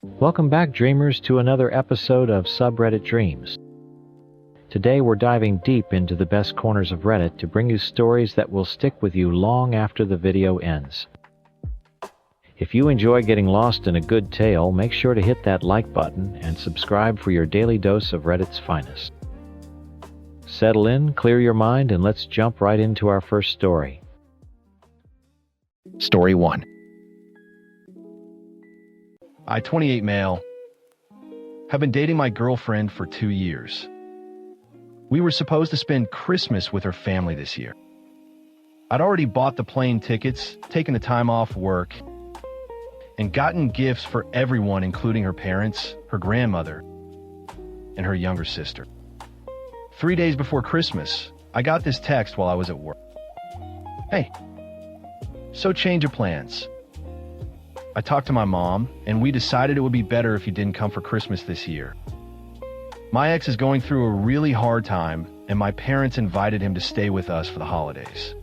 Welcome back, dreamers, to another episode of Subreddit Dreams. Today we're diving deep into the best corners of Reddit to bring you stories that will stick with you long after the video ends. If you enjoy getting lost in a good tale, make sure to hit that like button and subscribe for your daily dose of Reddit's finest. Settle in, clear your mind, and let's jump right into our first story. Story 1. I, 28 male, have been dating my girlfriend for 2 years. We were supposed to spend Christmas with her family this year. I'd already bought the plane tickets, taken the time off work, and gotten gifts for everyone, including her parents, her grandmother, and her younger sister. 3 days before Christmas, I got this text while I was at work. Hey, so change of plans. I talked to my mom, and we decided it would be better if you didn't come for Christmas this year. My ex is going through a really hard time, and my parents invited him to stay with us for the holidays.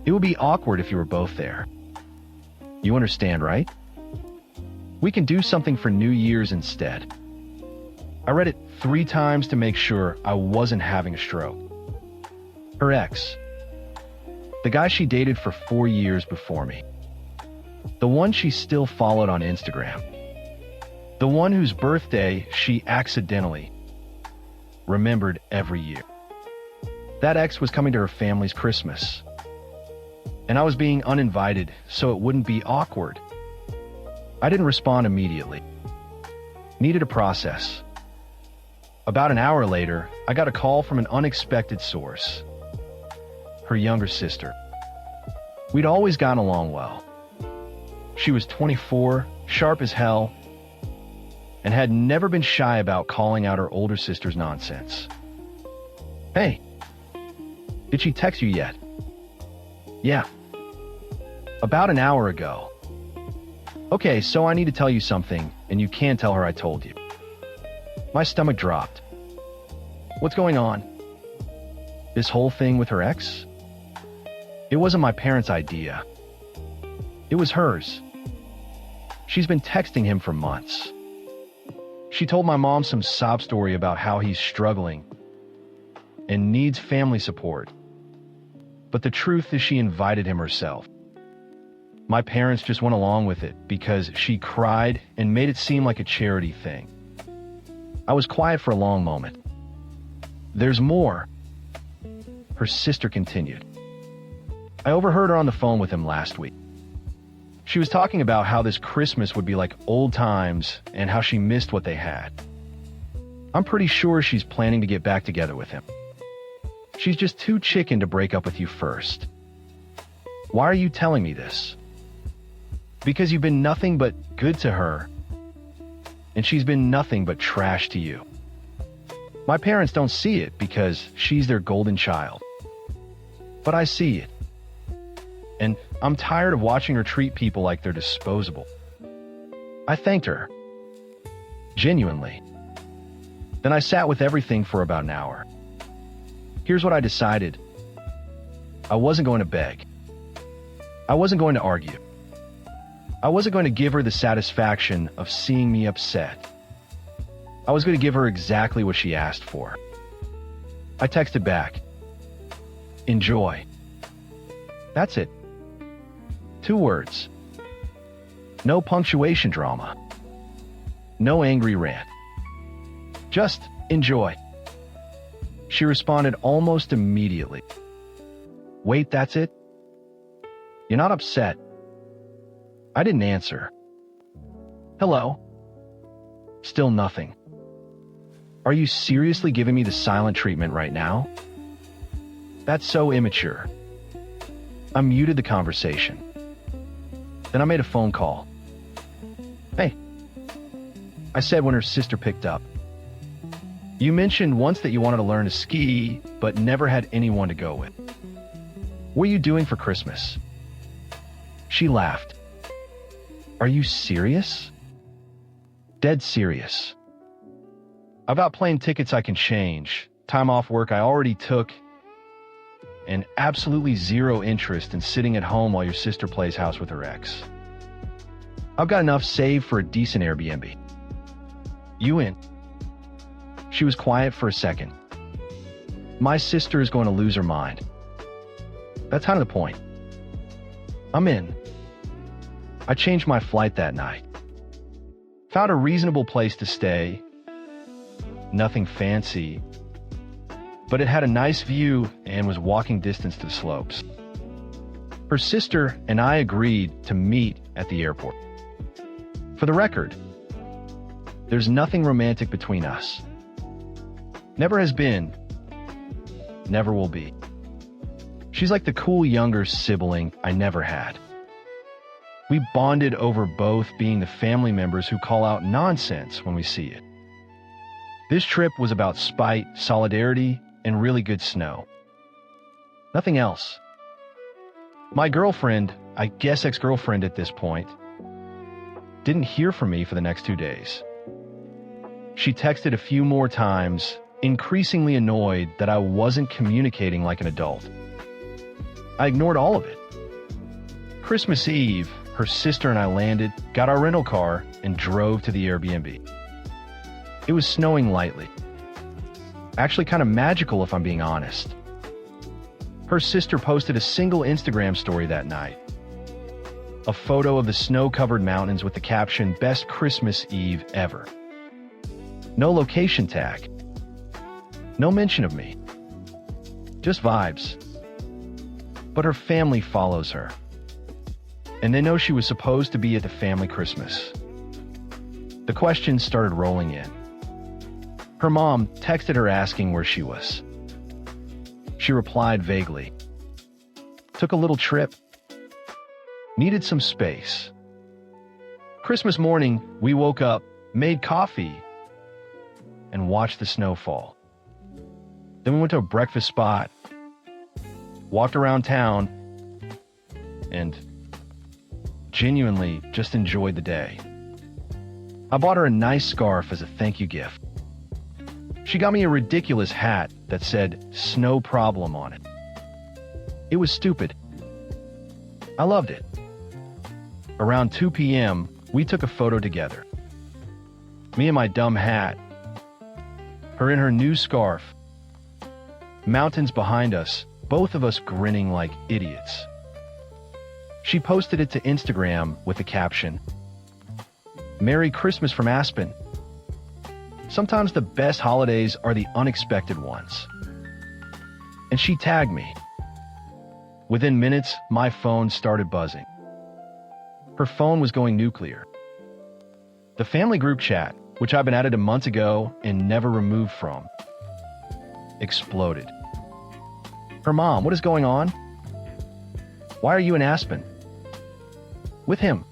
It would be awkward if you were both there. You understand, right? We can do something for New Year's instead. I read it 3 times to make sure I wasn't having a stroke. Her ex, the guy she dated for 4 years before me. The one she still followed on Instagram. The one whose birthday she accidentally remembered every year. That ex was coming to her family's Christmas, and I was being uninvited so it wouldn't be awkward. I didn't respond immediately. Needed a process. About an hour later, I got a call from an unexpected source. Her younger sister. We'd always gotten along well. She was 24, sharp as hell, and had never been shy about calling out her older sister's nonsense. Hey, did she text you yet? Yeah. About an hour ago. Okay, so I need to tell you something, and you can't tell her I told you. My stomach dropped. What's going on? This whole thing with her ex? It wasn't my parents' idea. It was hers. She's been texting him for months. She told my mom some sob story about how he's struggling and needs family support. But the truth is she invited him herself. My parents just went along with it because she cried and made it seem like a charity thing. I was quiet for a long moment. There's more. Her sister continued. I overheard her on the phone with him last week. She was talking about how this Christmas would be like old times and how she missed what they had. I'm pretty sure she's planning to get back together with him. She's just too chicken to break up with you first. Why are you telling me this? Because you've been nothing but good to her, and she's been nothing but trash to you. My parents don't see it because she's their golden child. But I see it. And I'm tired of watching her treat people like they're disposable. I thanked her. Genuinely. Then I sat with everything for about an hour. Here's what I decided. I wasn't going to beg. I wasn't going to argue. I wasn't going to give her the satisfaction of seeing me upset. I was going to give her exactly what she asked for. I texted back. Enjoy. That's it. 2 words. No punctuation drama. No angry rant. Just enjoy. She responded almost immediately. Wait, that's it? You're not upset? I didn't answer. Hello? Still nothing. Are you seriously giving me the silent treatment right now? That's so immature. I muted the conversation. Then I made a phone call. Hey. I said when her sister picked up. You mentioned once that you wanted to learn to ski, but never had anyone to go with. What are you doing for Christmas? She laughed. Are you serious? Dead serious. I've got plane tickets I can change, time off work I already took, and absolutely zero interest in sitting at home while your sister plays house with her ex. I've got enough saved for a decent Airbnb. You in? She was quiet for a second. My sister is going to lose her mind. That's kind of the point. I'm in. I changed my flight that night. Found a reasonable place to stay. Nothing fancy, but it had a nice view and was walking distance to the slopes. Her sister and I agreed to meet at the airport. For the record, there's nothing romantic between us. Never has been, never will be. She's like the cool younger sibling I never had. We bonded over both being the family members who call out nonsense when we see it. This trip was about spite, solidarity, and really good snow. Nothing else. My girlfriend, I guess ex-girlfriend at this point, didn't hear from me for the next 2 days. She texted a few more times, increasingly annoyed that I wasn't communicating like an adult. I ignored all of it. Christmas Eve, her sister and I landed, got our rental car, and drove to the Airbnb. It was snowing lightly. Actually kind of magical if I'm being honest. Her sister posted a single Instagram story that night. A photo of the snow-covered mountains with the caption, "Best Christmas Eve ever." No location tag. No mention of me. Just vibes. But her family follows her. And they know she was supposed to be at the family Christmas. The questions started rolling in. Her mom texted her asking where she was. She replied vaguely. Took a little trip. Needed some space. Christmas morning, we woke up, made coffee, and watched the snow fall. Then we went to a breakfast spot, walked around town, and genuinely just enjoyed the day. I bought her a nice scarf as a thank you gift. She got me a ridiculous hat that said "Snow Problem" on it. It was stupid. I loved it. Around 2 p.m., we took a photo together. Me in my dumb hat, her in her new scarf, mountains behind us, both of us grinning like idiots. She posted it to Instagram with the caption, "Merry Christmas from Aspen. Sometimes the best holidays are the unexpected ones." And she tagged me. Within minutes, my phone started buzzing. Her phone was going nuclear. The family group chat, which I've been added a month ago and never removed from, exploded. Her mom, "What is going on? Why are you in Aspen?" "With him."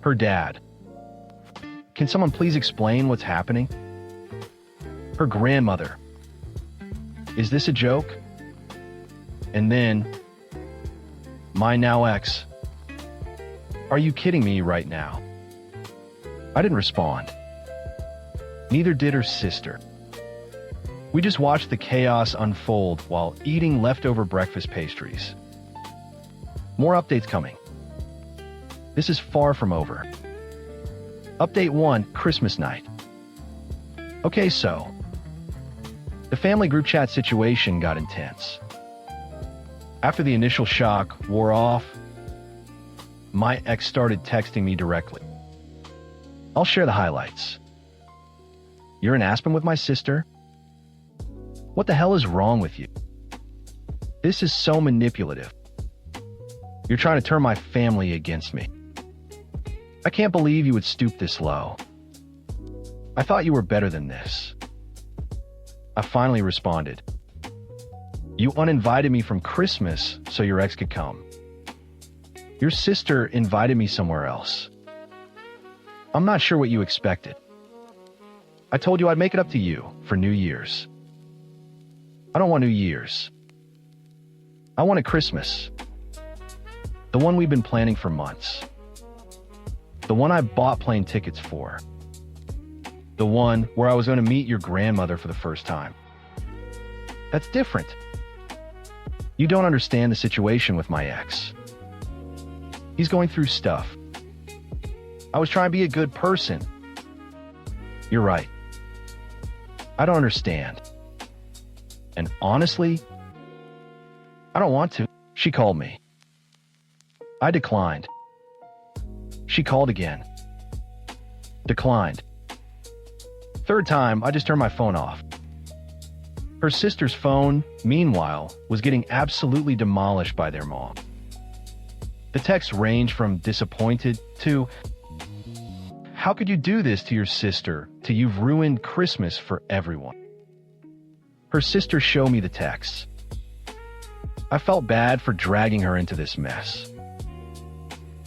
Her dad, "Can someone please explain what's happening?" Her grandmother, "Is this a joke?" And then, my now ex, "Are you kidding me right now?" I didn't respond. Neither did her sister. We just watched the chaos unfold while eating leftover breakfast pastries. More updates coming. This is far from over. Update 1, Christmas night. Okay, so the family group chat situation got intense. After the initial shock wore off, my ex started texting me directly. I'll share the highlights. "You're in Aspen with my sister? What the hell is wrong with you? This is so manipulative. You're trying to turn my family against me. I can't believe you would stoop this low. I thought you were better than this." I finally responded, "You uninvited me from Christmas so your ex could come. Your sister invited me somewhere else. I'm not sure what you expected. I told you I'd make it up to you for New Year's. I don't want New Year's. I want a Christmas. The one we've been planning for months. The one I bought plane tickets for. The one where I was going to meet your grandmother for the first time. That's different. You don't understand the situation with my ex. He's going through stuff. I was trying to be a good person. You're right. I don't understand. And honestly, I don't want to. She called me. I declined. She called again. Declined. Third time, I just turned my phone off. Her sister's phone, meanwhile, was getting absolutely demolished by their mom. The texts ranged from disappointed to, "How could you do this to your sister, to you've ruined Christmas for everyone?" Her sister showed me the texts. I felt bad for dragging her into this mess.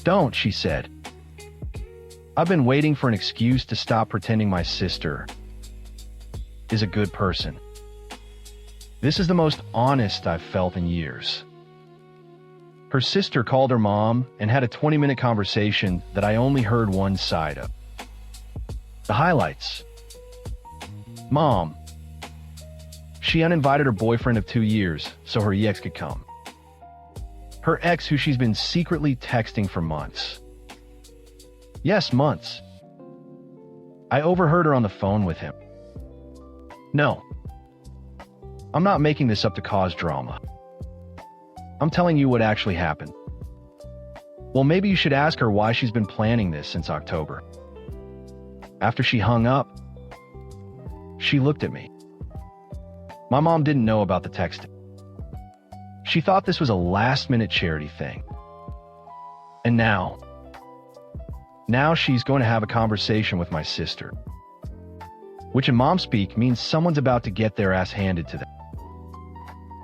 "Don't," she said. "I've been waiting for an excuse to stop pretending my sister is a good person. This is the most honest I've felt in years." Her sister called her mom and had a 20-minute conversation that I only heard one side of. The highlights. Mom. She uninvited her boyfriend of 2 years so her ex could come. Her ex, who she's been secretly texting for months. Yes, months. I overheard her on the phone with him. No. I'm not making this up to cause drama. I'm telling you what actually happened. Well, maybe you should ask her why she's been planning this since October. After she hung up, she looked at me. My mom didn't know about the texting. She thought this was a last-minute charity thing. And now she's going to have a conversation with my sister, which in mom speak means someone's about to get their ass handed to them.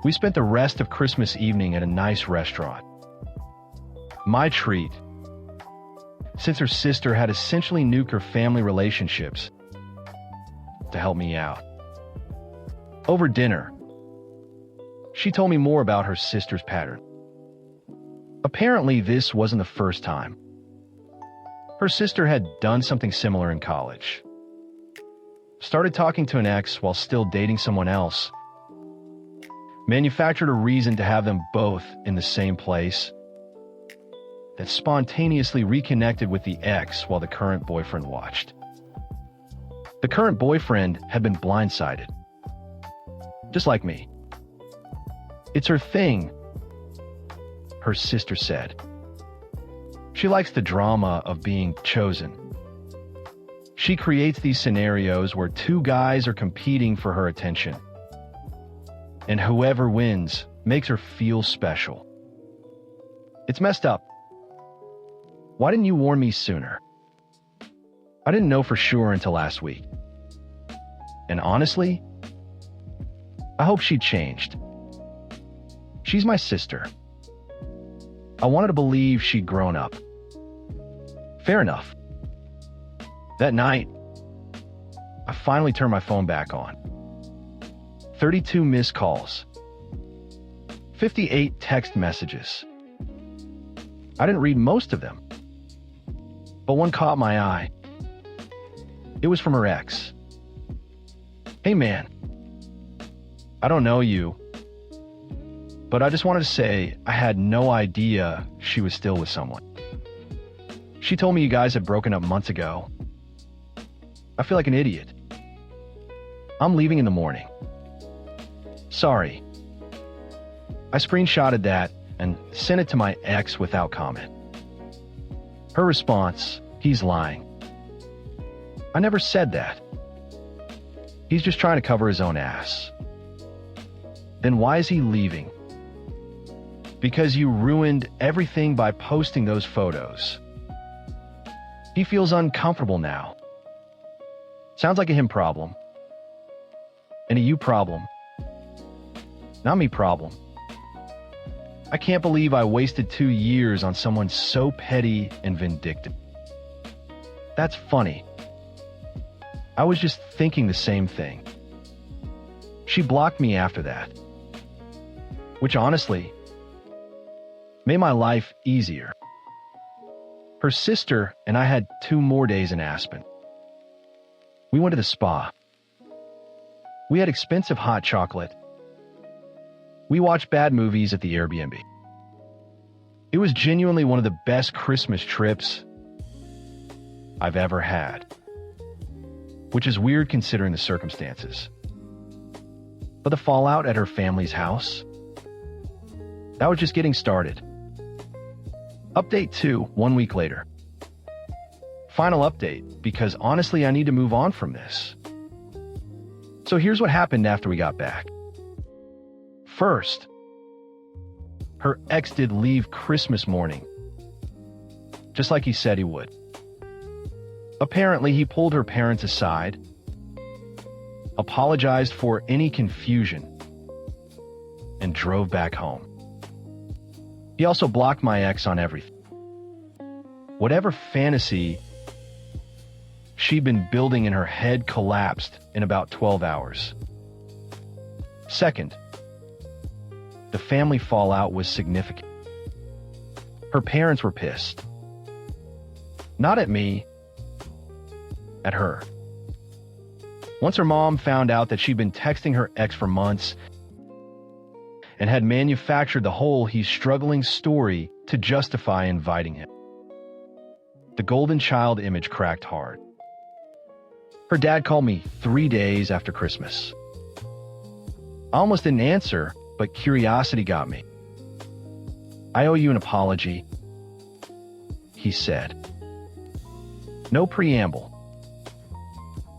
We spent the rest of Christmas evening at a nice restaurant. My treat, since her sister had essentially nuked her family relationships to help me out. Over dinner, she told me more about her sister's pattern. Apparently, this wasn't the first time. Her sister had done something similar in college. Started talking to an ex while still dating someone else. Manufactured a reason to have them both in the same place. Then spontaneously reconnected with the ex while the current boyfriend watched. The current boyfriend had been blindsided. Just like me. It's her thing, her sister said. She likes the drama of being chosen. She creates these scenarios where two guys are competing for her attention. And whoever wins makes her feel special. It's messed up. Why didn't you warn me sooner? I didn't know for sure until last week. And honestly, I hope she changed. She's my sister. I wanted to believe she'd grown up. Fair enough. That night, I finally turned my phone back on. 32 missed calls. 58 text messages. I didn't read most of them, but one caught my eye. It was from her ex. "Hey man, I don't know you, but I just wanted to say I had no idea she was still with someone. She told me you guys had broken up months ago. I feel like an idiot. I'm leaving in the morning. Sorry." I screenshotted that and sent it to my ex without comment. Her response, "He's lying. I never said that. He's just trying to cover his own ass." Then why is he leaving? Because you ruined everything by posting those photos. He feels uncomfortable now. Sounds like a him problem. And a you problem. Not me problem. I can't believe I wasted 2 years on someone so petty and vindictive. That's funny. I was just thinking the same thing. She blocked me after that. Which honestly made my life easier. Her sister and I had 2 more days in Aspen. We went to the spa. We had expensive hot chocolate. We watched bad movies at the Airbnb. It was genuinely one of the best Christmas trips I've ever had. Which is weird considering the circumstances. But the fallout at her family's house? That was just getting started. Update 2, 1 week later. Final update, because honestly I need to move on from this. So here's what happened after we got back. First, her ex did leave Christmas morning, just like he said he would. Apparently, he pulled her parents aside, apologized for any confusion, and drove back home. He also blocked my ex on everything. Whatever fantasy she'd been building in her head collapsed in about 12 hours. Second, the family fallout was significant. Her parents were pissed. Not at me, at her. Once her mom found out that she'd been texting her ex for months and had manufactured the whole he's struggling story to justify inviting him. The golden child image cracked hard. Her dad called me 3 days after Christmas. I almost didn't answer, but curiosity got me. "I owe you an apology," he said. No preamble.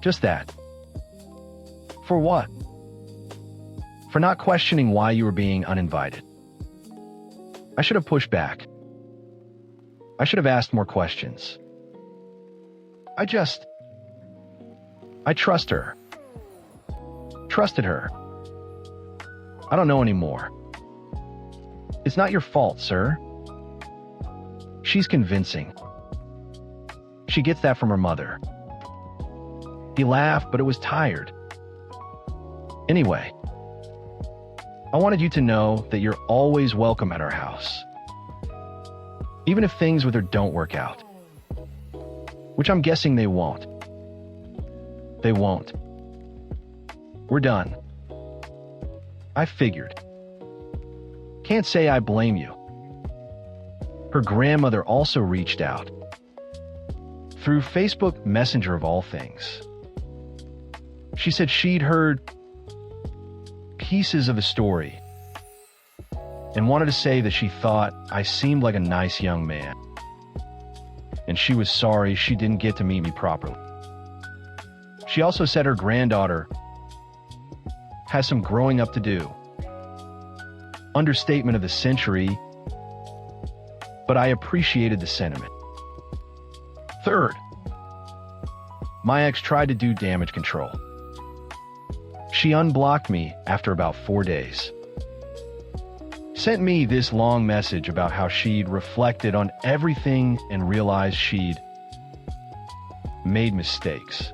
Just that. For what? For not questioning why you were being uninvited. I should have pushed back. I should have asked more questions. I trust her. Trusted her. I don't know anymore. It's not your fault, sir. She's convincing. She gets that from her mother. He laughed, but it was tired. Anyway, I wanted you to know that you're always welcome at our house. Even if things with her don't work out. Which I'm guessing they won't. They won't. We're done. I figured. Can't say I blame you. Her grandmother also reached out. Through Facebook Messenger of all things. She said she'd heard pieces of the story and wanted to say that she thought I seemed like a nice young man. And she was sorry she didn't get to meet me properly. She also said her granddaughter has some growing up to do. Understatement of the century, but I appreciated the sentiment. Third, my ex tried to do damage control. She unblocked me after about 4 days. Sent me this long message about how she'd reflected on everything and realized she'd made mistakes.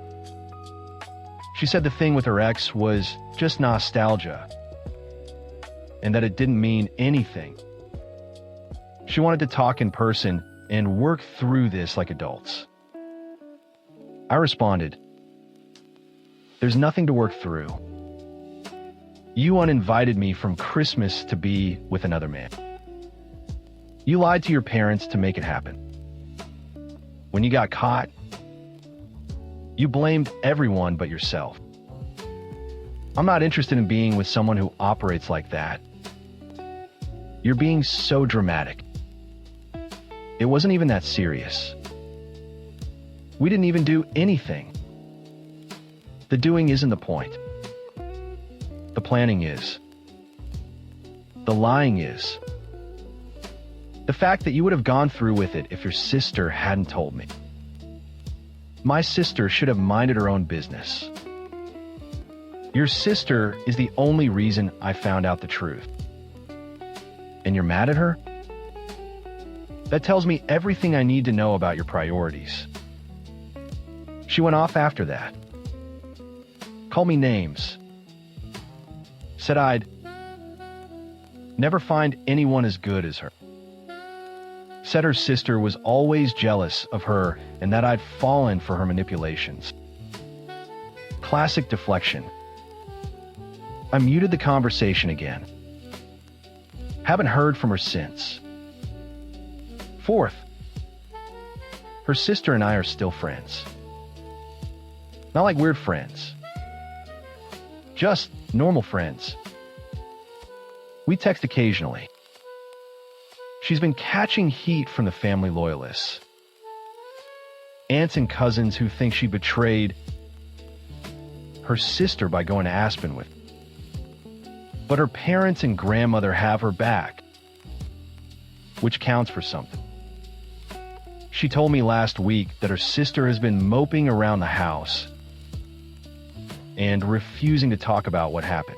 She said the thing with her ex was just nostalgia and that it didn't mean anything. She wanted to talk in person and work through this like adults. I responded, "There's nothing to work through. You uninvited me from Christmas to be with another man. You lied to your parents to make it happen. When you got caught, you blamed everyone but yourself. I'm not interested in being with someone who operates like that. You're being so dramatic. It wasn't even that serious. We didn't even do anything. The doing isn't the point. The planning is. The lying is. The fact that you would have gone through with it if your sister hadn't told me. My sister should have minded her own business. Your sister is the only reason I found out the truth. And you're mad at her? That tells me everything I need to know about your priorities." She went off after that. Called me names. Said I'd never find anyone as good as her. Said her sister was always jealous of her and that I'd fallen for her manipulations. Classic deflection. I muted the conversation again. Haven't heard from her since. Fourth, Her sister and I are still friends. Not like weird friends. Just normal friends. We text occasionally. She's been catching heat from the family loyalists. Aunts and cousins who think she betrayed her sister by going to Aspen with her. But her parents and grandmother have her back, which counts for something. She told me last week that her sister has been moping around the house and refusing to talk about what happened.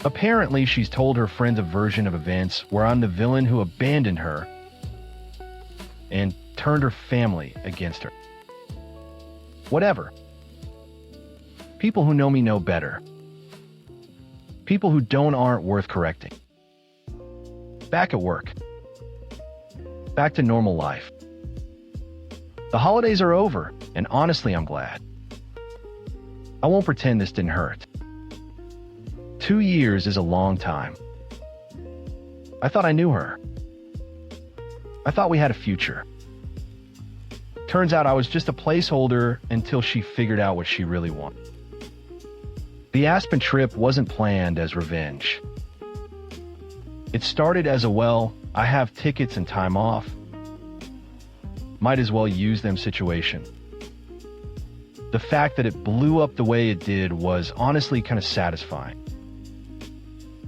Apparently, she's told her friends a version of events where I'm the villain who abandoned her and turned her family against her. Whatever. People who know me know better. People who don't aren't worth correcting. Back at work. Back to normal life. The holidays are over, and honestly, I'm glad. I won't pretend this didn't hurt. 2 years is a long time. I thought I knew her. I thought we had a future. Turns out I was just a placeholder until she figured out what she really wanted. The Aspen trip wasn't planned as revenge. It started as a, well, I have tickets and time off. Might as well use them situation. The fact that it blew up the way it did was honestly kind of satisfying.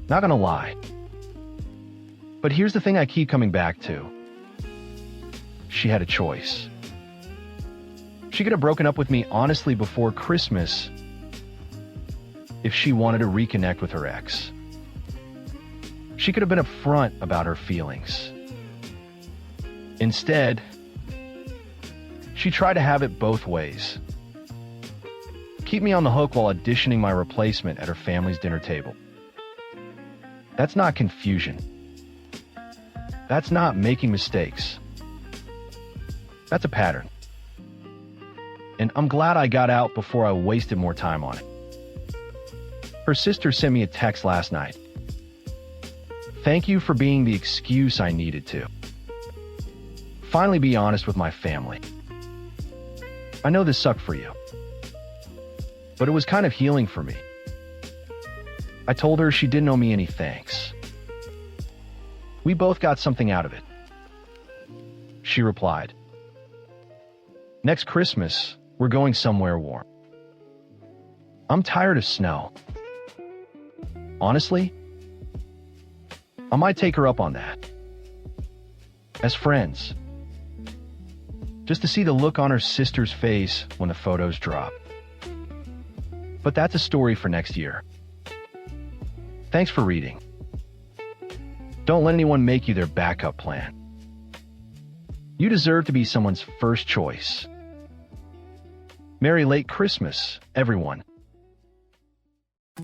Not gonna lie. But here's the thing I keep coming back to. She had a choice. She could have broken up with me honestly before Christmas if she wanted to reconnect with her ex. She could have been upfront about her feelings. Instead, she tried to have it both ways. Keep me on the hook while auditioning my replacement at her family's dinner table. That's not confusion. That's not making mistakes. That's a pattern. And I'm glad I got out before I wasted more time on it. Her sister sent me a text last night. Thank you for being the excuse I needed to. Finally be honest with my family. I know this sucked for you, but it was kind of healing for me. I told her she didn't owe me any thanks. We both got something out of it. She replied, next Christmas, we're going somewhere warm. I'm tired of snow. Honestly, I might take her up on that. As friends. Just to see the look on her sister's face when the photos drop. But that's a story for next year. Thanks for reading. Don't let anyone make you their backup plan. You deserve to be someone's first choice. Merry late Christmas, everyone.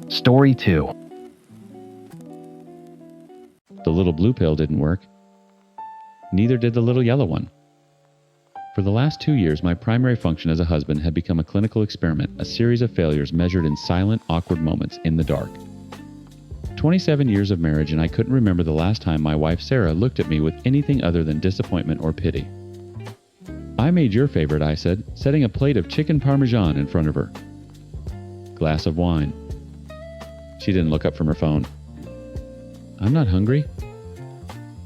Story 2. The little blue pill didn't work. Neither did the little yellow one. For the last 2 years, my primary function as a husband had become a clinical experiment, a series of failures measured in silent, awkward moments in the dark. 27 years of marriage, and I couldn't remember the last time my wife Sarah looked at me with anything other than disappointment or pity. I made your favorite, I said, setting a plate of chicken parmesan in front of her. Glass of wine. She didn't look up from her phone. I'm not hungry.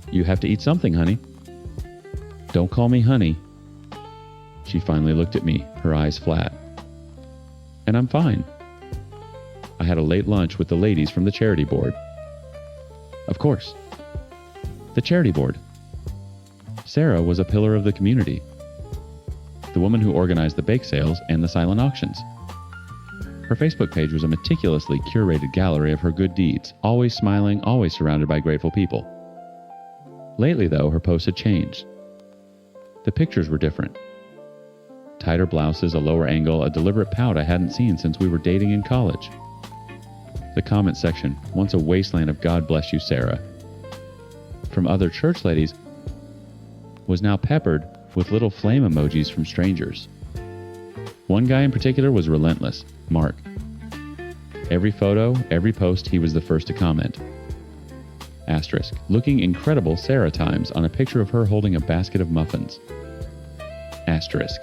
You have to eat something, honey. Don't call me honey. She finally looked at me, her eyes flat. And I'm fine. I had a late lunch with the ladies from the charity board. Of course. The charity board. Sarah was a pillar of the community. The woman who organized the bake sales and the silent auctions. Her Facebook page was a meticulously curated gallery of her good deeds, always smiling, always surrounded by grateful people. Lately, though, her posts had changed. The pictures were different. Tighter blouses, a lower angle, a deliberate pout I hadn't seen since we were dating in college. The comment section, once a wasteland of God bless you, Sarah, from other church ladies, was now peppered with little flame emojis from strangers. One guy in particular was relentless, Mark. Every photo, every post, he was the first to comment. Asterisk, looking incredible Sarah times on a picture of her holding a basket of muffins. Asterisk.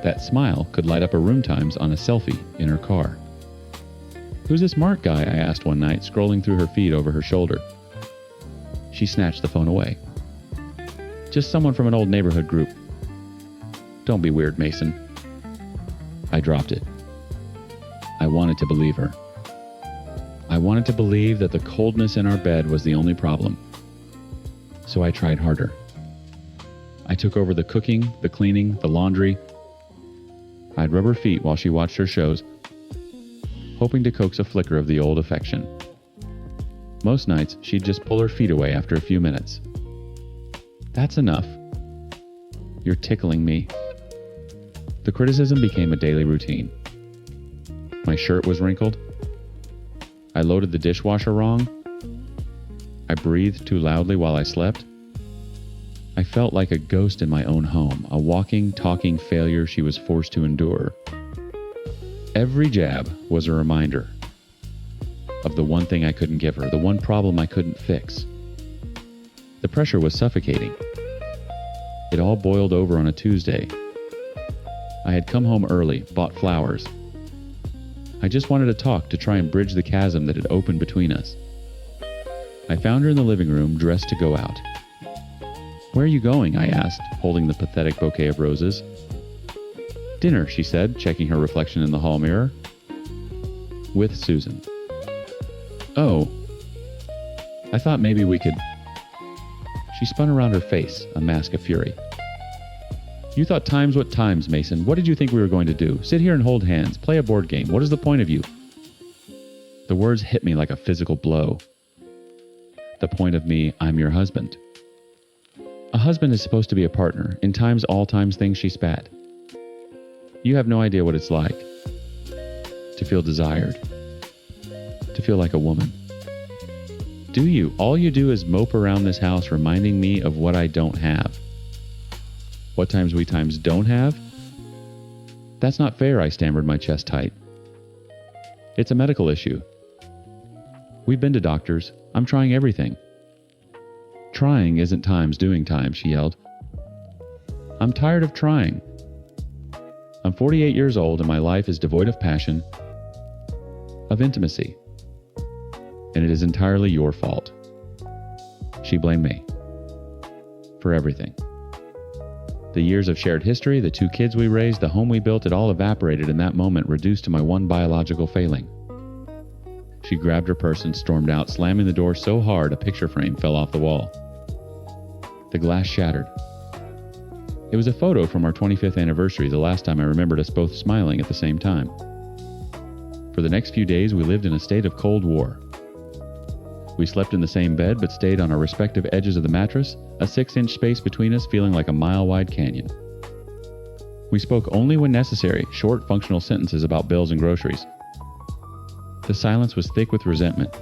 That smile could light up her room times on a selfie in her car. Who's this Mark guy? I asked one night, scrolling through her feed over her shoulder. She snatched the phone away. Just someone from an old neighborhood group. Don't be weird, Mason. I dropped it. I wanted to believe her. I wanted to believe that the coldness in our bed was the only problem. So I tried harder. I took over the cooking, the cleaning, the laundry. I'd rub her feet while she watched her shows, hoping to coax a flicker of the old affection. Most nights, she'd just pull her feet away after a few minutes. That's enough. You're tickling me. The criticism became a daily routine. My shirt was wrinkled. I loaded the dishwasher wrong. I breathed too loudly while I slept. I felt like a ghost in my own home, a walking, talking failure she was forced to endure. Every jab was a reminder of the one thing I couldn't give her, the one problem I couldn't fix. The pressure was suffocating. It all boiled over on a Tuesday. I had come home early, bought flowers. I just wanted to talk, to try and bridge the chasm that had opened between us. I found her in the living room, dressed to go out. Where are you going? I asked, holding the pathetic bouquet of roses. Dinner, she said, checking her reflection in the hall mirror. With Susan. Oh. I thought maybe we could... She spun around her face, a mask of fury. You thought times what times, Mason. What did you think we were going to do? Sit here and hold hands, play a board game. What is the point of you? The words hit me like a physical blow. The point of me, I'm your husband. A husband is supposed to be a partner. In times, all times, things, she spat. You have no idea what it's like to feel desired, to feel like a woman. Do you? All you do is mope around this house reminding me of what I don't have. What times we times don't have? That's not fair, I stammered, my chest tight. It's a medical issue. We've been to doctors. I'm trying everything. Trying isn't times doing times, she yelled. I'm tired of trying. I'm 48 years old and my life is devoid of passion, of intimacy. And it is entirely your fault. She blamed me. For everything. The years of shared history, the 2 kids we raised, the home we built, it all evaporated in that moment, reduced to my one biological failing. She grabbed her purse and stormed out, slamming the door so hard a picture frame fell off the wall. The glass shattered. It was a photo from our 25th anniversary, the last time I remembered us both smiling at the same time. For the next few days, we lived in a state of Cold War. We slept in the same bed, but stayed on our respective edges of the mattress, a 6-inch space between us feeling like a mile-wide canyon. We spoke only when necessary, short, functional sentences about bills and groceries. The silence was thick with resentment.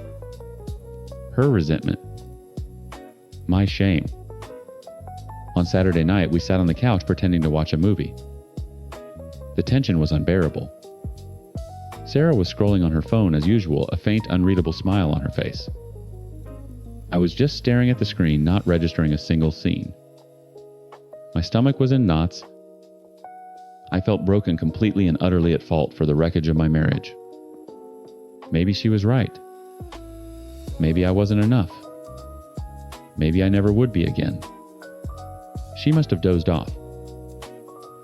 Her resentment. My shame. On Saturday night, we sat on the couch pretending to watch a movie. The tension was unbearable. Sarah was scrolling on her phone as usual, a faint, unreadable smile on her face. I was just staring at the screen, not registering a single scene. My stomach was in knots. I felt broken, completely and utterly at fault for the wreckage of my marriage. Maybe she was right. Maybe I wasn't enough. Maybe I never would be again. She must have dozed off.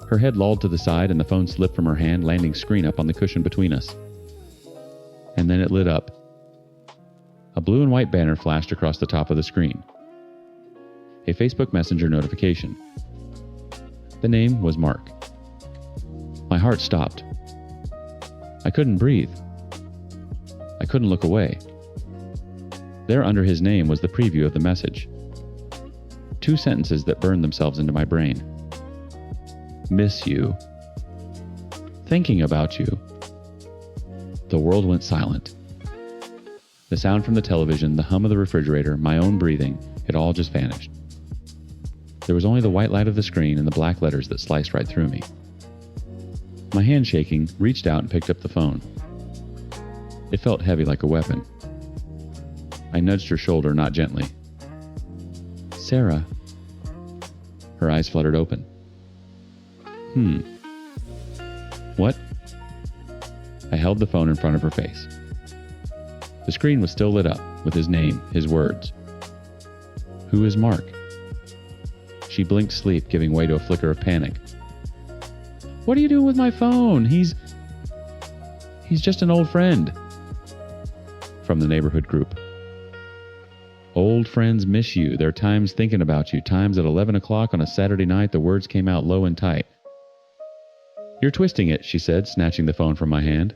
Her head lolled to the side and the phone slipped from her hand, landing screen up on the cushion between us. And then it lit up. A blue and white banner flashed across the top of the screen. A Facebook Messenger notification. The name was Mark. My heart stopped. I couldn't breathe. I couldn't look away. There under his name was the preview of the message. 2 sentences that burned themselves into my brain. Miss you. Thinking about you. The world went silent. The sound from the television, the hum of the refrigerator, my own breathing, it all just vanished. There was only the white light of the screen and the black letters that sliced right through me. My hand shaking, reached out and picked up the phone. It felt heavy like a weapon. I nudged her shoulder, not gently. Sarah. Her eyes fluttered open. What? I held the phone in front of her face. The screen was still lit up with his name, his words. Who is Mark? She blinked sleep, giving way to a flicker of panic. What are you doing with my phone? He's just an old friend. From the neighborhood group. Old friends miss you. There are times thinking about you. Times at 11 o'clock on a Saturday night, the words came out low and tight. You're twisting it, she said, snatching the phone from my hand.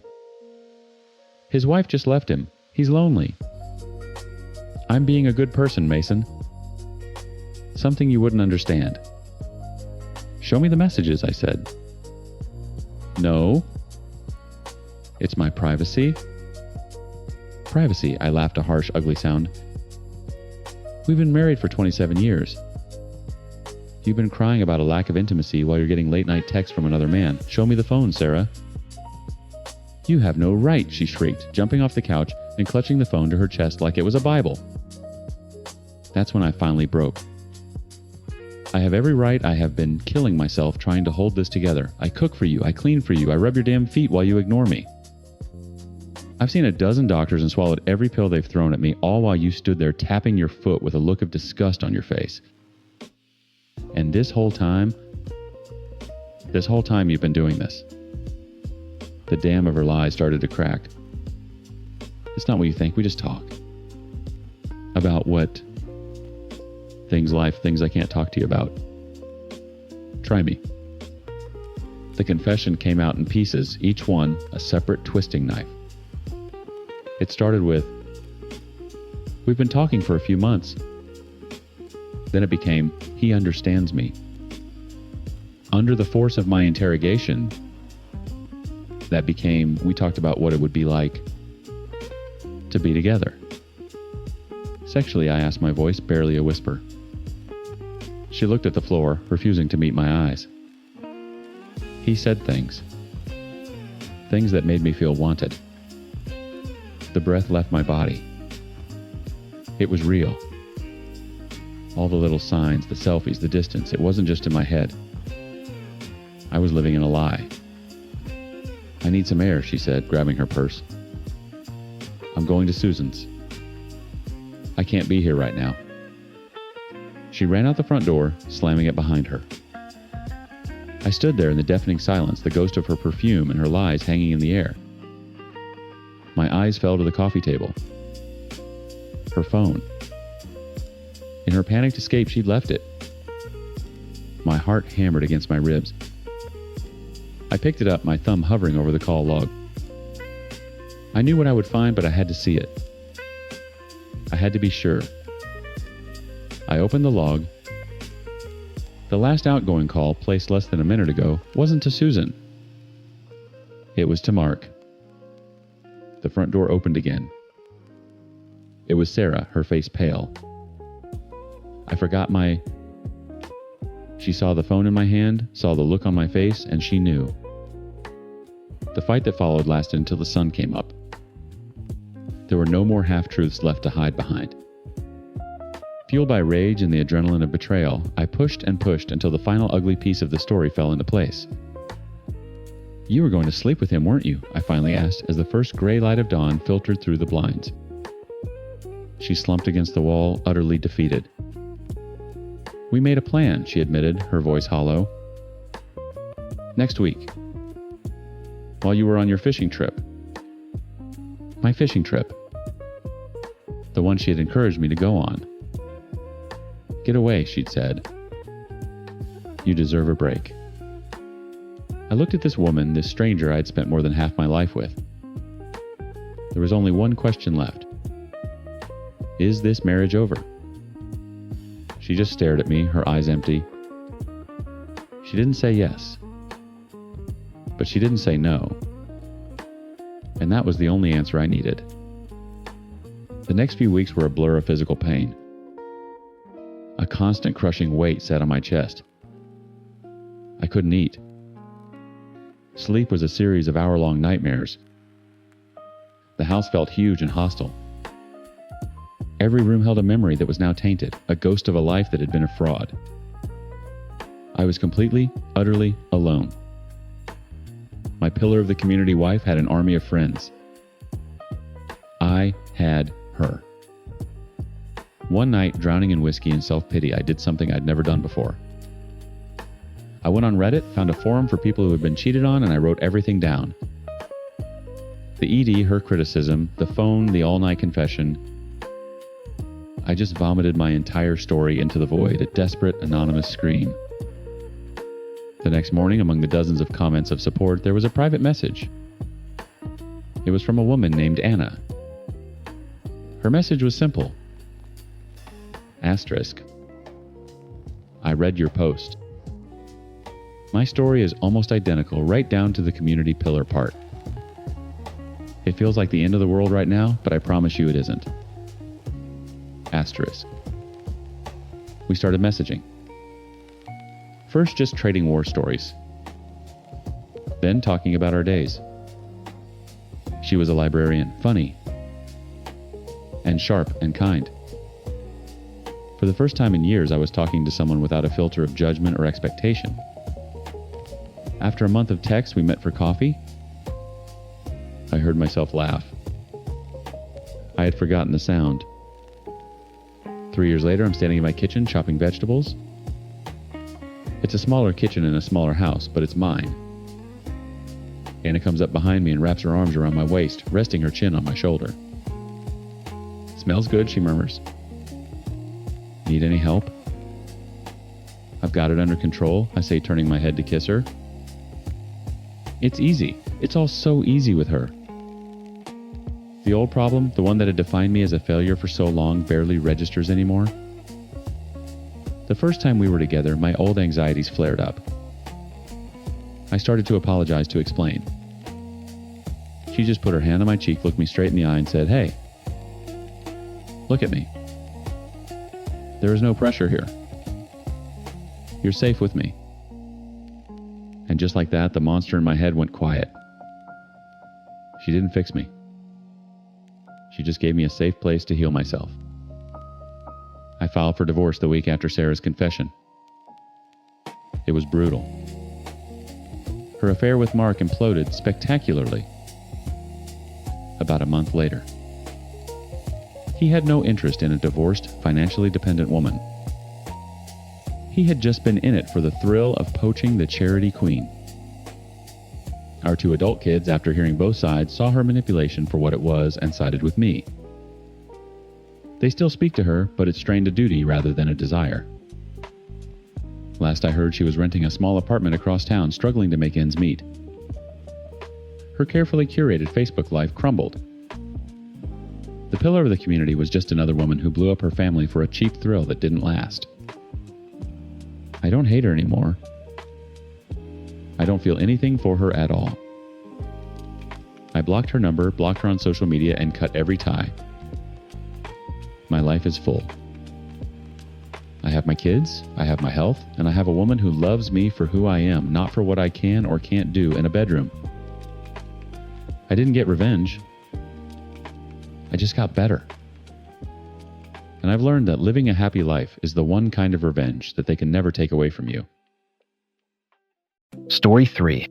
His wife just left him. He's lonely. I'm being a good person, Mason. Something you wouldn't understand. Show me the messages, I said. No. It's my privacy. Privacy, I laughed a harsh, ugly sound. We've been married for 27 years. You've been crying about a lack of intimacy while you're getting late-night texts from another man. Show me the phone, Sarah. You have no right, she shrieked, jumping off the couch and clutching the phone to her chest like it was a Bible. That's when I finally broke. I have every right. I have been killing myself trying to hold this together. I cook for you. I clean for you. I rub your damn feet while you ignore me. I've seen a dozen doctors and swallowed every pill they've thrown at me, all while you stood there tapping your foot with a look of disgust on your face. And this whole time you've been doing this. The dam of her lies started to crack. It's not what you think. We just talk. About what? Things I can't talk to you about. Try me. The confession came out in pieces, each one a separate twisting knife. It started with, we've been talking for a few months. Then it became, he understands me. Under the force of my interrogation, that became, we talked about what it would be like to be together. Sexually, I asked, my voice barely a whisper. She looked at the floor, refusing to meet my eyes. He said things that made me feel wanted. The breath left my body. It was real. All the little signs, the selfies, the distance, it wasn't just in my head. I was living in a lie. I need some air, she said, grabbing her purse. I'm going to Susan's. I can't be here right now. She ran out the front door, slamming it behind her. I stood there in the deafening silence, the ghost of her perfume and her lies hanging in the air. My eyes fell to the coffee table. Her phone. In her panicked escape, she'd left it. My heart hammered against my ribs. I picked it up, my thumb hovering over the call log. I knew what I would find, but I had to see it. I had to be sure. I opened the log. The last outgoing call, placed less than a minute ago, wasn't to Susan. It was to Mark. The front door opened again. It was Sarah, her face pale. I forgot She saw the phone in my hand, saw the look on my face, and she knew. The fight that followed lasted until the sun came up. There were no more half-truths left to hide behind. Fueled by rage and the adrenaline of betrayal, I pushed and pushed until the final ugly piece of the story fell into place. You were going to sleep with him, weren't you? I finally asked as the first gray light of dawn filtered through the blinds. She slumped against the wall, utterly defeated. We made a plan, she admitted, her voice hollow. Next week. While you were on your fishing trip. My fishing trip. The one she had encouraged me to go on. Get away, she'd said. You deserve a break. I looked at this woman, this stranger I'd spent more than half my life with. There was only one question left. Is this marriage over? She just stared at me, her eyes empty. She didn't say yes. But she didn't say no. And that was the only answer I needed. The next few weeks were a blur of physical pain. A constant crushing weight sat on my chest. I couldn't eat. Sleep was a series of hour-long nightmares. The house felt huge and hostile. Every room held a memory that was now tainted, a ghost of a life that had been a fraud. I was completely, utterly alone. My pillar of the community wife had an army of friends. I had her. One night, drowning in whiskey and self-pity, I did something I'd never done before. I went on Reddit, found a forum for people who had been cheated on, and I wrote everything down. The ED, her criticism, the phone, the all-night confession. I just vomited my entire story into the void, a desperate, anonymous scream. The next morning, among the dozens of comments of support, there was a private message. It was from a woman named Anna. Her message was simple. Asterisk. I read your post. My story is almost identical, right down to the community pillar part. It feels like the end of the world right now, but I promise you it isn't. Asterisk. We started messaging. First, just trading war stories. Then talking about our days. She was a librarian, funny, and sharp and kind. For the first time in years, I was talking to someone without a filter of judgment or expectation. After a month of text, we met for coffee. I heard myself laugh. I had forgotten the sound. 3 years later, I'm standing in my kitchen chopping vegetables. It's a smaller kitchen in a smaller house, but it's mine. Anna comes up behind me and wraps her arms around my waist, resting her chin on my shoulder. Smells good, she murmurs. Need any help? I've got it under control, I say, turning my head to kiss her. It's easy. It's all so easy with her. The old problem, the one that had defined me as a failure for so long, barely registers anymore. The first time we were together, my old anxieties flared up. I started to apologize, to explain. She just put her hand on my cheek, looked me straight in the eye, and said, "Hey, look at me. There is no pressure here. You're safe with me." And just like that, the monster in my head went quiet. She didn't fix me. She just gave me a safe place to heal myself. I filed for divorce the week after Sarah's confession. It was brutal. Her affair with Mark imploded spectacularly about a month later. He had no interest in a divorced, financially dependent woman. He had just been in it for the thrill of poaching the charity queen. Our 2 adult kids, after hearing both sides, saw her manipulation for what it was and sided with me. They still speak to her, but it strained a duty rather than a desire. Last I heard, she was renting a small apartment across town, struggling to make ends meet. Her carefully curated Facebook life crumbled. The pillar of the community was just another woman who blew up her family for a cheap thrill that didn't last. I don't hate her anymore. I don't feel anything for her at all. I blocked her number, blocked her on social media, and cut every tie. My life is full. I have my kids, I have my health, and I have a woman who loves me for who I am, not for what I can or can't do in a bedroom. I didn't get revenge. I just got better. And I've learned that living a happy life is the one kind of revenge that they can never take away from you. Story 3.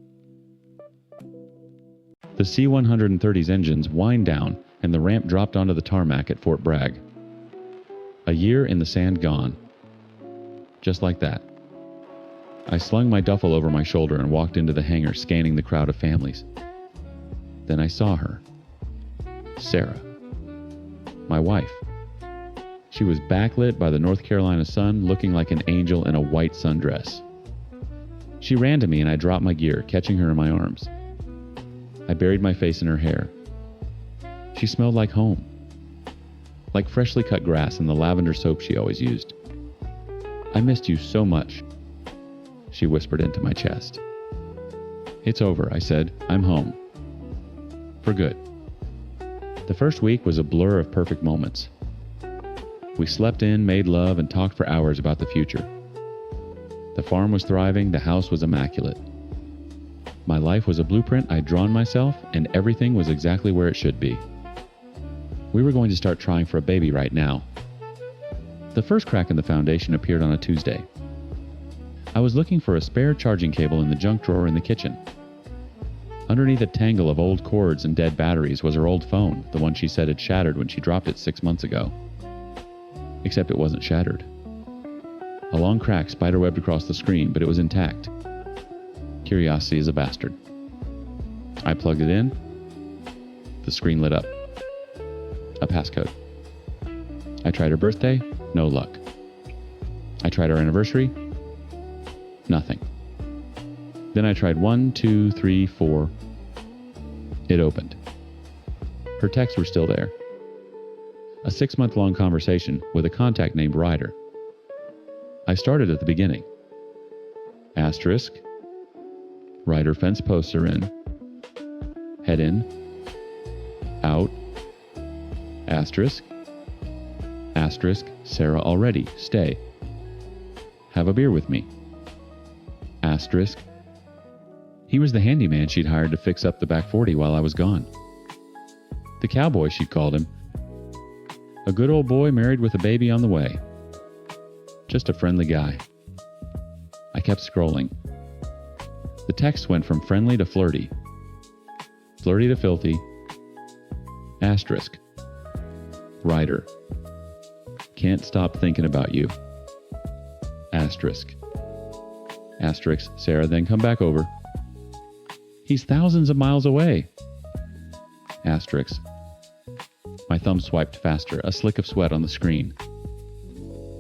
The C-130's engines whined down, and the ramp dropped onto the tarmac at Fort Bragg. A year in the sand gone. Just like that. I slung my duffel over my shoulder and walked into the hangar, scanning the crowd of families. Then I saw her. Sarah. My wife. She was backlit by the North Carolina sun, looking like an angel in a white sundress. She ran to me and I dropped my gear, catching her in my arms. I buried my face in her hair. She smelled like home. Like freshly cut grass and the lavender soap she always used. "I missed you so much," she whispered into my chest. "It's over," I said. "I'm home. For good." The first week was a blur of perfect moments. We slept in, made love, and talked for hours about the future. The farm was thriving, the house was immaculate. My life was a blueprint I'd drawn myself, and everything was exactly where it should be. We were going to start trying for a baby right now. The first crack in the foundation appeared on a Tuesday. I was looking for a spare charging cable in the junk drawer in the kitchen. Underneath a tangle of old cords and dead batteries was her old phone, the one she said had shattered when she dropped it 6 months ago. Except it wasn't shattered. A long crack spiderwebbed across the screen, but it was intact. Curiosity is a bastard. I plugged it in. The screen lit up. A passcode. I tried her birthday. No luck. I tried our anniversary. Nothing. Then I tried 1, 2, 3, 4. It opened. Her texts were still there. A 6-month-long conversation with a contact named Ryder. I started at the beginning. Asterisk. Ryder fence posts are in. Head in. Out. Asterisk. Asterisk. Sarah already. Stay. Have a beer with me. Asterisk. He was the handyman she'd hired to fix up the back 40 while I was gone. The cowboy, she'd called him. A good old boy married with a baby on the way. Just a friendly guy. I kept scrolling. The text went from friendly to flirty. Flirty to filthy. Asterisk. Ryder. Can't stop thinking about you. Asterisk. Asterisk. Sarah, then come back over. He's thousands of miles away. Asterisk. My thumb swiped faster, a slick of sweat on the screen.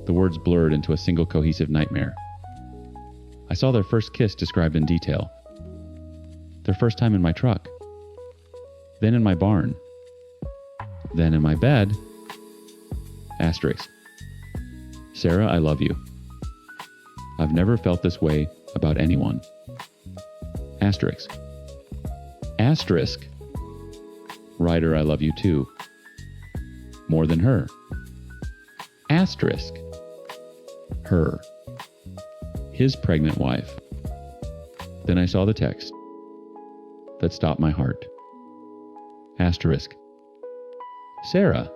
The words blurred into a single cohesive nightmare. I saw their first kiss described in detail. Their first time in my truck. Then in my barn. Then in my bed. Asterisk. Sarah, I love you. I've never felt this way about anyone. Asterisk. Asterisk. Ryder, I love you too. More than her. Asterisk. Her. His pregnant wife. Then I saw the text that stopped my heart. Asterisk. Sarah.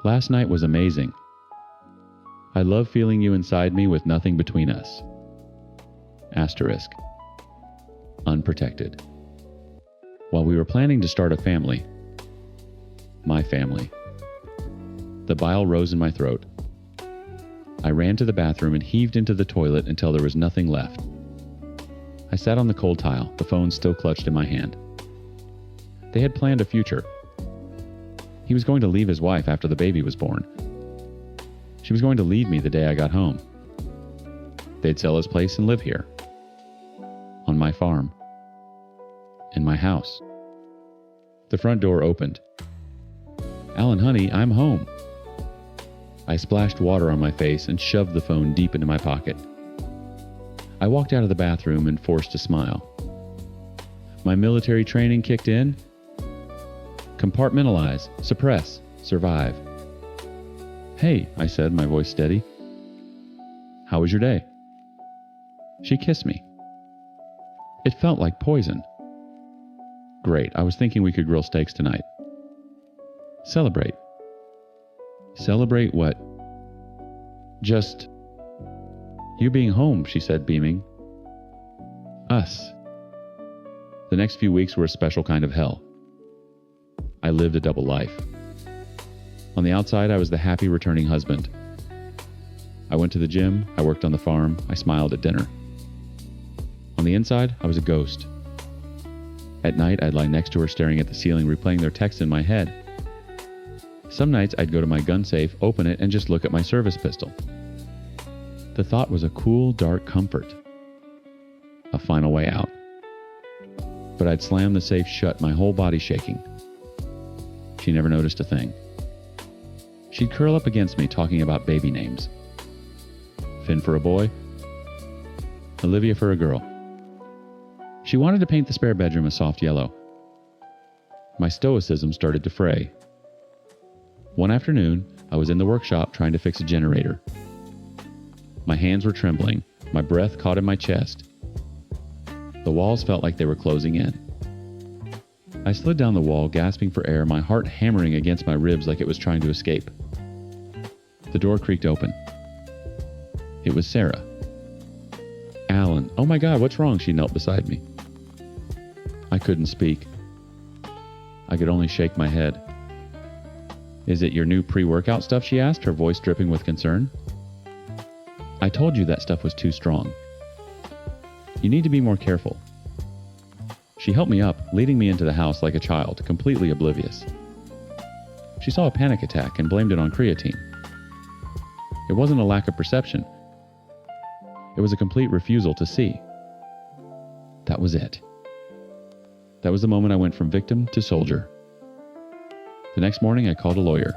Last night was amazing. I love feeling you inside me with nothing between us. Asterisk. Unprotected. While we were planning to start a family, my family, the bile rose in my throat. I ran to the bathroom and heaved into the toilet until there was nothing left. I sat on the cold tile, the phone still clutched in my hand. They had planned a future. He was going to leave his wife after the baby was born. She was going to leave me the day I got home. They'd sell his place and live here. On my farm. In my house. The front door opened. Alan, honey, I'm home. I splashed water on my face and shoved the phone deep into my pocket. I walked out of the bathroom and forced a smile. My military training kicked in. Compartmentalize, suppress, survive. Hey, I said, my voice steady. How was your day? She kissed me. It felt like poison. Great, I was thinking we could grill steaks tonight. Celebrate. Celebrate what? Just you being home, she said, beaming. Us. The next few weeks were a special kind of hell. I lived a double life. On the outside, I was the happy returning husband. I went to the gym, I worked on the farm, I smiled at dinner. On the inside, I was a ghost. At night, I'd lie next to her staring at the ceiling, replaying their texts in my head. Some nights, I'd go to my gun safe, open it, and just look at my service pistol. The thought was a cool, dark comfort. A final way out. But I'd slam the safe shut, my whole body shaking. She never noticed a thing. She'd curl up against me talking about baby names. Finn for a boy. Olivia for a girl. She wanted to paint the spare bedroom a soft yellow. My stoicism started to fray. One afternoon, I was in the workshop trying to fix a generator. My hands were trembling, my breath caught in my chest. The walls felt like they were closing in. I slid down the wall, gasping for air, my heart hammering against my ribs like it was trying to escape. The door creaked open. It was Sarah. "Oh my God, what's wrong?" She knelt beside me. I couldn't speak. I could only shake my head. "Is it your new pre-workout stuff?" she asked, her voice dripping with concern. "I told you that stuff was too strong. You need to be more careful." She helped me up, leading me into the house like a child, completely oblivious. She saw a panic attack and blamed it on creatine. It wasn't a lack of perception. It was a complete refusal to see. That was it. That was the moment I went from victim to soldier. The next morning, I called a lawyer.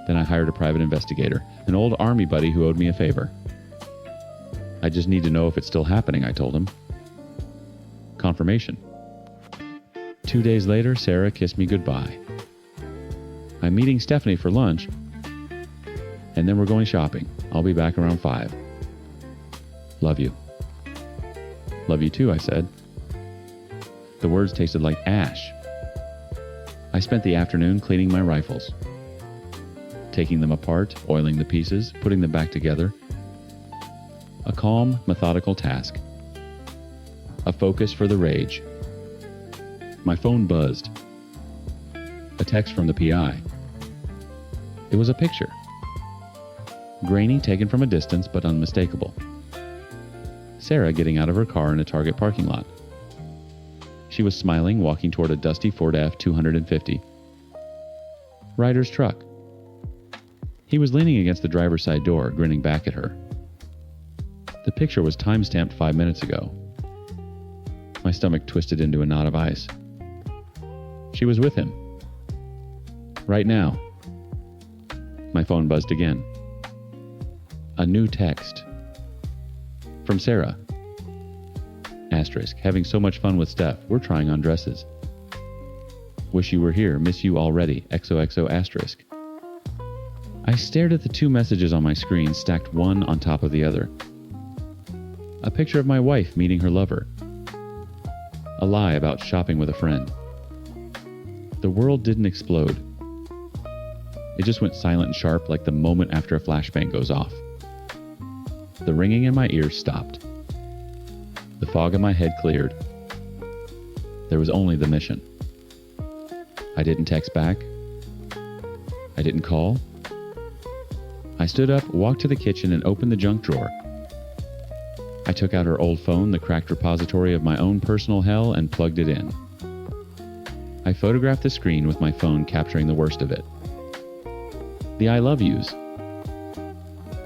Then I hired a private investigator, an old army buddy who owed me a favor. "I just need to know if it's still happening," I told him. Confirmation. 2 days later, Sarah kissed me goodbye. I'm meeting Stephanie for lunch, and then we're going shopping. I'll be back around 5. Love you. Love you too, I said. The words tasted like ash. I spent the afternoon cleaning my rifles, taking them apart, oiling the pieces, putting them back together. A calm, methodical task. A focus for the rage. My phone buzzed. A text from the PI. It was a picture. Grainy, taken from a distance, but unmistakable. Sarah getting out of her car in a Target parking lot. She was smiling, walking toward a dusty Ford F-250. Ryder's truck. He was leaning against the driver's side door, grinning back at her. The picture was time-stamped 5 minutes ago. My stomach twisted into a knot of ice. She was with him. Right now. My phone buzzed again. A new text. From Sarah. Asterisk, having so much fun with Steph, we're trying on dresses. Wish you were here, miss you already, XOXO asterisk. I stared at the 2 messages on my screen, stacked one on top of the other. A picture of my wife meeting her lover. A lie about shopping with a friend. The world didn't explode. It just went silent and sharp like the moment after a flashbang goes off. The ringing in my ears stopped. The fog in my head cleared. There was only the mission. I didn't text back. I didn't call. I stood up, walked to the kitchen, and opened the junk drawer. I took out her old phone, the cracked repository of my own personal hell, and plugged it in. I photographed the screen with my phone, capturing the worst of it. The I love yous.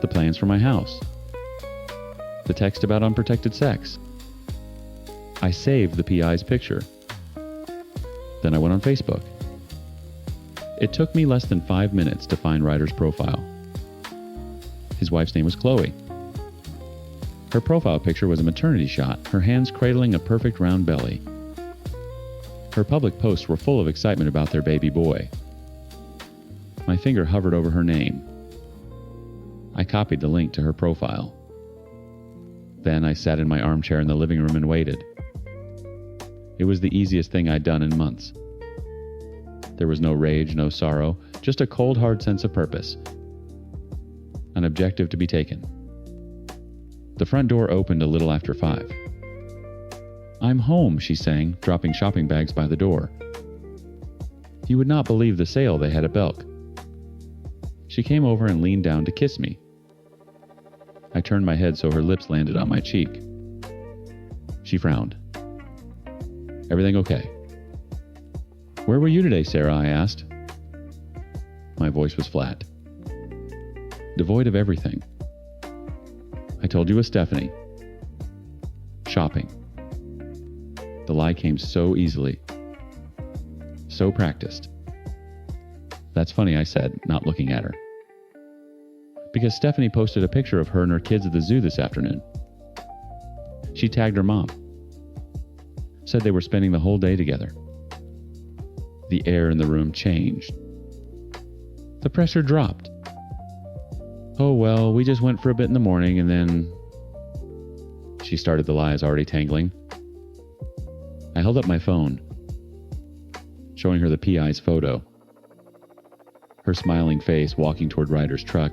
The plans for my house. The text about unprotected sex. I saved the PI's picture. Then I went on Facebook. It took me less than 5 minutes to find Ryder's profile. His wife's name was Chloe. Her profile picture was a maternity shot, her hands cradling a perfect round belly. Her public posts were full of excitement about their baby boy. My finger hovered over her name. I copied the link to her profile. Then I sat in my armchair in the living room and waited. It was the easiest thing I'd done in months. There was no rage, no sorrow, just a cold, hard sense of purpose. An objective to be taken. The front door opened a little after 5. "I'm home," she sang, dropping shopping bags by the door. You would not believe the sale they had at Belk. She came over and leaned down to kiss me. I turned my head so her lips landed on my cheek. She frowned. "Everything okay?" "Where were you today, Sarah?" I asked. My voice was flat. Devoid of everything. "I told you with Stephanie. Shopping." The lie came so easily. So practiced. "That's funny," I said, not looking at her. "Because Stephanie posted a picture of her and her kids at the zoo this afternoon. She tagged her mom. Said they were spending the whole day together." The air in the room changed. The pressure dropped. "Oh well, we just went for a bit in the morning and then..." She started the lies already tangling. I held up my phone, showing her the PI's photo. Her smiling face walking toward Ryder's truck.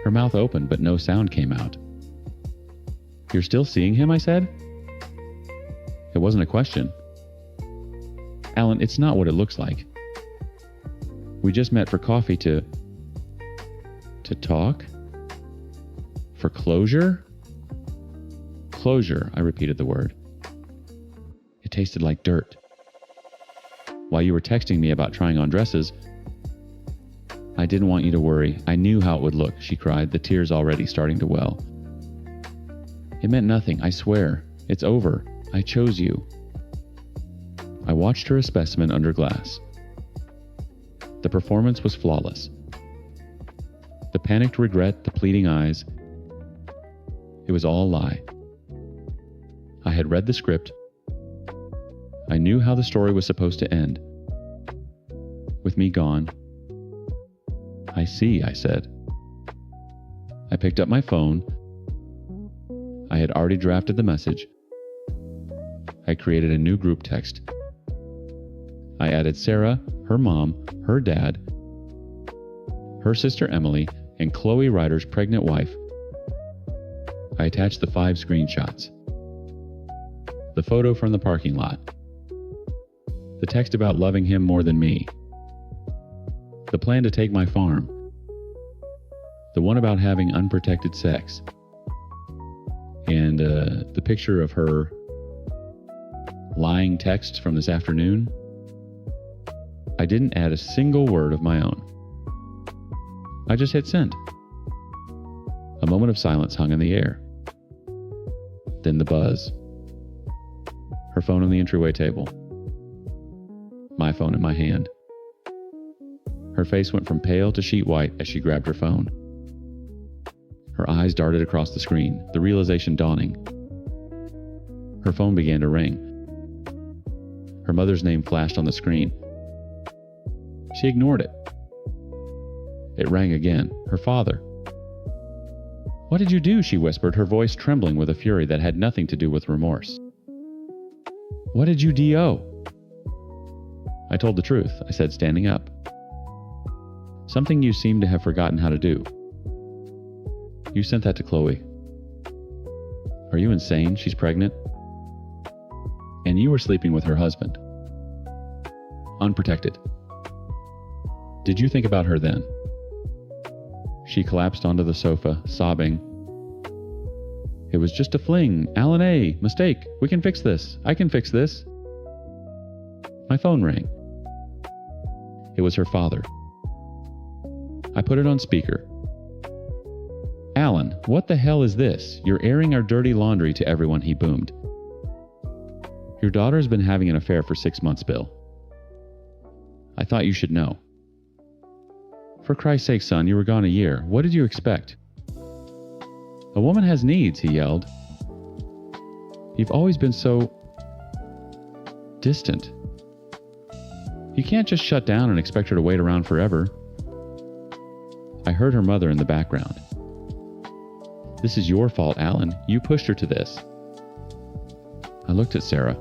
Her mouth opened, but no sound came out. You're still seeing him, I said. It wasn't a question. Alan, it's not what it looks like. We just met for coffee to talk? For closure? Closure, I repeated the word. It tasted like dirt. While you were texting me about trying on dresses, I didn't want you to worry. I knew how it would look, she cried, the tears already starting to well. It meant nothing, I swear. It's over. I chose you. I watched her a specimen under glass. The performance was flawless. The panicked regret, the pleading eyes. It was all a lie. I had read the script. I knew how the story was supposed to end. With me gone. I see, I said. I picked up my phone. I had already drafted the message. I created a new group text. I added Sarah, her mom, her dad, her sister Emily, and Chloe Ryder's pregnant wife. I attached the 5 screenshots. The photo from the parking lot. The text about loving him more than me. The plan to take my farm. The one about having unprotected sex. And the picture of her lying texts from this afternoon. I didn't add a single word of my own. I just hit send. A moment of silence hung in the air. Then the buzz. Her phone on the entryway table. My phone in my hand. Her face went from pale to sheet white as she grabbed her phone. Her eyes darted across the screen, the realization dawning. Her phone began to ring. Her mother's name flashed on the screen. She ignored it. It rang again. Her father. What did you do? She whispered, her voice trembling with a fury that had nothing to do with remorse. What did you do? I told the truth, I said, standing up. Something you seem to have forgotten how to do. You sent that to Chloe. Are you insane? She's pregnant. And you were sleeping with her husband. Unprotected. Did you think about her then? She collapsed onto the sofa, sobbing. It was just a fling. Alan A. Mistake. We can fix this. I can fix this. My phone rang. It was her father. I put it on speaker. Alan, what the hell is this? You're airing our dirty laundry to everyone, he boomed. Your daughter's been having an affair for 6 months, Bill. I thought you should know. For Christ's sake, son, you were gone a year. What did you expect? A woman has needs, he yelled. You've always been so distant. You can't just shut down and expect her to wait around forever. I heard her mother in the background. This is your fault, Alan. You pushed her to this. I looked at Sarah.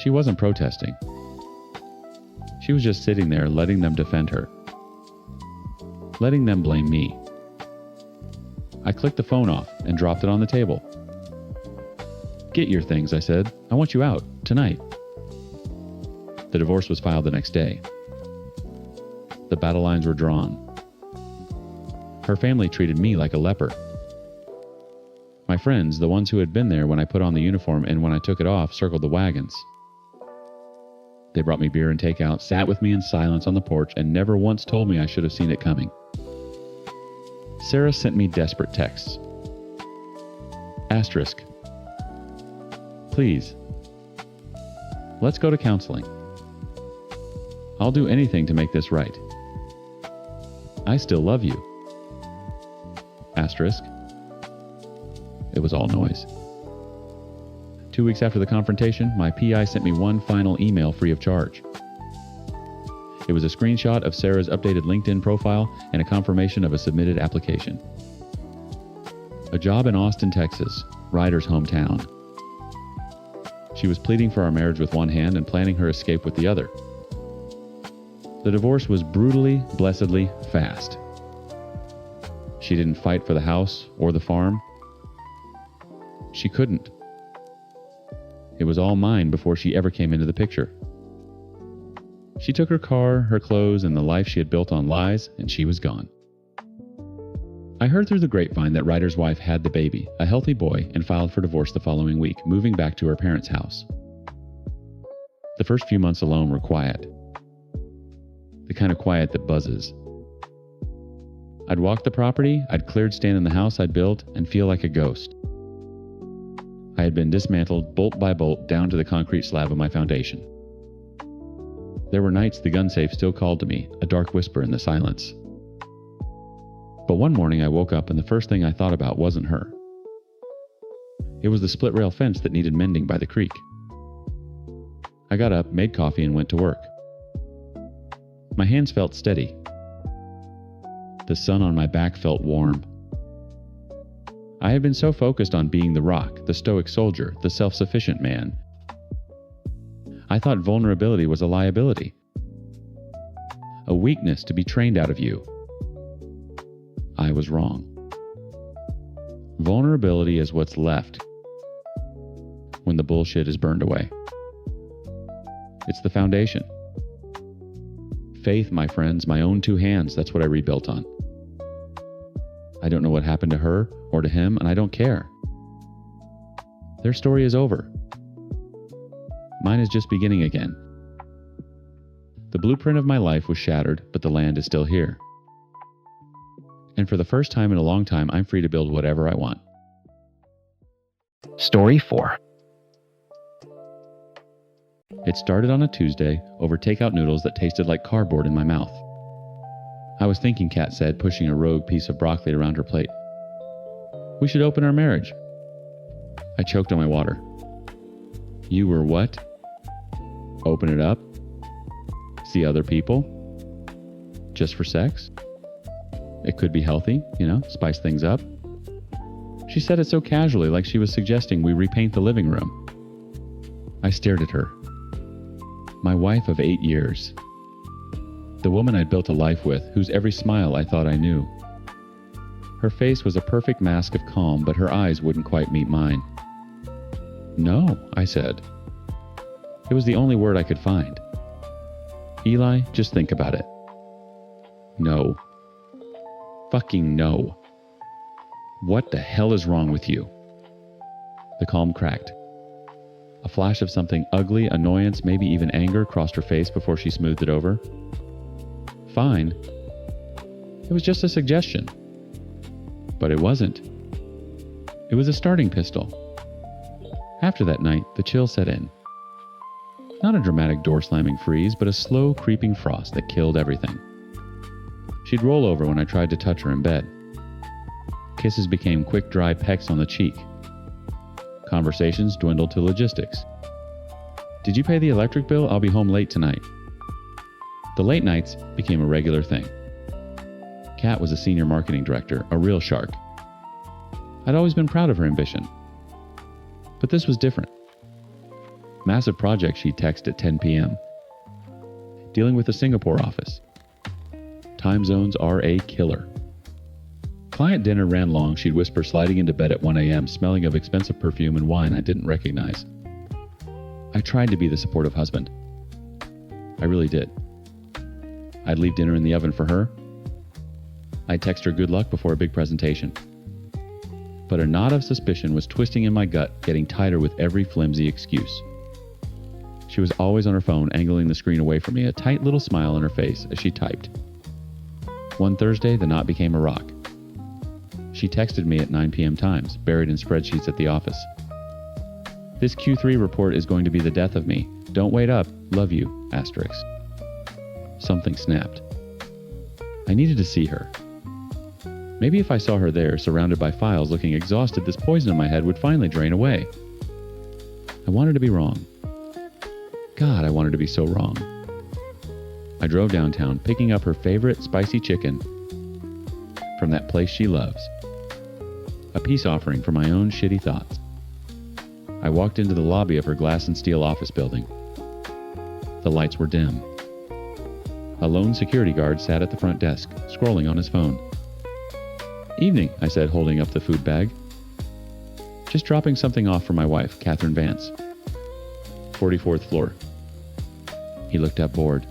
She wasn't protesting. She was just sitting there, letting them defend her. Letting them blame me. I clicked the phone off and dropped it on the table. Get your things, I said. I want you out, tonight. The divorce was filed the next day. The battle lines were drawn. Her family treated me like a leper. My friends, the ones who had been there when I put on the uniform and when I took it off, circled the wagons. They brought me beer and takeout, sat with me in silence on the porch, and never once told me I should have seen it coming. Sarah sent me desperate texts. Asterisk. Please. Let's go to counseling. I'll do anything to make this right. I still love you. Asterisk. It was all noise. 2 weeks after the confrontation, my PI sent me one final email free of charge. It was a screenshot of Sarah's updated LinkedIn profile and a confirmation of a submitted application. A job in Austin, Texas, Ryder's hometown. She was pleading for our marriage with one hand and planning her escape with the other. The divorce was brutally, blessedly fast. She didn't fight for the house or the farm. She couldn't. It was all mine before she ever came into the picture. She took her car, her clothes, and the life she had built on lies, and she was gone. I heard through the grapevine that Ryder's wife had the baby, a healthy boy, and filed for divorce the following week, moving back to her parents' house. The first few months alone were quiet. The kind of quiet that buzzes. I'd walk the property, I'd cleared stand in the house I'd built, and feel like a ghost. I had been dismantled bolt by bolt down to the concrete slab of my foundation. There were nights the gun safe still called to me, a dark whisper in the silence. But one morning I woke up and the first thing I thought about wasn't her. It was the split rail fence that needed mending by the creek. I got up, made coffee, and went to work. My hands felt steady. The sun on my back felt warm. I had been so focused on being the rock, the stoic soldier, the self-sufficient man. I thought vulnerability was a liability, a weakness to be trained out of you. I was wrong. Vulnerability is what's left when the bullshit is burned away. It's the foundation. Faith, my friends, my own two hands, that's what I rebuilt on. I don't know what happened to her or to him, and I don't care. Their story is over. Mine is just beginning again. The blueprint of my life was shattered, but the land is still here. And for the first time in a long time, I'm free to build whatever I want. Story 4. It started on a Tuesday over takeout noodles that tasted like cardboard in my mouth. I was thinking, Kat said, pushing a rogue piece of broccoli around her plate. We should open our marriage. I choked on my water. You were what? Open it up? See other people? Just for sex? It could be healthy, spice things up. She said it so casually, like she was suggesting we repaint the living room. I stared at her. My wife of 8 years. The woman I'd built a life with, whose every smile I thought I knew. Her face was a perfect mask of calm, but her eyes wouldn't quite meet mine. No, I said. It was the only word I could find. Eli, just think about it. No. Fucking no. What the hell is wrong with you? The calm cracked. A flash of something ugly, annoyance, maybe even anger crossed her face before she smoothed it over. Fine. It was just a suggestion. But it wasn't. It was a starting pistol. After that night, the chill set in. Not a dramatic door-slamming freeze, but a slow, creeping frost that killed everything. She'd roll over when I tried to touch her in bed. Kisses became quick, dry pecks on the cheek. Conversations dwindled to logistics. Did you pay the electric bill? I'll be home late tonight. The late nights became a regular thing. Kat was a senior marketing director, a real shark. I'd always been proud of her ambition. But this was different. Massive project she'd text at 10 p.m. Dealing with the Singapore office. Time zones are a killer. Client dinner ran long. She'd whisper, sliding into bed at 1 a.m., smelling of expensive perfume and wine I didn't recognize. I tried to be the supportive husband. I really did. I'd leave dinner in the oven for her. I'd text her good luck before a big presentation. But a knot of suspicion was twisting in my gut, getting tighter with every flimsy excuse. She was always on her phone, angling the screen away from me, a tight little smile on her face as she typed. One Thursday, the knot became a rock. She texted me at 9 p.m. times, buried in spreadsheets at the office. This Q3 report is going to be the death of me. Don't wait up. Love you. Asterisk. Something snapped. I needed to see her. Maybe if I saw her there, surrounded by files, looking exhausted, this poison in my head would finally drain away. I wanted to be wrong. God, I wanted to be so wrong. I drove downtown, picking up her favorite spicy chicken from that place she loves. A peace offering for my own shitty thoughts. I walked into the lobby of her glass and steel office building. The lights were dim. A lone security guard sat at the front desk, scrolling on his phone. Evening, I said, holding up the food bag. Just dropping something off for my wife, Catherine Vance. 44th floor. He looked up bored.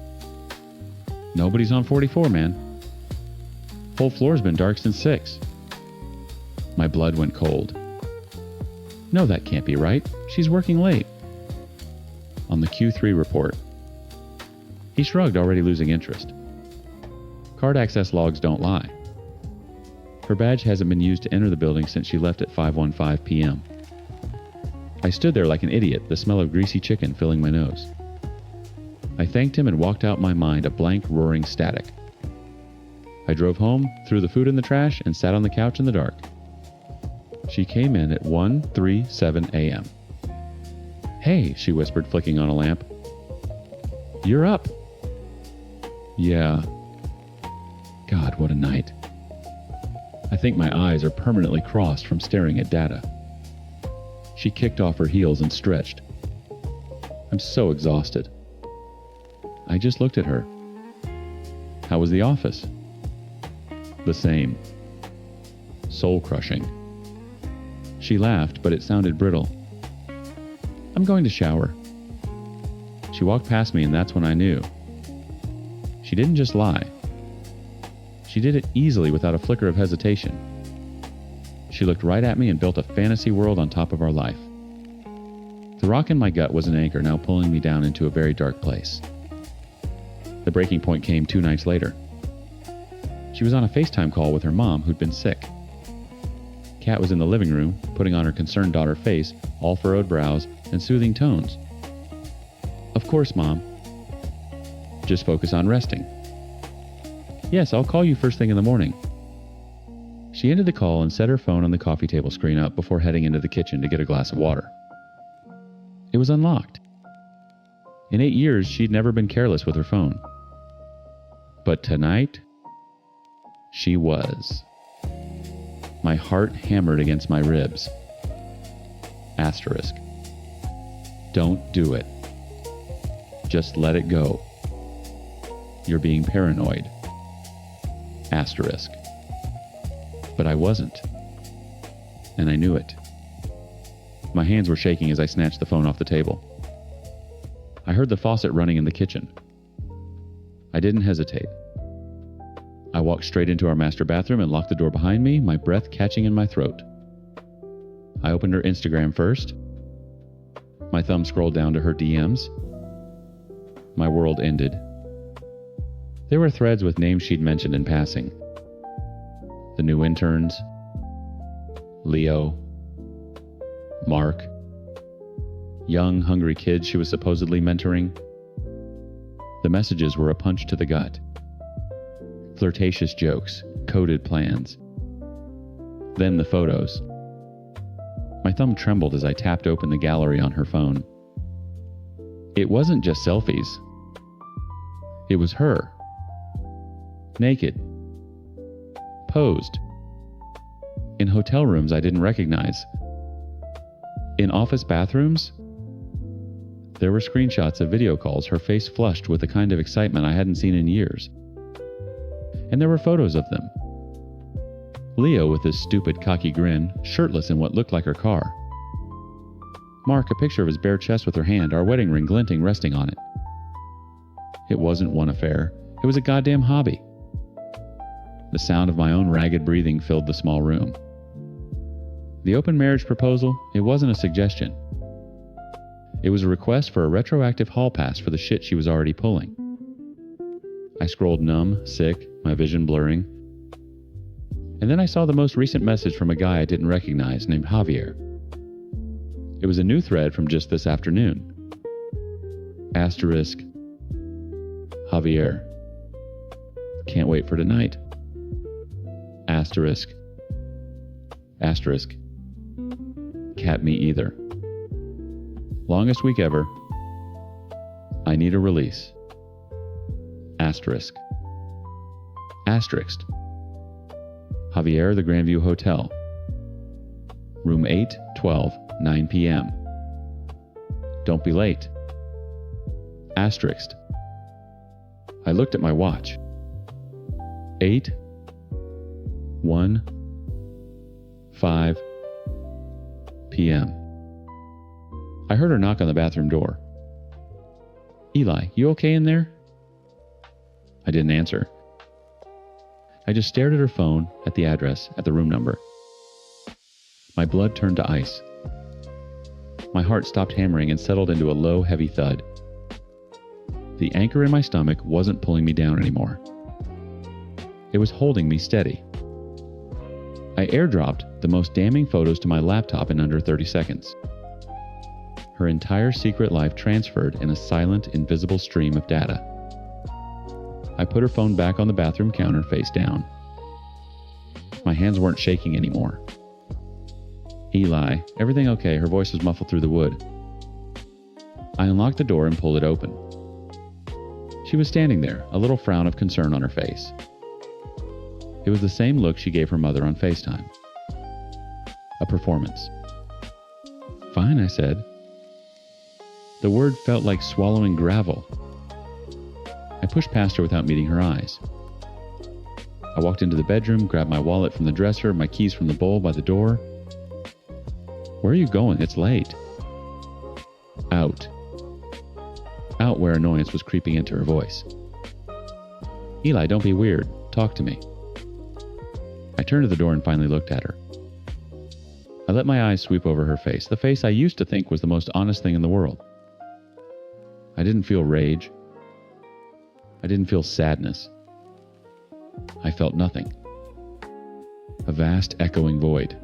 Nobody's on 44, man. Whole floor's been dark since 6. My blood went cold. No, that can't be right. She's working late. On the Q3 report. He shrugged, already losing interest. Card access logs don't lie. Her badge hasn't been used to enter the building since she left at 5:15 p.m. I stood there like an idiot, the smell of greasy chicken filling my nose. I thanked him and walked out my mind a blank, roaring static. I drove home, threw the food in the trash, and sat on the couch in the dark. She came in at 1:37 a.m. Hey, she whispered, flicking on a lamp. You're up. Yeah. God, what a night. I think my eyes are permanently crossed from staring at data. She kicked off her heels and stretched. I'm so exhausted. I just looked at her. How was the office? The same. Soul-crushing. She laughed, but it sounded brittle. I'm going to shower. She walked past me, and that's when I knew. She didn't just lie. She did it easily without a flicker of hesitation. She looked right at me and built a fantasy world on top of our life. The rock in my gut was an anchor now pulling me down into a very dark place. The breaking point came 2 nights later. She was on a FaceTime call with her mom who'd been sick. Kat was in the living room, putting on her concerned daughter face, all furrowed brows, and soothing tones. Of course, Mom. Just focus on resting. Yes, I'll call you first thing in the morning. She ended the call and set her phone on the coffee table screen up before heading into the kitchen to get a glass of water. It was unlocked. In 8 years, she'd never been careless with her phone. But tonight, she was. My heart hammered against my ribs. Asterisk. Don't do it. Just let it go. You're being paranoid. Asterisk. But I wasn't. And I knew it. My hands were shaking as I snatched the phone off the table. I heard the faucet running in the kitchen. I didn't hesitate. I walked straight into our master bathroom and locked the door behind me, my breath catching in my throat. I opened her Instagram first. My thumb scrolled down to her DMs. My world ended. There were threads with names she'd mentioned in passing. The new interns, Leo, Mark, young, hungry kids she was supposedly mentoring. The messages were a punch to the gut. Flirtatious jokes, coded plans. Then the photos. My thumb trembled as I tapped open the gallery on her phone. It wasn't just selfies. It was her. Naked. Posed. In hotel rooms I didn't recognize. In office bathrooms? There were screenshots of video calls, her face flushed with the kind of excitement I hadn't seen in years. And there were photos of them. Leo with his stupid, cocky grin, shirtless in what looked like her car. Mark, a picture of his bare chest with her hand, our wedding ring glinting, resting on it. It wasn't one affair. It was a goddamn hobby. The sound of my own ragged breathing filled the small room. The open marriage proposal, it wasn't a suggestion. It was a request for a retroactive hall pass for the shit she was already pulling. I scrolled numb, sick, my vision blurring. And then I saw the most recent message from a guy I didn't recognize named Javier. It was a new thread from just this afternoon. Asterisk. Javier. Can't wait for tonight. Asterisk. Asterisk. Cat me either. Longest week ever. I need a release. Asterisk. Asterisk. Javier, the Grandview Hotel. Room 812, 9 p.m. Don't be late. Asterisk. I looked at my watch. 8:15 p.m. p.m. I heard her knock on the bathroom door. "Eli, you okay in there?" I didn't answer. I just stared at her phone, at the address, at the room number. My blood turned to ice. My heart stopped hammering and settled into a low, heavy thud. The anchor in my stomach wasn't pulling me down anymore. It was holding me steady. I airdropped the most damning photos to my laptop in under 30 seconds. Her entire secret life transferred in a silent, invisible stream of data. I put her phone back on the bathroom counter face down. My hands weren't shaking anymore. "Eli, everything okay?" Her voice was muffled through the wood. I unlocked the door and pulled it open. She was standing there, a little frown of concern on her face. It was the same look she gave her mother on FaceTime. A performance. "Fine," I said. The word felt like swallowing gravel. I pushed past her without meeting her eyes. I walked into the bedroom, grabbed my wallet from the dresser, my keys from the bowl by the door. "Where are you going? It's late." Out. Out where annoyance was creeping into her voice. "Eli, don't be weird. Talk to me." I turned to the door and finally looked at her. I let my eyes sweep over her face, the face I used to think was the most honest thing in the world. I didn't feel rage. I didn't feel sadness. I felt nothing. A vast, echoing void.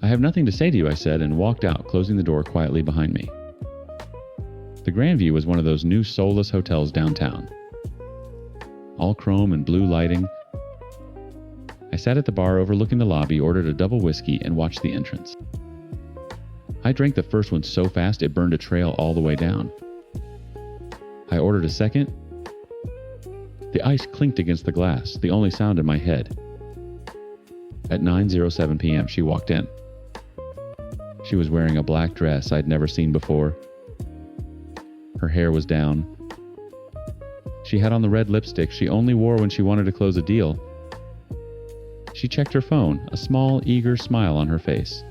"I have nothing to say to you," I said, and walked out, closing the door quietly behind me. The Grandview was one of those new soulless hotels downtown. All chrome and blue lighting. I sat at the bar overlooking the lobby, ordered a double whiskey, and watched the entrance. I drank the first one so fast it burned a trail all the way down. I ordered a second. The ice clinked against the glass, the only sound in my head. At 9:07 p.m., she walked in. She was wearing a black dress I'd never seen before. Her hair was down. She had on the red lipstick she only wore when she wanted to close a deal. She checked her phone, a small, eager smile on her face.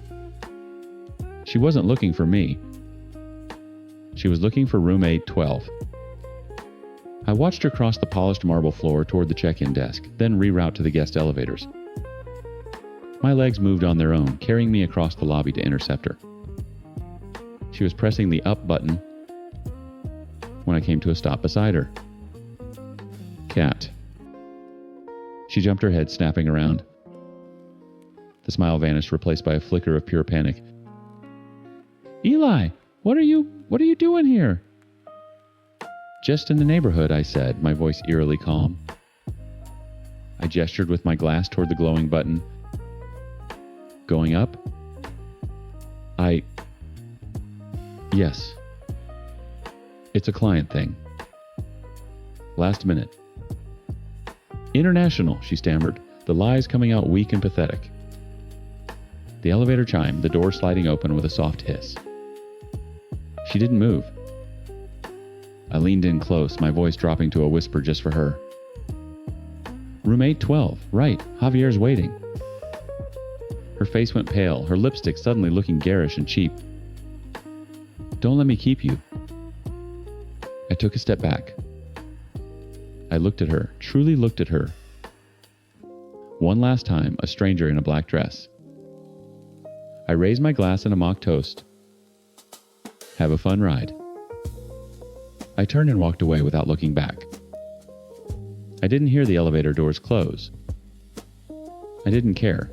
She wasn't looking for me. She was looking for room 812. I watched her cross the polished marble floor toward the check-in desk, then reroute to the guest elevators. My legs moved on their own, carrying me across the lobby to intercept her. She was pressing the up button when I came to a stop beside her. "Cat." She jumped her head, snapping around. The smile vanished, replaced by a flicker of pure panic. "Eli, what are you doing here?" "Just in the neighborhood," I said, my voice eerily calm. I gestured with my glass toward the glowing button. "Going up?" Yes. It's a client thing. Last minute. "International," she stammered, the lies coming out weak and pathetic. The elevator chimed, the door sliding open with a soft hiss. She didn't move. I leaned in close, my voice dropping to a whisper just for her. "Room 812, right, Javier's waiting." Her face went pale, her lipstick suddenly looking garish and cheap. "Don't let me keep you." I took a step back. I looked at her, truly looked at her. One last time, a stranger in a black dress. I raised my glass in a mock toast. "Have a fun ride." I turned and walked away without looking back. I didn't hear the elevator doors close. I didn't care.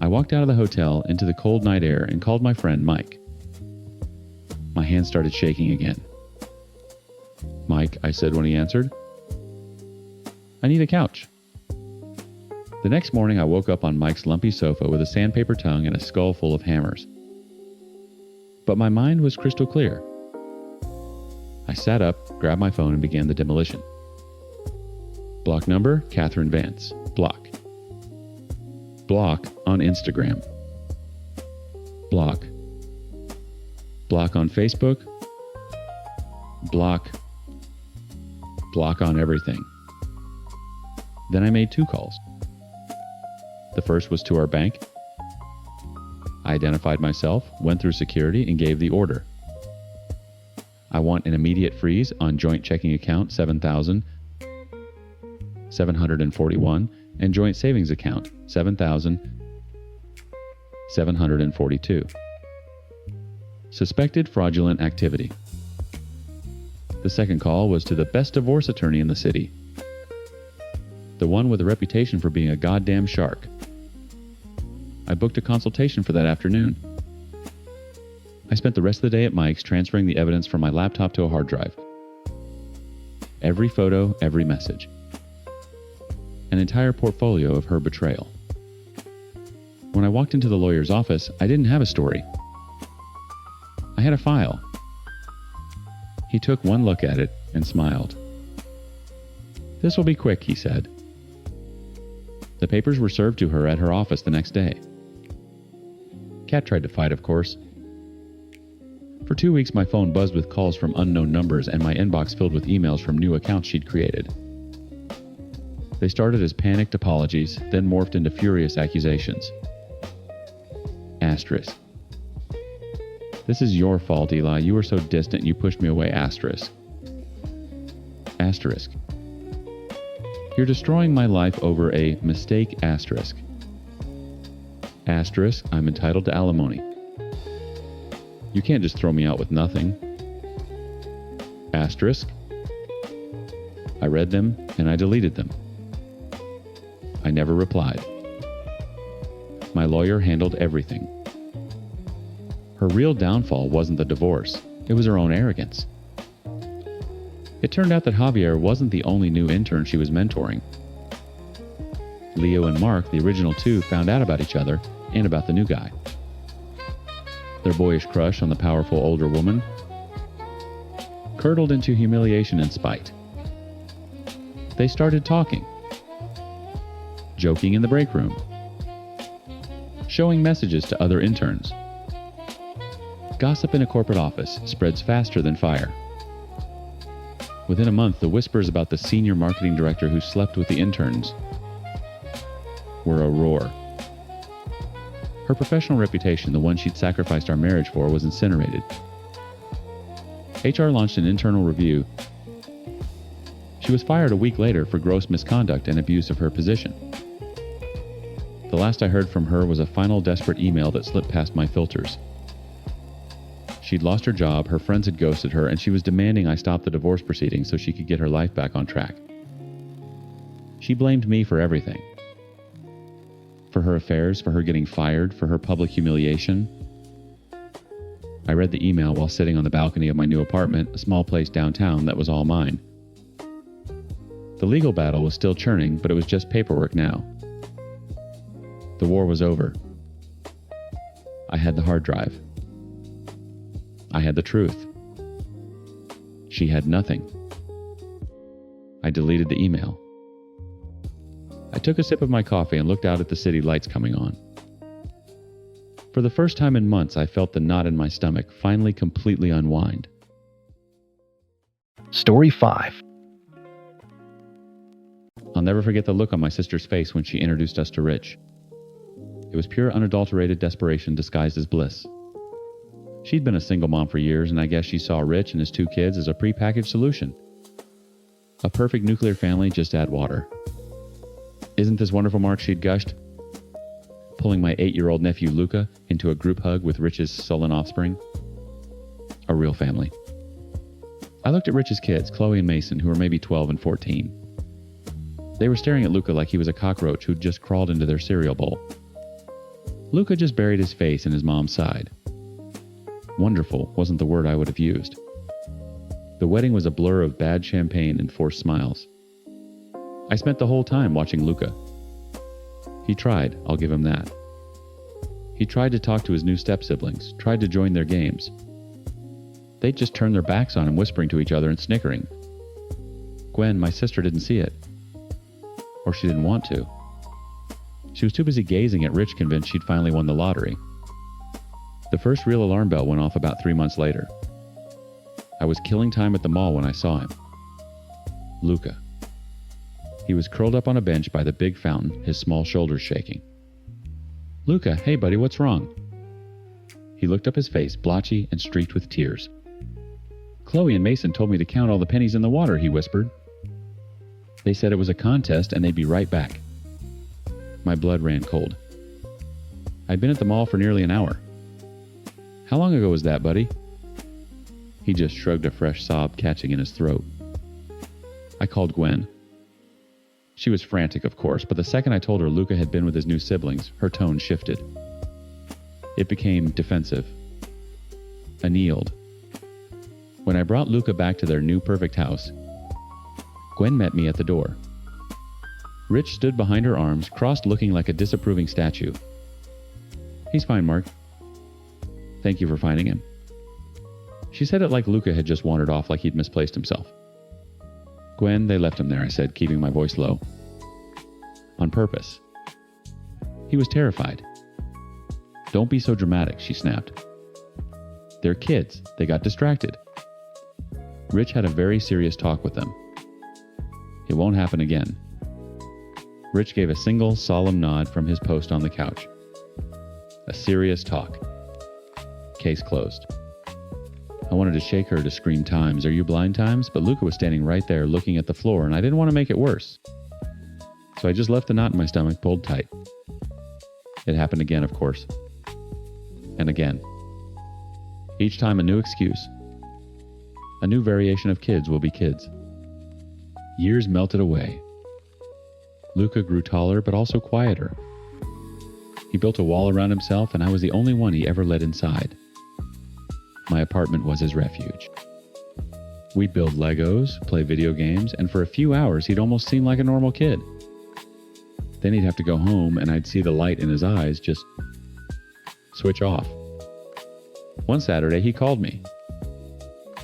I walked out of the hotel into the cold night air and called my friend Mike. My hands started shaking again. "Mike," I said when he answered. "I need a couch." The next morning I woke up on Mike's lumpy sofa with a sandpaper tongue and a skull full of hammers. But my mind was crystal clear. I sat up, grabbed my phone, and began the demolition. Block number, Catherine Vance. Block. Block on Instagram. Block. Block on Facebook. Block. Block on everything. Then I made 2 calls. The first was to our bank. I identified myself, went through security, and gave the order. I want an immediate freeze on joint checking account 7,741 and joint savings account 7,742. Suspected fraudulent activity. The second call was to the best divorce attorney in the city. The one with a reputation for being a goddamn shark. I booked a consultation for that afternoon. I spent the rest of the day at Mike's transferring the evidence from my laptop to a hard drive. Every photo, every message. An entire portfolio of her betrayal. When I walked into the lawyer's office, I didn't have a story. I had a file. He took one look at it and smiled. "This will be quick," he said. The papers were served to her at her office the next day. Kat tried to fight, of course. For 2 weeks, my phone buzzed with calls from unknown numbers and my inbox filled with emails from new accounts she'd created. They started as panicked apologies, then morphed into furious accusations. Asterisk. "This is your fault, Eli. You were so distant you pushed me away." Asterisk. Asterisk. "You're destroying my life over a mistake." Asterisk. Asterisk. "I'm entitled to alimony. You can't just throw me out with nothing." Asterisk. I read them and I deleted them. I never replied. My lawyer handled everything. Her real downfall wasn't the divorce, it was her own arrogance. It turned out that Javier wasn't the only new intern she was mentoring. Leo and Mark, the original two, found out about each other and about the new guy. Their boyish crush on the powerful older woman curdled into humiliation and spite. They started talking, joking in the break room, showing messages to other interns. Gossip in a corporate office spreads faster than fire. Within a month, the whispers about the senior marketing director who slept with the interns were a roar. Her professional reputation, the one she'd sacrificed our marriage for, was incinerated. HR launched an internal review. She was fired a week later for gross misconduct and abuse of her position. The last I heard from her was a final desperate email that slipped past my filters. She'd lost her job, her friends had ghosted her, and she was demanding I stop the divorce proceedings so she could get her life back on track. She blamed me for everything. For her affairs, for her getting fired, for her public humiliation. I read the email while sitting on the balcony of my new apartment, a small place downtown that was all mine. The legal battle was still churning, but it was just paperwork now. The war was over. I had the hard drive. I had the truth. She had nothing. I deleted the email. I took a sip of my coffee and looked out at the city lights coming on. For the first time in months, I felt the knot in my stomach finally completely unwind. Story 5. I'll never forget the look on my sister's face when she introduced us to Rich. It was pure unadulterated desperation disguised as bliss. She'd been a single mom for years, and I guess she saw Rich and his 2 kids as a prepackaged solution. A perfect nuclear family, just add water. "Isn't this wonderful, Mark?" she'd gushed, pulling my 8-year-old nephew Luca into a group hug with Rich's sullen offspring. A real family. I looked at Rich's kids, Chloe and Mason, who were maybe 12 and 14. They were staring at Luca like he was a cockroach who'd just crawled into their cereal bowl. Luca just buried his face in his mom's side. Wonderful wasn't the word I would have used. The wedding was a blur of bad champagne and forced smiles. I spent the whole time watching Luca. He tried, I'll give him that. He tried to talk to his new step-siblings, tried to join their games. They'd just turn their backs on him, whispering to each other and snickering. Gwen, my sister, didn't see it. Or she didn't want to. She was too busy gazing at Rich, convinced she'd finally won the lottery. The first real alarm bell went off about 3 months later. I was killing time at the mall when I saw him. Luca. He was curled up on a bench by the big fountain, his small shoulders shaking. "Luca, hey buddy, what's wrong?" He looked up, his face blotchy and streaked with tears. "Chloe and Mason told me to count all the pennies in the water," he whispered. "They said it was a contest and they'd be right back." My blood ran cold. I'd been at the mall for nearly an hour. "How long ago was that, buddy?" He just shrugged, a fresh sob catching in his throat. I called Gwen. She was frantic, of course, but the second I told her Luca had been with his new siblings, her tone shifted. It became defensive. Annealed. When I brought Luca back to their new perfect house, Gwen met me at the door. Rich stood behind her arms, crossed, looking like a disapproving statue. "He's fine, Mark. Thank you for finding him." She said it like Luca had just wandered off, like he'd misplaced himself. "Gwen, they left him there," I said, keeping my voice low. "On purpose." He was terrified. "Don't be so dramatic," she snapped. "They're kids. They got distracted." Rich had a very serious talk with them. It won't happen again. Rich gave a single solemn nod from his post on the couch. A serious talk. Case closed. I wanted to shake her to scream "Times, are you blind, Times?" But Luca was standing right there looking at the floor, and I didn't want to make it worse. So I just left the knot in my stomach pulled tight. It happened again, of course. And again. Each time a new excuse. A new variation of kids will be kids. Years melted away. Luca grew taller, but also quieter. He built a wall around himself, and I was the only one he ever let inside. My apartment was his refuge. We'd build Legos, play video games, and for a few hours he'd almost seem like a normal kid. Then he'd have to go home, and I'd see the light in his eyes just switch off. One Saturday he called me.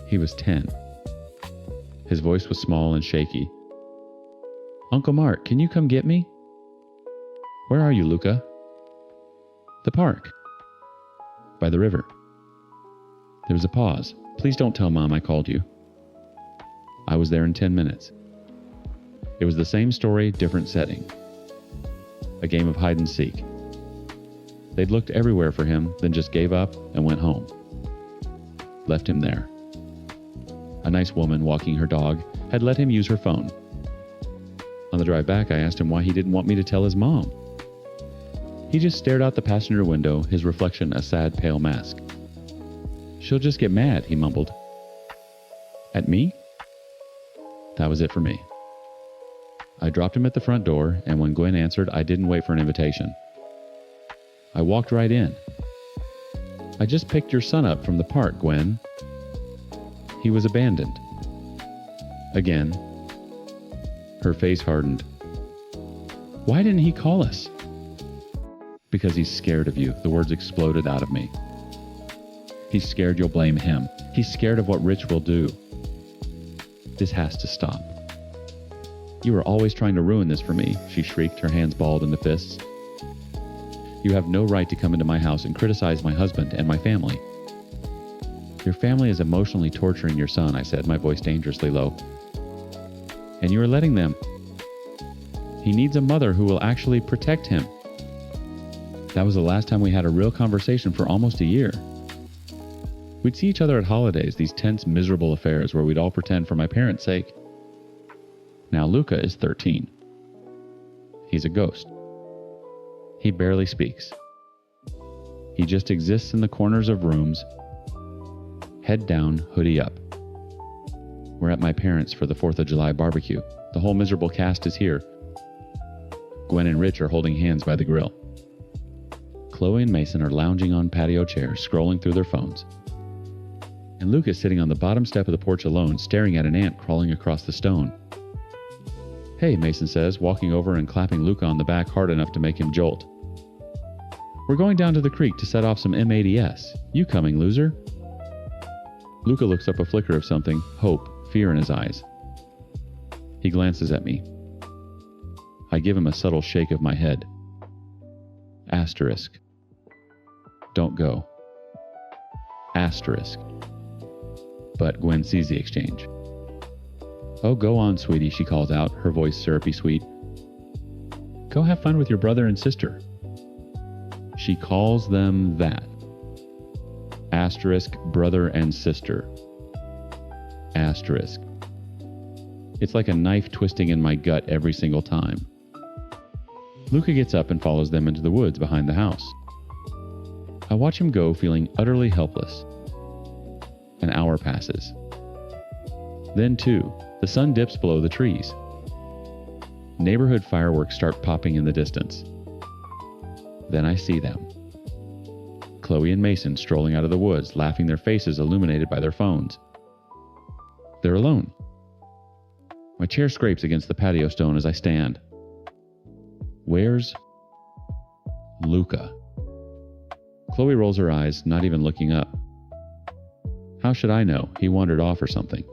He was 10. His voice was small and shaky. "Uncle Mark, can you come get me?" "Where are you, Luca?" "The park. By the river." There was a pause. "Please don't tell Mom I called you." I was there in 10 minutes. It was the same story, different setting. A game of hide and seek. They'd looked everywhere for him, then just gave up and went home. Left him there. A nice woman walking her dog had let him use her phone. On the drive back, I asked him why he didn't want me to tell his mom. He just stared out the passenger window, his reflection a sad, pale mask. "She'll just get mad," he mumbled. At me? That was it for me. I dropped him at the front door, and when Gwen answered, I didn't wait for an invitation. I walked right in. "I just picked your son up from the park, Gwen." He was abandoned. Again. Her face hardened. "Why didn't he call us?" "Because he's scared of you," the words exploded out of me. "He's scared you'll blame him. He's scared of what Rich will do. This has to stop." "You are always trying to ruin this for me," she shrieked, her hands balled into fists. "You have no right to come into my house and criticize my husband and my family." "Your family is emotionally torturing your son," I said, my voice dangerously low. "And you are letting them. He needs a mother who will actually protect him." That was the last time we had a real conversation for almost a year. We'd see each other at holidays, these tense, miserable affairs where we'd all pretend for my parents' sake. Now Luca is 13. He's a ghost. He barely speaks. He just exists in the corners of rooms, head down, hoodie up. We're at my parents' for the 4th of July barbecue. The whole miserable cast is here. Gwen and Rich are holding hands by the grill. Chloe and Mason are lounging on patio chairs, scrolling through their phones. And Luke is sitting on the bottom step of the porch alone, staring at an ant crawling across the stone. "Hey," Mason says, walking over and clapping Luca on the back hard enough to make him jolt. "We're going down to the creek to set off some M80S. You coming, loser?" Luca looks up, a flicker of something, hope, fear in his eyes. He glances at me. I give him a subtle shake of my head. Asterisk. Don't go. Asterisk. But Gwen sees the exchange. "Oh, go on, sweetie," she calls out, her voice syrupy sweet. "Go have fun with your brother and sister." She calls them that. asterisk brother and sister. Asterisk. It's like a knife twisting in my gut every single time. Luca gets up and follows them into the woods behind the house. I watch him go, feeling utterly helpless. An hour passes. Then 2, the sun dips below the trees. Neighborhood fireworks start popping in the distance. Then I see them. Chloe and Mason strolling out of the woods, laughing, their faces illuminated by their phones. They're alone. My chair scrapes against the patio stone as I stand. Where's Luca? Chloe rolls her eyes, not even looking up. How should I know? He wandered off or something.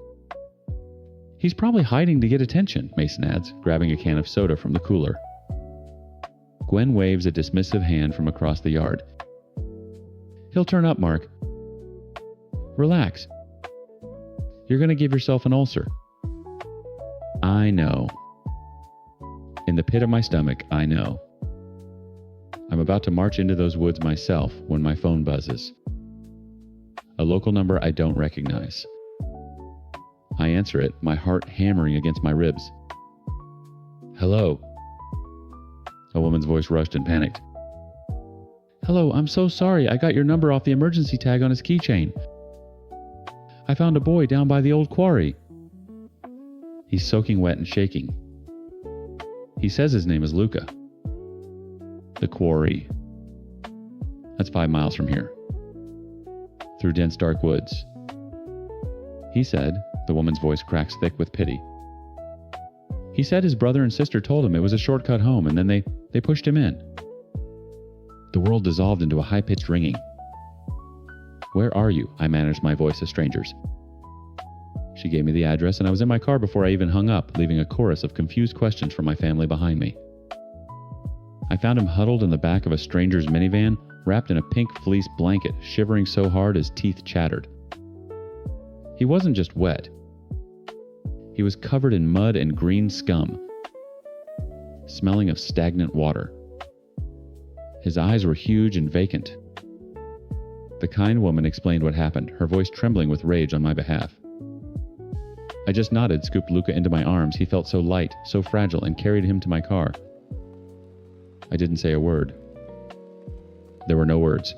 He's probably hiding to get attention, Mason adds, grabbing a can of soda from the cooler. Gwen waves a dismissive hand from across the yard. He'll turn up, Mark. Relax. You're going to give yourself an ulcer. I know. In the pit of my stomach, I know. I'm about to march into those woods myself when my phone buzzes. A local number I don't recognize. I answer it, my heart hammering against my ribs. Hello. A woman's voice rushed and panicked. Hello, I'm so sorry. I got your number off the emergency tag on his keychain. I found a boy down by the old quarry. He's soaking wet and shaking. He says his name is Luca. The quarry. That's 5 miles from here. Through dense dark woods. He said, the woman's voice cracks thick with pity. He said his brother and sister told him it was a shortcut home, and then they pushed him in. The world dissolved into a high-pitched ringing. Where are you? I managed my voice to strangers. She gave me the address, and I was in my car before I even hung up, leaving a chorus of confused questions from my family behind me. I found him huddled in the back of a stranger's minivan, wrapped in a pink fleece blanket, shivering so hard his teeth chattered. He wasn't just wet. He was covered in mud and green scum, smelling of stagnant water. His eyes were huge and vacant. The kind woman explained what happened, her voice trembling with rage on my behalf. I just nodded, scooped Luca into my arms. He felt so light, so fragile, and carried him to my car. I didn't say a word. There were no words.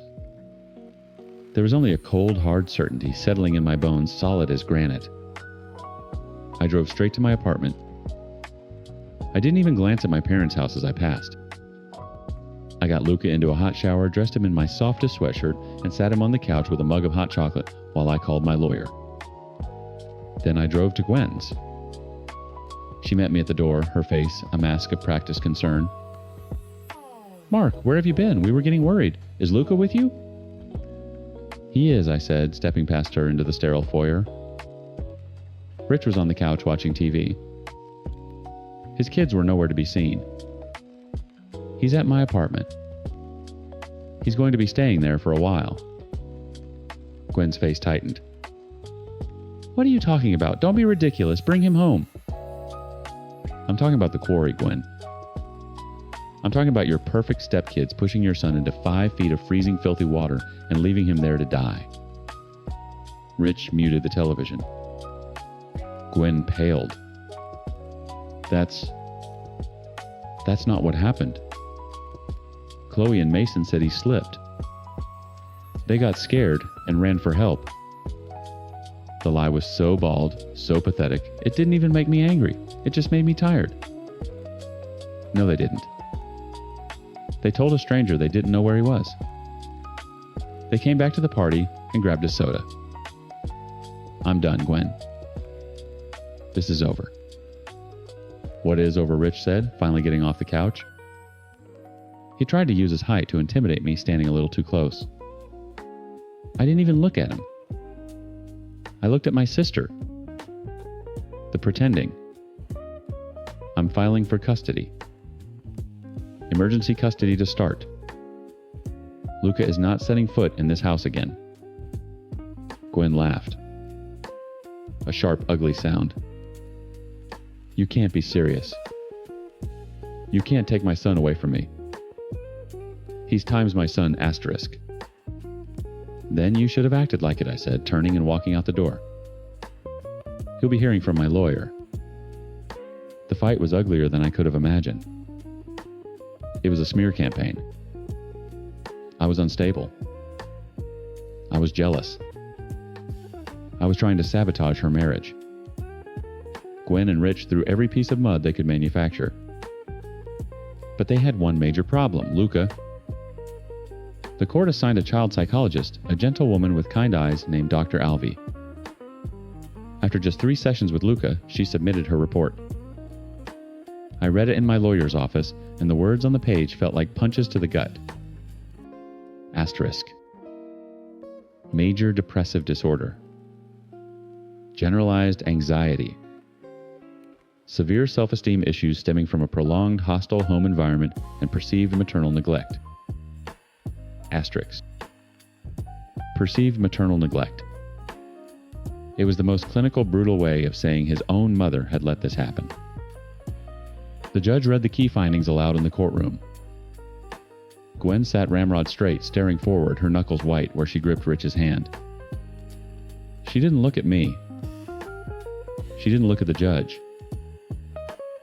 There was only a cold, hard certainty settling in my bones, solid as granite. I drove straight to my apartment. I didn't even glance at my parents' house as I passed. I got Luca into a hot shower, dressed him in my softest sweatshirt, and sat him on the couch with a mug of hot chocolate while I called my lawyer. Then I drove to Gwen's. She met me at the door, her face a mask of practiced concern. Mark, where have you been? We were getting worried. Is Luca with you? He is, I said, stepping past her into the sterile foyer. Rich was on the couch watching TV. His kids were nowhere to be seen. He's at my apartment. He's going to be staying there for a while. Gwen's face tightened. What are you talking about? Don't be ridiculous. Bring him home. I'm talking about the quarry, Gwen. I'm talking about your perfect stepkids pushing your son into 5 feet of freezing, filthy water and leaving him there to die. Rich muted the television. Gwen paled. That's not what happened. Chloe and Mason said he slipped. They got scared and ran for help. The lie was so bald, so pathetic, it didn't even make me angry. It just made me tired. No, they didn't. They told a stranger they didn't know where he was. They came back to the party and grabbed a soda. I'm done, Gwen. This is over. What is over, Rich said, finally getting off the couch. He tried to use his height to intimidate me, standing a little too close. I didn't even look at him. I looked at my sister. The pretending. I'm filing for custody. Emergency custody to start. Luca is not setting foot in this house again. Gwen laughed. A sharp, ugly sound. You can't be serious. You can't take my son away from me. He's times my son asterisk. Then you should have acted like it, I said, turning and walking out the door. He'll be hearing from my lawyer. The fight was uglier than I could have imagined. It was a smear campaign. I was unstable. I was jealous. I was trying to sabotage her marriage. Gwen and Rich threw every piece of mud they could manufacture. But they had one major problem, Luca. The court assigned a child psychologist, a gentle woman with kind eyes named Dr. Alvey. After just 3 sessions with Luca, she submitted her report. I read it in my lawyer's office, and the words on the page felt like punches to the gut. Asterisk. Major depressive disorder. Generalized anxiety. Severe self-esteem issues stemming from a prolonged hostile home environment and perceived maternal neglect. Asterisk. Perceived maternal neglect. It was the most clinical, brutal way of saying his own mother had let this happen. The judge read the key findings aloud in the courtroom. Gwen sat ramrod straight, staring forward, her knuckles white where she gripped Rich's hand. She didn't look at me. She didn't look at the judge.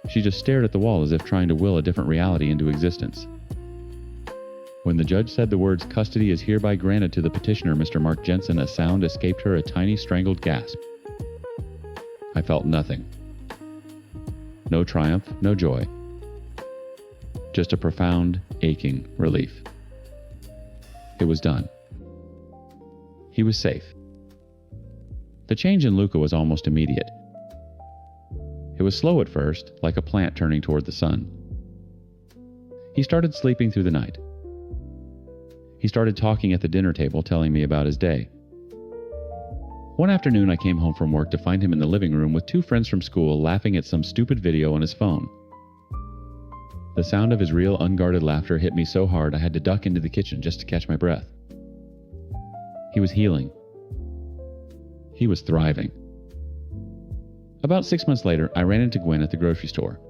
She just stared at the wall as if trying to will a different reality into existence. When the judge said the words, "Custody is hereby granted to the petitioner, Mr. Mark Jensen," a sound escaped her, a tiny strangled gasp. I felt nothing. No triumph, no joy. Just a profound, aching relief. It was done. He was safe. The change in Luca was almost immediate. It was slow at first, like a plant turning toward the sun. He started sleeping through the night. He started talking at the dinner table, telling me about his day. One afternoon, I came home from work to find him in the living room with 2 friends from school laughing at some stupid video on his phone. The sound of his real, unguarded laughter hit me so hard I had to duck into the kitchen just to catch my breath. He was healing. He was thriving. About 6 months later, I ran into Gwen at the grocery store.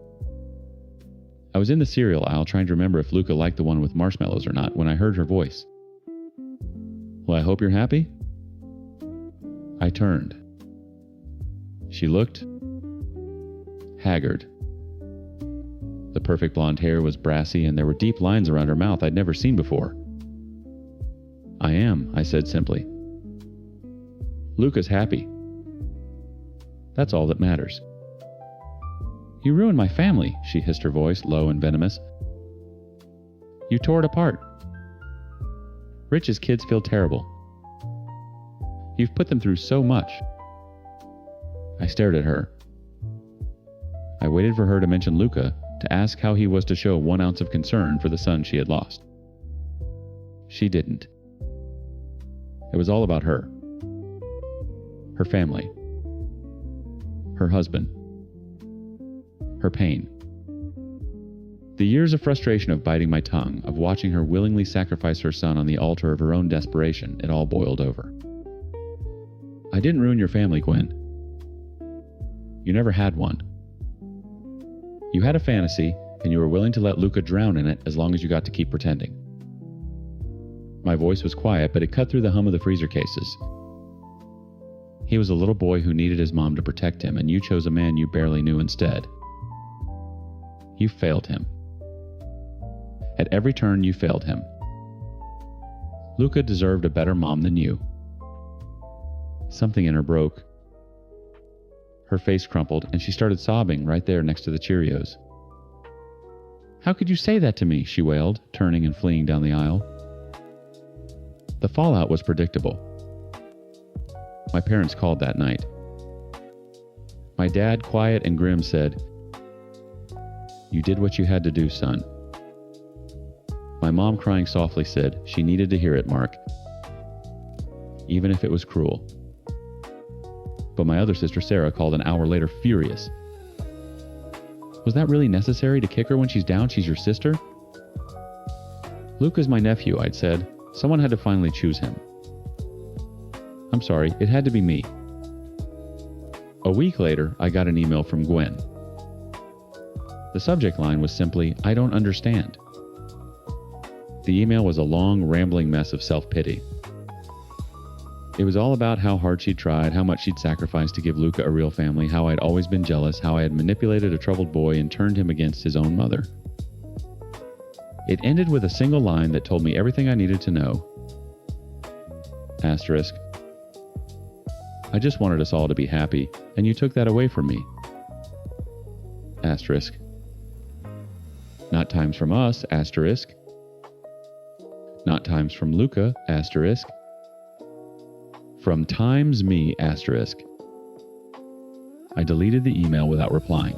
I was in the cereal aisle trying to remember if Luca liked the one with marshmallows or not when I heard her voice. "Well, I hope you're happy?" I turned. She looked haggard. The perfect blonde hair was brassy and there were deep lines around her mouth I'd never seen before. "I am," I said simply. "Luca's happy. That's all that matters." "You ruined my family," she hissed, her voice low and venomous. "You tore it apart. Rich's kids feel terrible. You've put them through so much." I stared at her. I waited for her to mention Luca, to ask how he was to show 1 ounce of concern for the son she had lost. She didn't. It was all about her. Her family. Her husband. Her pain. The years of frustration of biting my tongue, of watching her willingly sacrifice her son on the altar of her own desperation, it all boiled over. "I didn't ruin your family, Gwen. You never had one. You had a fantasy, and you were willing to let Luca drown in it as long as you got to keep pretending." My voice was quiet, but it cut through the hum of the freezer cases. "He was a little boy who needed his mom to protect him, and you chose a man you barely knew instead. You failed him. At every turn, you failed him. Luca deserved a better mom than you." Something in her broke. Her face crumpled, and she started sobbing right there next to the Cheerios. "How could you say that to me?" she wailed, turning and fleeing down the aisle. The fallout was predictable. My parents called that night. My dad, quiet and grim, said, "You did what you had to do, son." My mom, crying softly, said she needed to hear it, Mark, even if it was cruel. But my other sister, Sarah, called an hour later, furious. "Was that really necessary to kick her when she's down? She's your sister?" "Luca's my nephew," I'd said. "Someone had to finally choose him." "I'm sorry, it had to be me." A week later, I got an email from Gwen. The subject line was simply, "I don't understand." The email was a long, rambling mess of self-pity. It was all about how hard she'd tried, how much she'd sacrificed to give Luca a real family, how I'd always been jealous, how I had manipulated a troubled boy and turned him against his own mother. It ended with a single line that told me everything I needed to know. Asterisk. I just wanted us all to be happy, and you took that away from me. Asterisk. Not times from us, asterisk. Not times from Luca, asterisk. From times me, asterisk. I deleted the email without replying.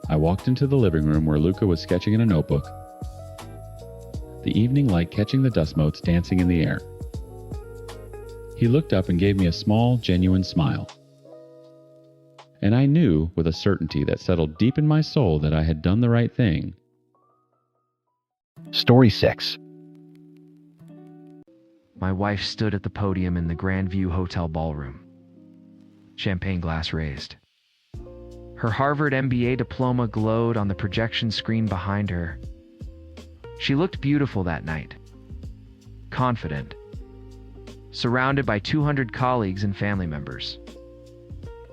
I walked into the living room where Luca was sketching in a notebook, the evening light catching the dust motes dancing in the air. He looked up and gave me a small, genuine smile. And I knew with a certainty that settled deep in my soul that I had done the right thing. Story 6. My wife stood at the podium in the Grand View Hotel ballroom, champagne glass raised. Her Harvard MBA diploma glowed on the projection screen behind her. She looked beautiful that night, confident, surrounded by 200 colleagues and family members.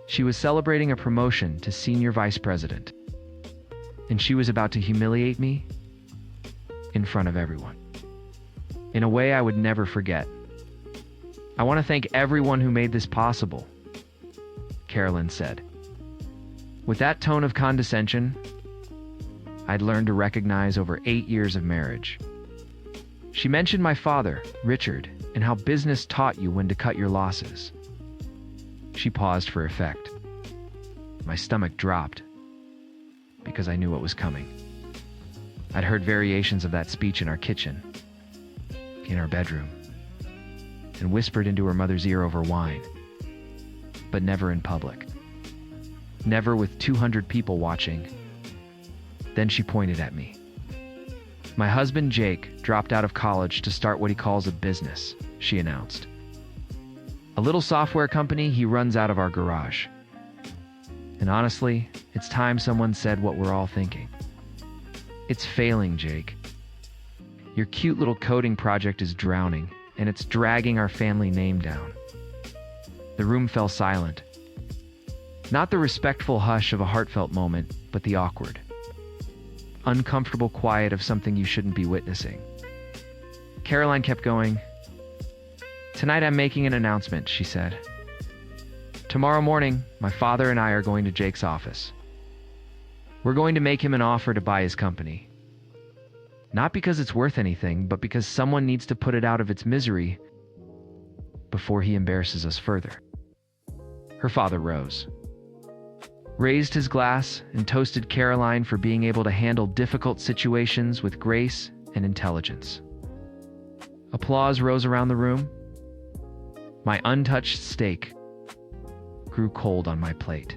She was celebrating a promotion to senior vice president, and she was about to humiliate me in front of everyone, in a way I would never forget. I want to thank everyone who made this possible, Carolyn said. With that tone of condescension, I'd learned to recognize over 8 years of marriage. She mentioned my father, Richard, and how business taught you when to cut your losses. She paused for effect. My stomach dropped because I knew what was coming. I'd heard variations of that speech in our kitchen, in our bedroom, and whispered into her mother's ear over wine, but never in public. Never with 200 people watching. Then she pointed at me. My husband, Jake, dropped out of college to start what he calls a business, she announced. A little software company he runs out of our garage. And honestly, it's time someone said what we're all thinking. It's failing, Jake. Your cute little coding project is drowning, and it's dragging our family name down. The room fell silent. Not the respectful hush of a heartfelt moment, but the awkward, uncomfortable quiet of something you shouldn't be witnessing. Caroline kept going. Tonight I'm making an announcement, she said. Tomorrow morning, my father and I are going to Jake's office. We're going to make him an offer to buy his company. Not because it's worth anything, but because someone needs to put it out of its misery before he embarrasses us further. Her father rose, raised his glass, and toasted Caroline for being able to handle difficult situations with grace and intelligence. Applause rose around the room. My untouched steak grew cold on my plate.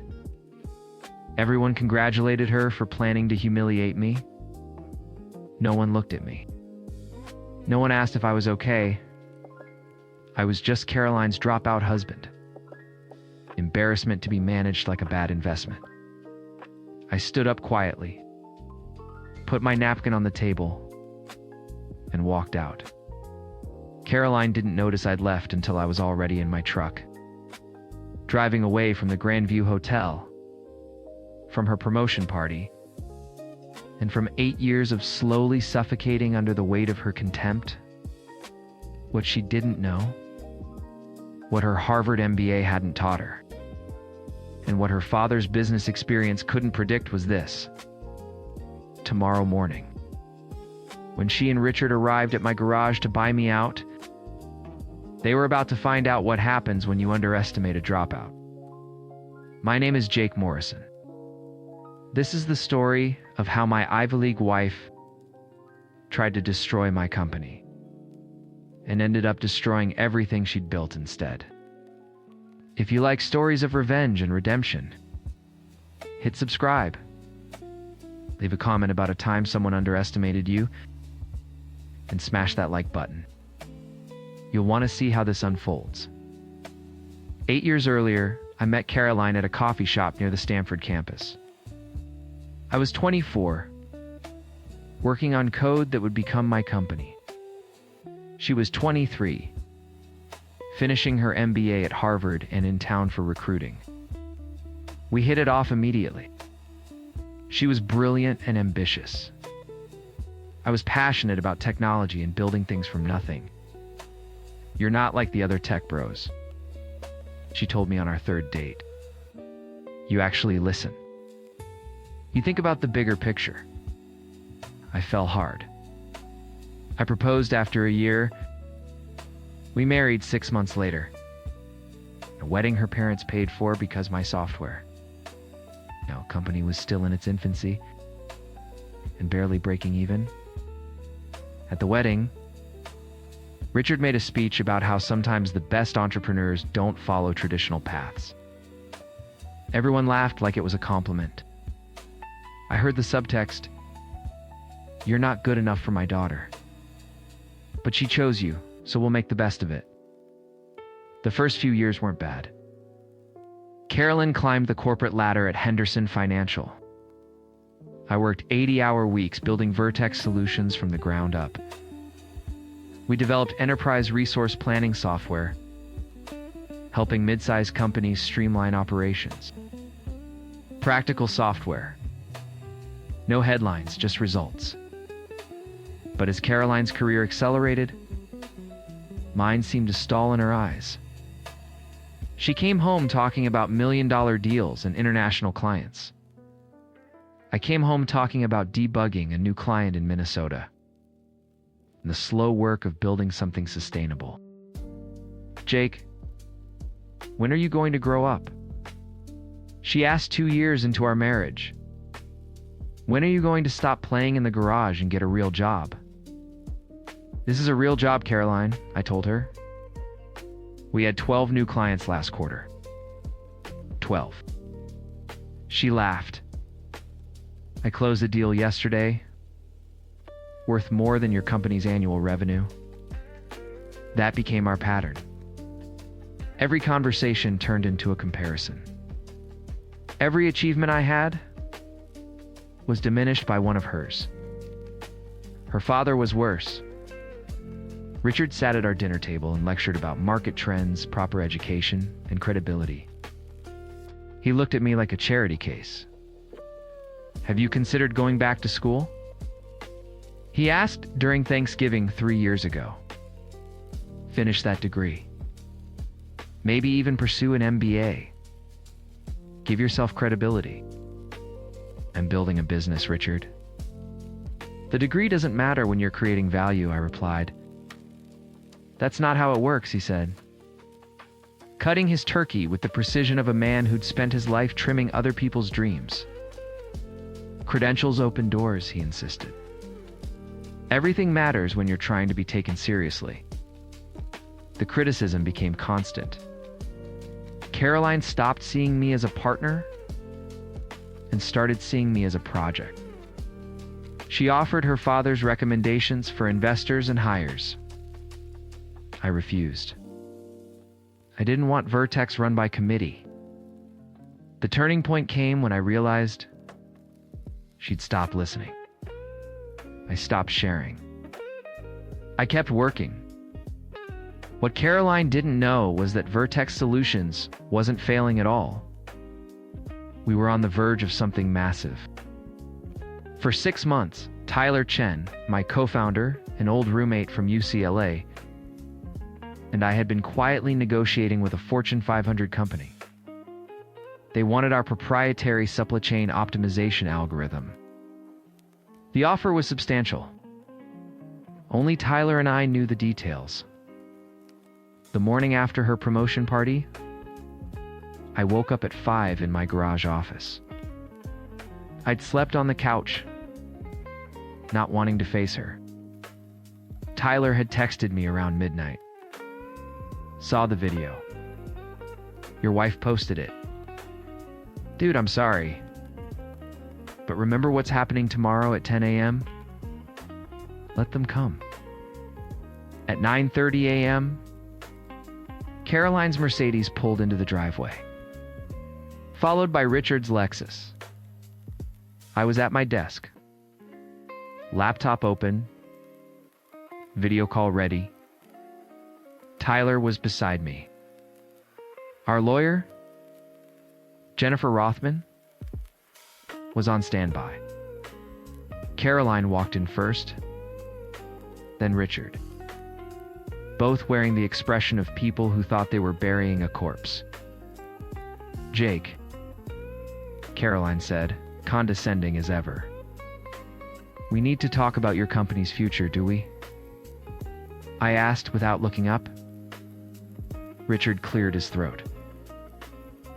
Everyone congratulated her for planning to humiliate me. No one looked at me. No one asked if I was okay. I was just Caroline's dropout husband. Embarrassment to be managed like a bad investment. I stood up quietly, put my napkin on the table, and walked out. Caroline didn't notice I'd left until I was already in my truck, driving away from the Grand View Hotel, from her promotion party, and from 8 years of slowly suffocating under the weight of her contempt. What she didn't know, what her Harvard MBA hadn't taught her, and what her father's business experience couldn't predict was this. Tomorrow morning, when she and Richard arrived at my garage to buy me out, they were about to find out what happens when you underestimate a dropout. My name is Jake Morrison. This is the story of how my Ivy League wife tried to destroy my company and ended up destroying everything she'd built instead. If you like stories of revenge and redemption, hit subscribe. Leave a comment about a time someone underestimated you, and smash that like button. You'll want to see how this unfolds. 8 years earlier, I met Caroline at a coffee shop near the Stanford campus. I was 24, working on code that would become my company. She was 23, finishing her MBA at Harvard and in town for recruiting. We hit it off immediately. She was brilliant and ambitious. I was passionate about technology and building things from nothing. "You're not like the other tech bros," she told me on our third date. "You actually listen. You think about the bigger picture." I fell hard. I proposed after a year. We married 6 months later. A wedding her parents paid for because my software. Company was still in its infancy and barely breaking even. At the wedding, Richard made a speech about how sometimes the best entrepreneurs don't follow traditional paths. Everyone laughed like it was a compliment. I heard the subtext, "You're not good enough for my daughter. But she chose you, so we'll make the best of it." The first few years weren't bad. Carolyn climbed the corporate ladder at Henderson Financial. I worked 80-hour weeks building Vertex solutions from the ground up. We developed enterprise resource planning software, helping mid-sized companies streamline operations. Practical software. No headlines, just results. But as Caroline's career accelerated, mine seemed to stall in her eyes. She came home talking about million-dollar deals and international clients. I came home talking about debugging a new client in Minnesota and the slow work of building something sustainable. "Jake, when are you going to grow up?" She asked 2 years into our marriage. "When are you going to stop playing in the garage and get a real job?" "This is a real job, Caroline," I told her. We had 12 new clients last quarter. 12. She laughed. "I closed a deal yesterday, worth more than your company's annual revenue." That became our pattern. Every conversation turned into a comparison. Every achievement I had was diminished by one of hers. Her father was worse. Richard sat at our dinner table and lectured about market trends, proper education, and credibility. He looked at me like a charity case. "Have you considered going back to school?" He asked during Thanksgiving 3 years ago. "Finish that degree. Maybe even pursue an MBA. Give yourself credibility." "I'm building a business, Richard." "The degree doesn't matter when you're creating value," I replied. "That's not how it works," he said. Cutting his turkey with the precision of a man who'd spent his life trimming other people's dreams. "Credentials open doors," he insisted. "Everything matters when you're trying to be taken seriously." The criticism became constant. Caroline stopped seeing me as a partner and started seeing me as a project. She offered her father's recommendations for investors and hires. I refused. I didn't want Vertex run by committee. The turning point came when I realized she'd stopped listening. I stopped sharing. I kept working. What Caroline didn't know was that Vertex Solutions wasn't failing at all. We were on the verge of something massive. For 6 months, Tyler Chen, my co-founder, an old roommate from UCLA, and I had been quietly negotiating with a Fortune 500 company. They wanted our proprietary supply chain optimization algorithm. The offer was substantial. Only Tyler and I knew the details. The morning after her promotion party, I woke up at 5 in my garage office. I'd slept on the couch, not wanting to face her. Tyler had texted me around midnight. "Saw the video. Your wife posted it. Dude, I'm sorry. But remember what's happening tomorrow at 10 a.m.? Let them come." At 9:30 a.m., Caroline's Mercedes pulled into the driveway, followed by Richard's Lexus. I was at my desk, laptop open, video call ready, Tyler was beside me. Our lawyer, Jennifer Rothman, was on standby. Caroline walked in first, then Richard, both wearing the expression of people who thought they were burying a corpse. "Jake," Caroline said, condescending as ever. "We need to talk about your company's future, do we?" I asked without looking up. Richard cleared his throat.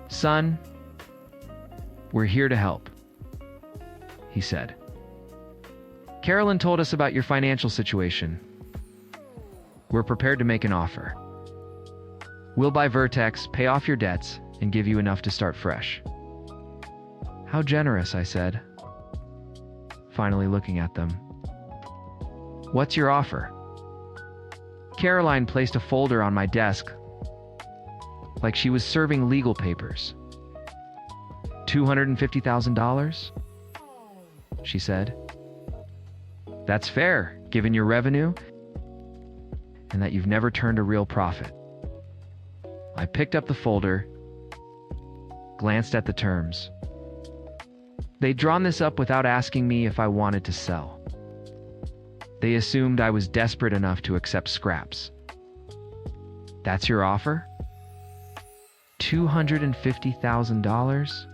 "Son, we're here to help," he said. "Carolyn told us about your financial situation. We're prepared to make an offer. We'll buy Vertex, pay off your debts, and give you enough to start fresh." "How generous," I said, finally looking at them. "What's your offer?" Caroline placed a folder on my desk like she was serving legal papers. $250,000? She said. "That's fair, given your revenue and that you've never turned a real profit." I picked up the folder, glanced at the terms. They'd drawn this up without asking me if I wanted to sell. They assumed I was desperate enough to accept scraps. "That's your offer? $250,000?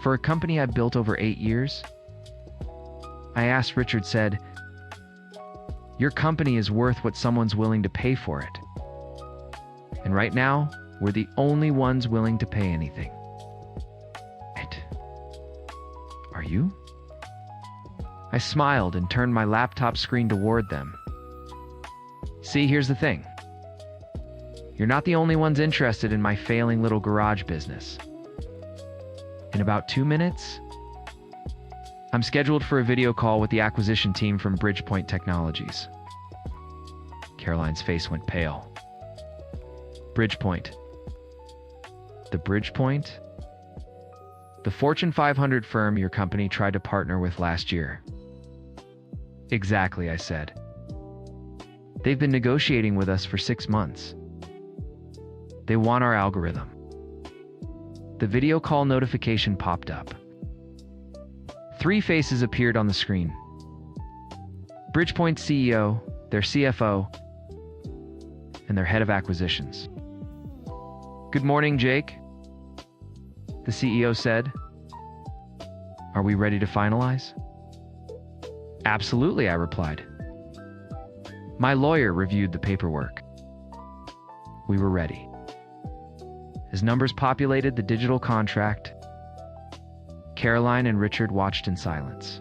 For a company I built over 8 years?" I asked. Richard said, "Your company is worth what someone's willing to pay for it. And right now, we're the only ones willing to pay anything." "Right. Are you?" I smiled and turned my laptop screen toward them. "See, here's the thing. You're not the only ones interested in my failing little garage business. In about 2 minutes, I'm scheduled for a video call with the acquisition team from Bridgepoint Technologies." Caroline's face went pale. "Bridgepoint. The Bridgepoint? The Fortune 500 firm your company tried to partner with last year." "Exactly," I said. "They've been negotiating with us for 6 months. They want our algorithm." The video call notification popped up. 3 faces appeared on the screen. Bridgepoint's CEO, their CFO, and their head of acquisitions. "Good morning, Jake," the CEO said. "Are we ready to finalize?" "Absolutely," I replied. My lawyer reviewed the paperwork. We were ready. As numbers populated the digital contract, Caroline and Richard watched in silence.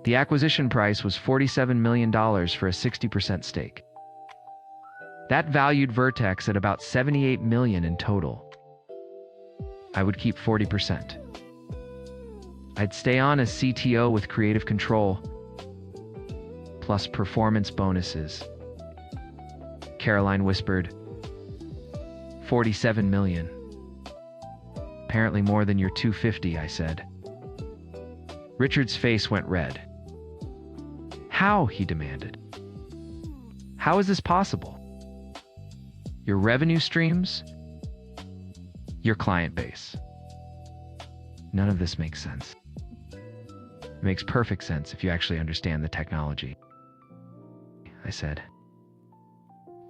The acquisition price was $47 million for a 60% stake. That valued Vertex at about $78 million in total. I would keep 40%. I'd stay on as CTO with creative control, plus performance bonuses. Caroline whispered, $47 million. Apparently more than your $250, I said. Richard's face went red. How? He demanded. How is this possible? Your revenue streams? Your client base? None of this makes sense. It makes perfect sense if you actually understand the technology, I said.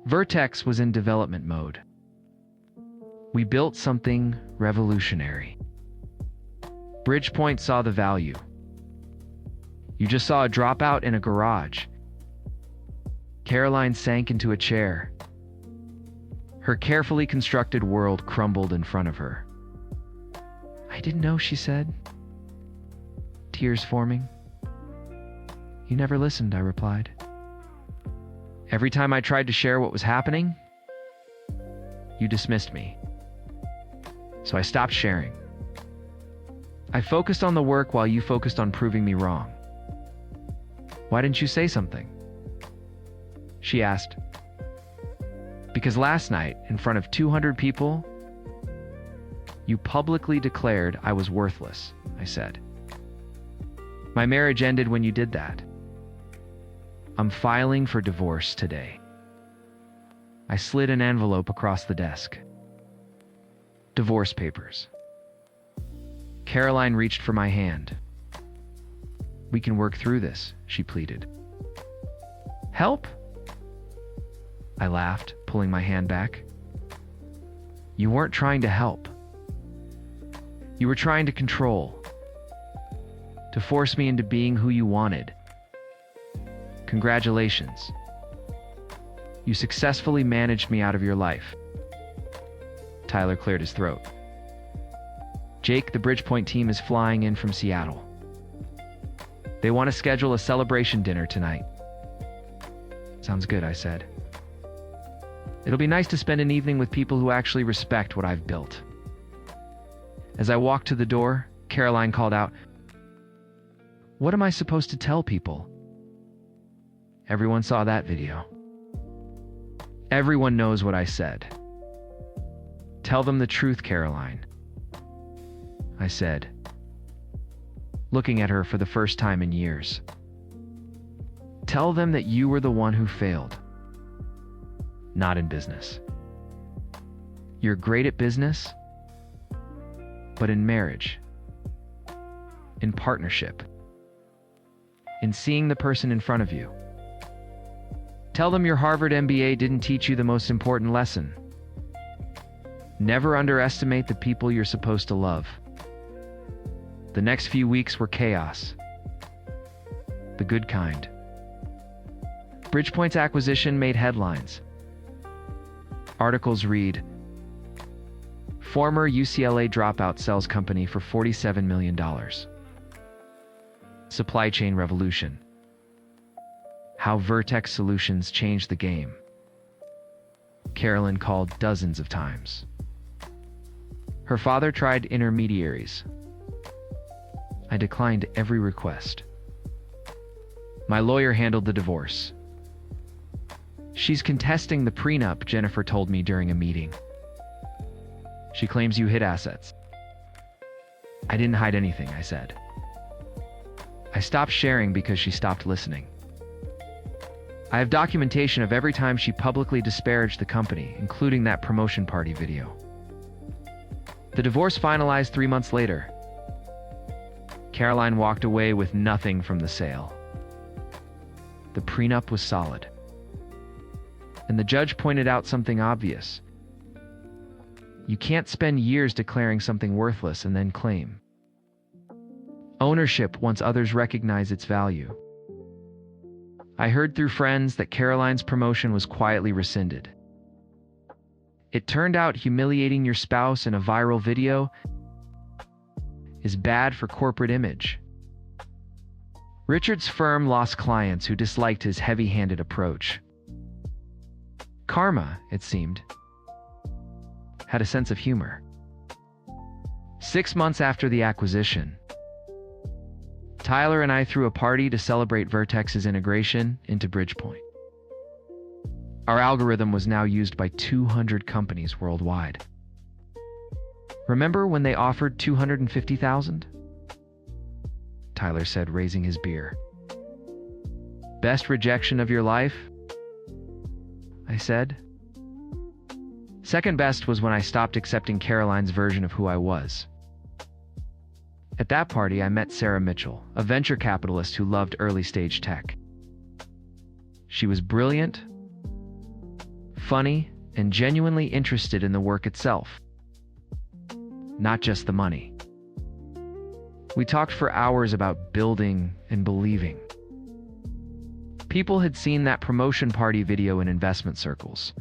Vertex was in development mode. We built something revolutionary. Bridgepoint saw the value. You just saw a dropout in a garage. Caroline sank into a chair. Her carefully constructed world crumbled in front of her. I didn't know, she said, tears forming. You never listened, I replied. Every time I tried to share what was happening, you dismissed me. So I stopped sharing. I focused on the work while you focused on proving me wrong. Why didn't you say something? She asked. Because last night, in front of 200 people, you publicly declared I was worthless, I said. My marriage ended when you did that. I'm filing for divorce today. I slid an envelope across the desk. Divorce papers. Caroline reached for my hand. "We can work through this," she pleaded. "Help?" I laughed, pulling my hand back. "You weren't trying to help. You were trying to control. To force me into being who you wanted. Congratulations. You successfully managed me out of your life." Tyler cleared his throat. "Jake, the Bridgepoint team is flying in from Seattle. They want to schedule a celebration dinner tonight." "Sounds good," I said. "It'll be nice to spend an evening with people who actually respect what I've built." As I walked to the door, Caroline called out, "What am I supposed to tell people?" Everyone saw that video. Everyone knows what I said. "Tell them the truth, Caroline," I said, looking at her for the first time in years. "Tell them that you were the one who failed. Not in business. You're great at business, but in marriage, in partnership, in seeing the person in front of you. Tell them your Harvard MBA didn't teach you the most important lesson. Never underestimate the people you're supposed to love." The next few weeks were chaos. The good kind. Bridgepoint's acquisition made headlines. Articles read, "Former UCLA dropout sells company for $47 million. Supply chain revolution. How Vertex Solutions changed the game." Carolyn called dozens of times. Her father tried intermediaries. I declined every request. My lawyer handled the divorce. "She's contesting the prenup," Jennifer told me during a meeting. "She claims you hid assets." "I didn't hide anything," I said. I stopped sharing because she stopped listening. I have documentation of every time she publicly disparaged the company, including that promotion party video. The divorce finalized 3 months later. Caroline walked away with nothing from the sale. The prenup was solid. And the judge pointed out something obvious. You can't spend years declaring something worthless and then claim ownership once others recognize its value. I heard through friends that Caroline's promotion was quietly rescinded. It turned out humiliating your spouse in a viral video is bad for corporate image. Richard's firm lost clients who disliked his heavy-handed approach. Karma, it seemed, had a sense of humor. 6 months after the acquisition, Tyler and I threw a party to celebrate Vertex's integration into Bridgepoint. Our algorithm was now used by 200 companies worldwide. "Remember when they offered $250,000? Tyler said, raising his beer. "Best rejection of your life?" I said. "Second best was when I stopped accepting Caroline's version of who I was." At that party, I met Sarah Mitchell, a venture capitalist who loved early-stage tech. She was brilliant, funny, and genuinely interested in the work itself, not just the money. We talked for hours about building and believing. People had seen that promotion party video in investment circles.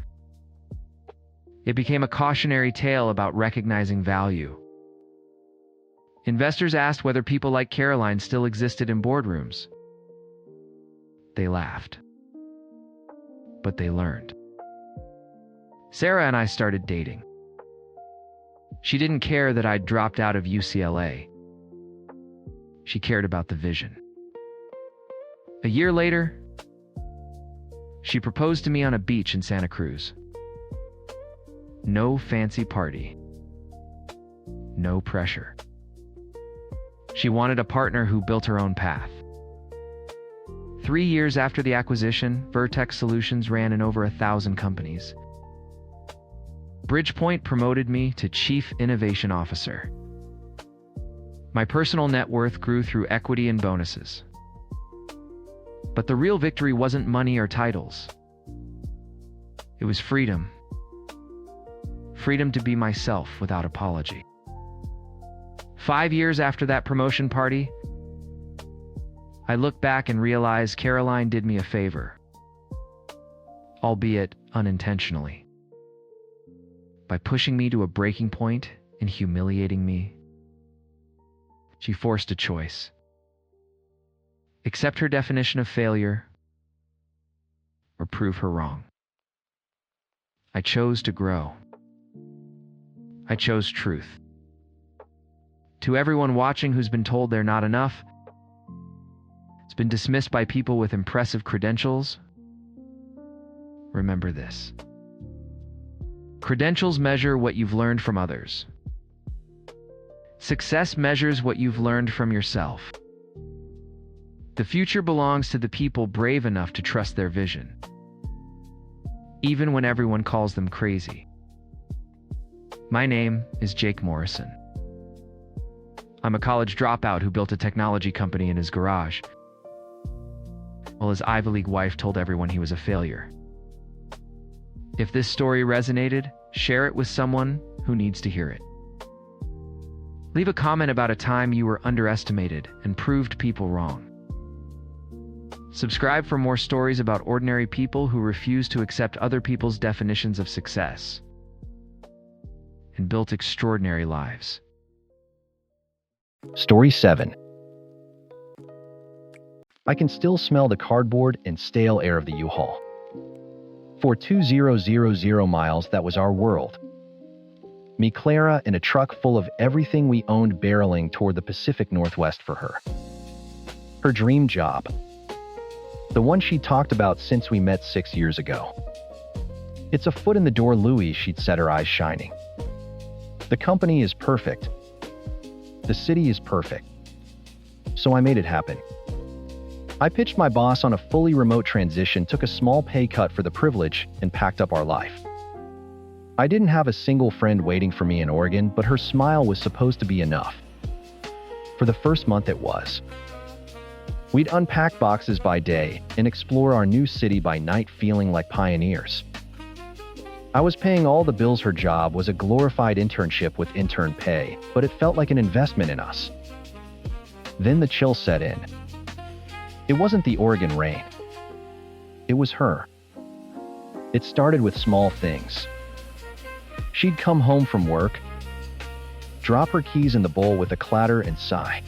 It became a cautionary tale about recognizing value. Investors asked whether people like Caroline still existed in boardrooms. They laughed. But they learned. Sarah and I started dating. She didn't care that I'd dropped out of UCLA. She cared about the vision. A year later, she proposed to me on a beach in Santa Cruz. No fancy party. No pressure. She wanted a partner who built her own path. 3 years after the acquisition, Vertex Solutions ran in over 1,000 companies, Bridgepoint promoted me to Chief Innovation Officer. My personal net worth grew through equity and bonuses. But the real victory wasn't money or titles. It was freedom. Freedom to be myself without apology. 5 years after that promotion party, I look back and realize Caroline did me a favor, albeit unintentionally. By pushing me to a breaking point and humiliating me, she forced a choice. Accept her definition of failure or prove her wrong. I chose to grow. I chose truth. To everyone watching who's been told they're not enough, it's been dismissed by people with impressive credentials, remember this. Credentials measure what you've learned from others. Success measures what you've learned from yourself. The future belongs to the people brave enough to trust their vision, even when everyone calls them crazy. My name is Jake Morrison. I'm a college dropout who built a technology company in his garage, while his Ivy League wife told everyone he was a failure. If this story resonated, share it with someone who needs to hear it. Leave a comment about a time you were underestimated and proved people wrong. Subscribe for more stories about ordinary people who refuse to accept other people's definitions of success and built extraordinary lives. Story 7. I can still smell the cardboard and stale air of the U-Haul. For 2,000 miles, that was our world. Me, Clara, in a truck full of everything we owned, barreling toward the Pacific Northwest for her. Her dream job. The one she talked about since we met 6 years ago. It's a foot in the door, Louis, she'd set her eyes shining. The company is perfect. The city is perfect. So I made it happen. I pitched my boss on a fully remote transition, took a small pay cut for the privilege, and packed up our life. I didn't have a single friend waiting for me in Oregon, but her smile was supposed to be enough. For the first month it was. We'd unpack boxes by day and explore our new city by night, feeling like pioneers. I was paying all the bills. Her job was a glorified internship with intern pay, but it felt like an investment in us. Then the chill set in. It wasn't the Oregon rain. It was her. It started with small things. She'd come home from work, drop her keys in the bowl with a clatter and sigh.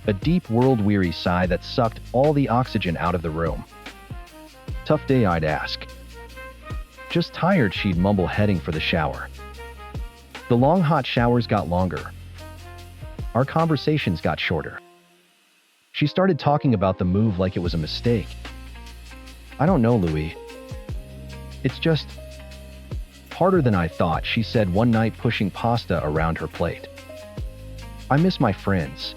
A deep, world-weary sigh that sucked all the oxygen out of the room. Tough day, I'd ask. Just tired, she'd mumble, heading for the shower. The long, hot showers got longer. Our conversations got shorter. She started talking about the move like it was a mistake. I don't know, Louis. It's just harder than I thought, she said one night, pushing pasta around her plate. I miss my friends.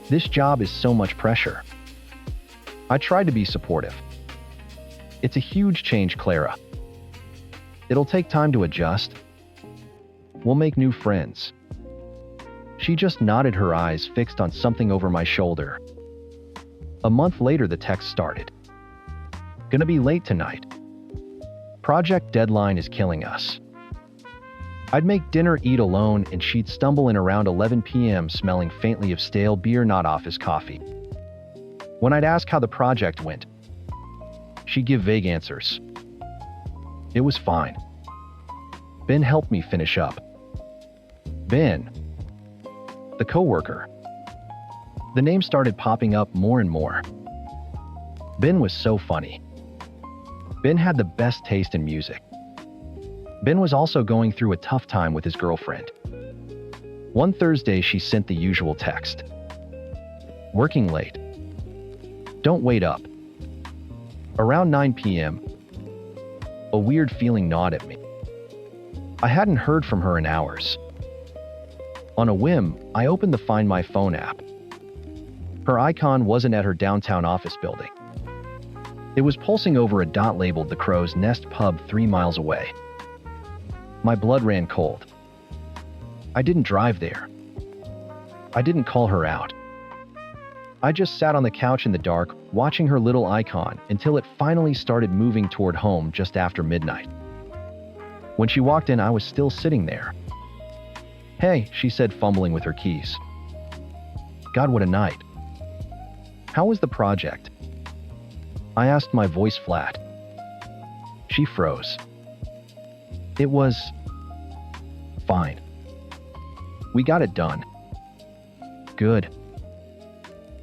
This job is so much pressure. I tried to be supportive. It's a huge change, Clara. It'll take time to adjust. We'll make new friends. She just nodded, her eyes fixed on something over my shoulder. A month later, the text started. Gonna be late tonight. Project deadline is killing us. I'd make dinner, eat alone, and she'd stumble in around 11 p.m. smelling faintly of stale beer, not office coffee. When I'd ask how the project went, she'd give vague answers. It was fine. Ben helped me finish up. Ben. The coworker. The name started popping up more and more. Ben was so funny. Ben had the best taste in music. Ben was also going through a tough time with his girlfriend. One Thursday, she sent the usual text. Working late. Don't wait up. Around 9 p.m., a weird feeling gnawed at me. I hadn't heard from her in hours. On a whim, I opened the Find My Phone app. Her icon wasn't at her downtown office building. It was pulsing over a dot labeled the Crow's Nest Pub 3 miles away. My blood ran cold. I didn't drive there. I didn't call her out. I just sat on the couch in the dark, watching her little icon until it finally started moving toward home just after midnight. When she walked in, I was still sitting there. "Hey," she said, fumbling with her keys. God, what a night. "How was the project?" I asked, my voice flat. She froze. "It was fine. We got it done." "Good."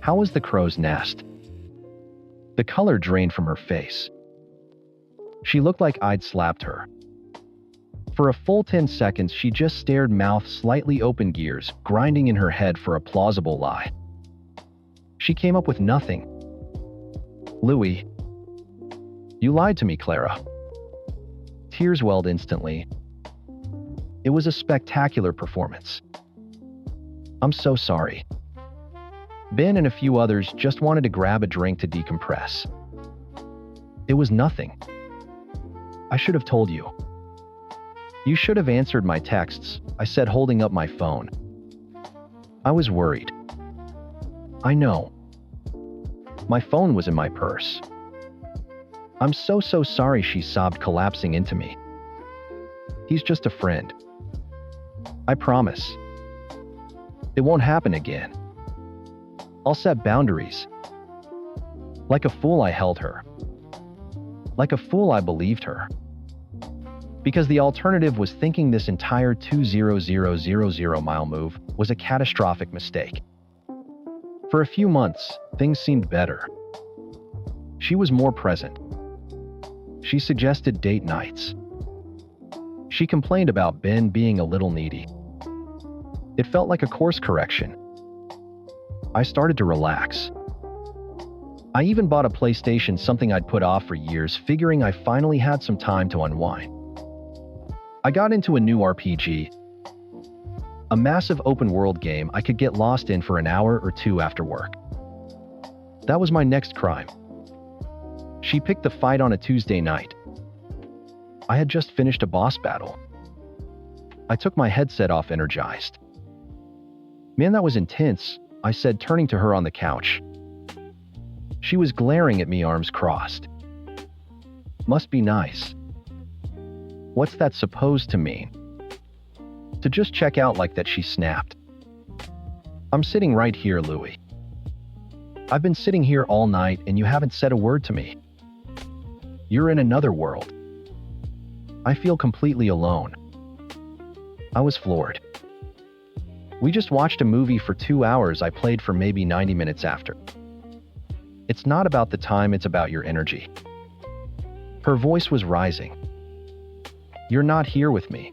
"How was the crow's nest?" The color drained from her face. She looked like I'd slapped her. For a full 10 seconds, she just stared, mouth slightly open, gears grinding in her head for a plausible lie. She came up with nothing. "Louis, you lied to me, Clara." Tears welled instantly. "It was a spectacular performance. I'm so sorry." Ben and a few others just wanted to grab a drink to decompress. "It was nothing. I should have told you." "You should have answered my texts," I said, holding up my phone. "I was worried." "I know. My phone was in my purse." "I'm so sorry," she sobbed, collapsing into me. "He's just a friend. I promise. It won't happen again. I'll set boundaries." Like a fool, I held her. Like a fool, I believed her. Because the alternative was thinking this entire 200,000-mile move was a catastrophic mistake. For a few months, things seemed better. She was more present. She suggested date nights. She complained about Ben being a little needy. It felt like a course correction. I started to relax. I even bought a PlayStation, something I'd put off for years, figuring I finally had some time to unwind. I got into a new RPG, a massive open-world game I could get lost in for an hour or two after work. That was my next crime. She picked the fight on a Tuesday night. I had just finished a boss battle. I took my headset off, energized. "Man, that was intense," I said, turning to her on the couch. She was glaring at me, arms crossed. "Must be nice." "What's that supposed to mean?" "To just check out like that," she snapped. "I'm sitting right here, Louis. I've been sitting here all night and you haven't said a word to me. You're in another world. I feel completely alone." I was floored. "We just watched a movie for 2 hours. I played for maybe 90 minutes after." "It's not about the time, it's about your energy." Her voice was rising. "You're not here with me.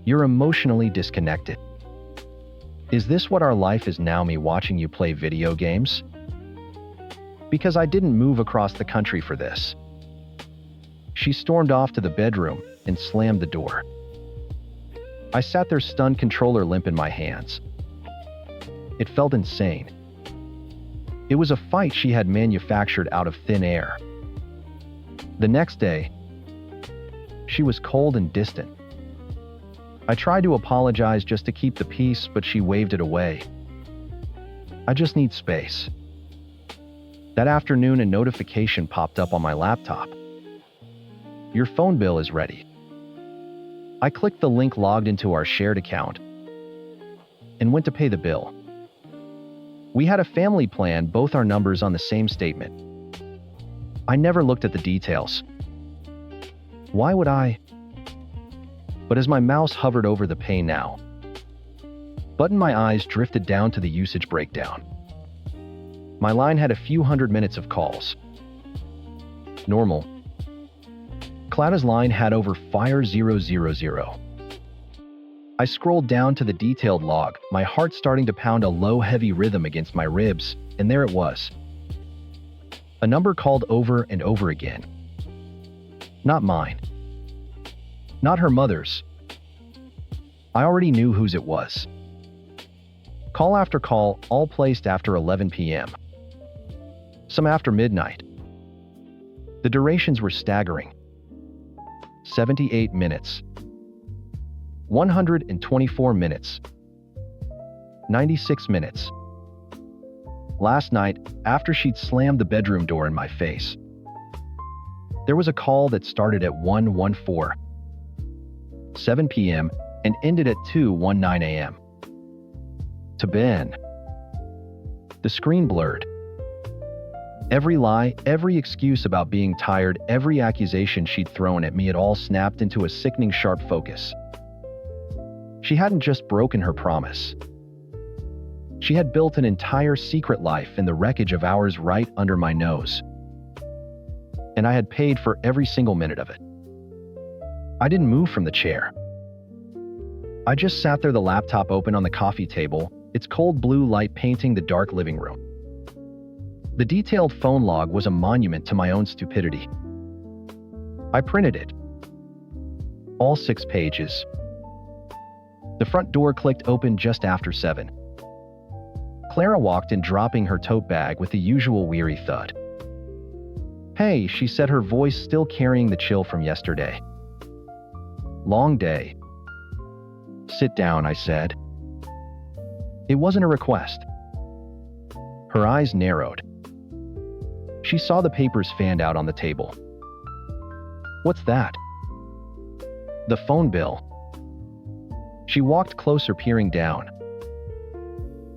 You're emotionally disconnected. Is this what our life is now, me watching you play video games? Because I didn't move across the country for this." She stormed off to the bedroom and slammed the door. I sat there, stunned, controller limp in my hands. It felt insane. It was a fight she had manufactured out of thin air. The next day, she was cold and distant. I tried to apologize just to keep the peace, but she waved it away. "I just need space." That afternoon, a notification popped up on my laptop. "Your phone bill is ready." I clicked the link, logged into our shared account, and went to pay the bill. We had a family plan, both our numbers on the same statement. I never looked at the details. Why would I? But as my mouse hovered over the pay now button, my eyes drifted down to the usage breakdown. My line had a few hundred minutes of calls. Normal. Clara's line had over 5000. I scrolled down to the detailed log, my heart starting to pound a low, heavy rhythm against my ribs, and there it was. A number called over and over again. Not mine. Not her mother's. I already knew whose it was. Call after call, all placed after 11 p.m. Some after midnight. The durations were staggering. 78 minutes, 124 minutes. 96 minutes. Last night, after she'd slammed the bedroom door in my face, there was a call that started at 1:14, 7 p.m. and ended at 2:19 a.m. To Ben. The screen blurred. Every lie, every excuse about being tired, every accusation she'd thrown at me, it all snapped into a sickening sharp focus. She hadn't just broken her promise. She had built an entire secret life in the wreckage of ours right under my nose. And I had paid for every single minute of it. I didn't move from the chair. I just sat there, the laptop open on the coffee table, its cold blue light painting the dark living room. The detailed phone log was a monument to my own stupidity. I printed it. All 6 pages. The front door clicked open just after 7. Clara walked in, dropping her tote bag with the usual weary thud. "Hey," she said, her voice still carrying the chill from yesterday. "Long day." "Sit down," I said. It wasn't a request. Her eyes narrowed. She saw the papers fanned out on the table. "What's that?" "The phone bill." She walked closer, peering down.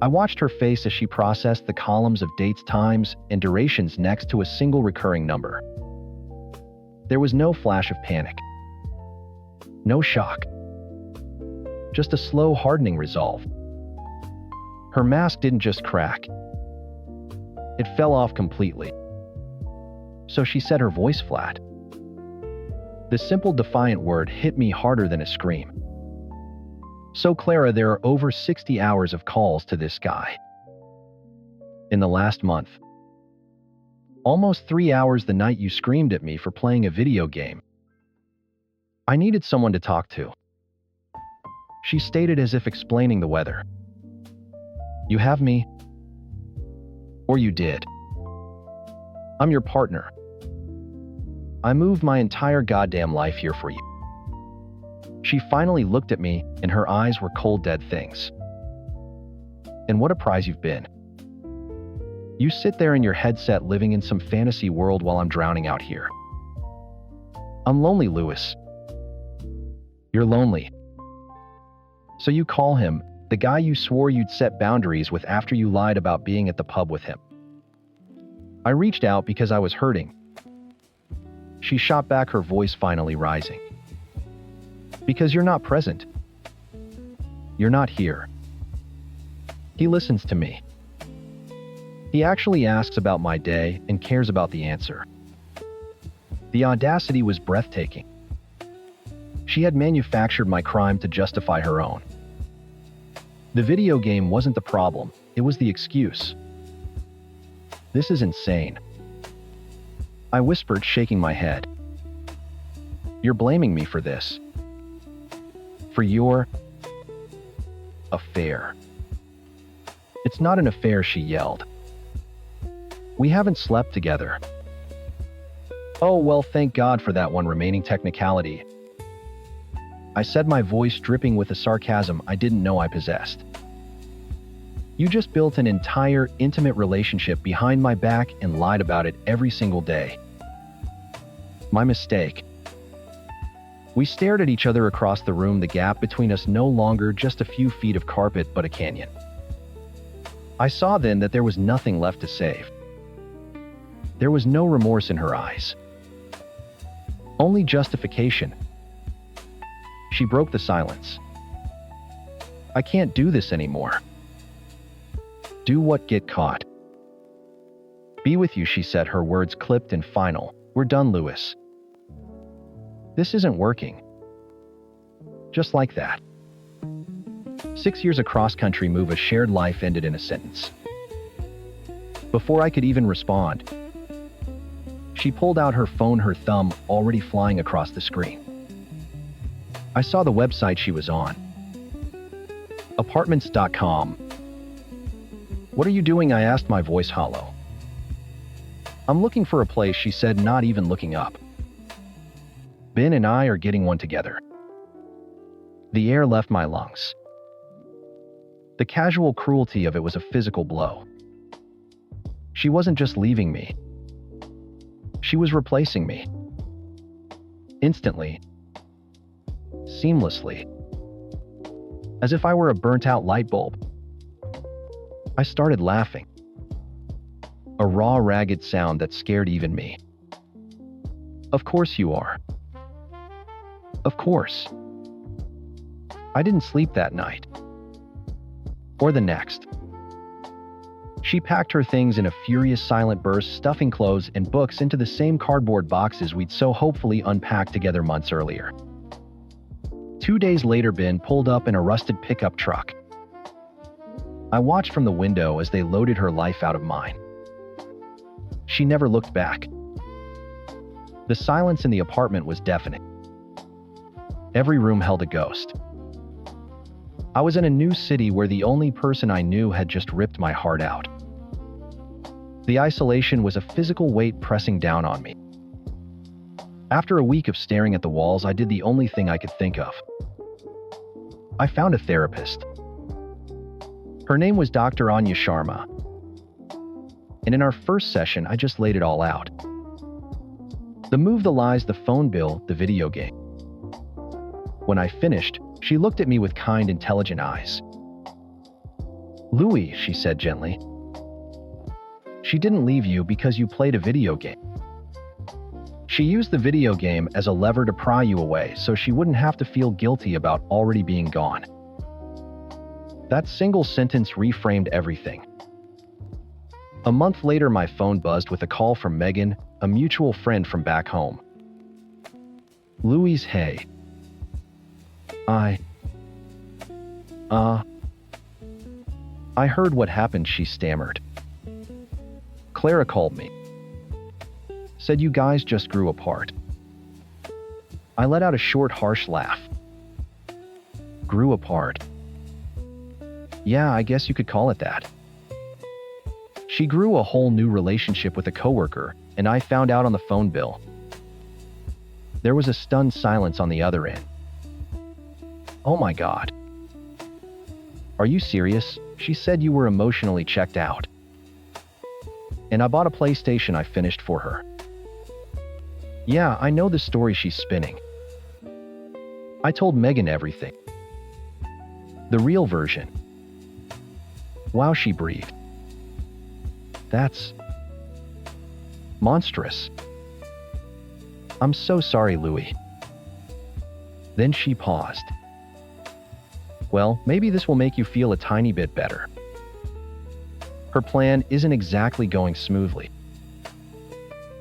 I watched her face as she processed the columns of dates, times, and durations next to a single recurring number. There was no flash of panic. No shock. Just a slow, hardening resolve. Her mask didn't just crack. It fell off completely. So she said, her voice flat. The simple, defiant word hit me harder than a scream. "So Clara, there are over 60 hours of calls to this guy. In the last month. Almost 3 hours the night you screamed at me for playing a video game. I needed someone to talk to." She stated as if explaining the weather. "You have me. Or you did. I'm your partner. I moved my entire goddamn life here for you." She finally looked at me, and her eyes were cold, dead things. "And what a prize you've been. You sit there in your headset living in some fantasy world while I'm drowning out here. I'm lonely, Lewis." "You're lonely. So you call him, the guy you swore you'd set boundaries with after you lied about being at the pub with him." I reached out because I was hurting. She shot back, her voice finally rising. "Because you're not present. You're not here." He listens to me. He actually asks about my day and cares about the answer. The audacity was breathtaking. She had manufactured my crime to justify her own. The video game wasn't the problem, it was the excuse. This is insane. I whispered, shaking my head. "You're blaming me for this. For your affair." "It's not an affair," she yelled. "We haven't slept together." "Oh, well, thank God for that one remaining technicality," I said, my voice dripping with a sarcasm I didn't know I possessed. "You just built an entire, intimate relationship behind my back and lied about it every single day." "My mistake." We stared at each other across the room, the gap between us no longer just a few feet of carpet but a canyon. I saw then that there was nothing left to save. There was no remorse in her eyes. Only justification. She broke the silence. "I can't do this anymore." "Do what? Get caught?" "Be with you," she said, her words clipped and final. "We're done, Lewis. This isn't working." Just like that. 6 years across country move, a shared life ended in a sentence. Before I could even respond, she pulled out her phone, her thumb already flying across the screen. I saw the website she was on. Apartments.com. "What are you doing?" I asked, my voice hollow. "I'm looking for a place," she said, not even looking up. "Ben and I are getting one together." The air left my lungs. The casual cruelty of it was a physical blow. She wasn't just leaving me. She was replacing me. Instantly. Seamlessly. As if I were a burnt-out light bulb. I started laughing. A raw, ragged sound that scared even me. Of course you are. Of course. I didn't sleep that night. Or the next. She packed her things in a furious silent burst, stuffing clothes and books into the same cardboard boxes we'd so hopefully unpacked together months earlier. 2 days later, Ben pulled up in a rusted pickup truck. I watched from the window as they loaded her life out of mine. She never looked back. The silence in the apartment was deafening. Every room held a ghost. I was in a new city where the only person I knew had just ripped my heart out. The isolation was a physical weight pressing down on me. After a week of staring at the walls, I did the only thing I could think of. I found a therapist. Her name was Dr. Anya Sharma. And in our first session, I just laid it all out. The move, the lies, the phone bill, the video game. When I finished, she looked at me with kind, intelligent eyes. "Louis," she said gently, "she didn't leave you because you played a video game. She used the video game as a lever to pry you away so she wouldn't have to feel guilty about already being gone." That single sentence reframed everything. A month later, my phone buzzed with a call from Megan, a mutual friend from back home. "Louis, hey. I heard what happened," she stammered. "Clara called me. Said you guys just grew apart." I let out a short, harsh laugh. Grew apart? Yeah, I guess you could call it that. She grew a whole new relationship with a coworker, and I found out on the phone bill. There was a stunned silence on the other end. "Oh my God. Are you serious?" She said you were emotionally checked out. And I bought a PlayStation I finished for her. Yeah, I know the story she's spinning. I told Megan everything. The real version. Wow, she breathed. That's monstrous. I'm so sorry, Louis. Then she paused. Well, maybe this will make you feel a tiny bit better. Her plan isn't exactly going smoothly.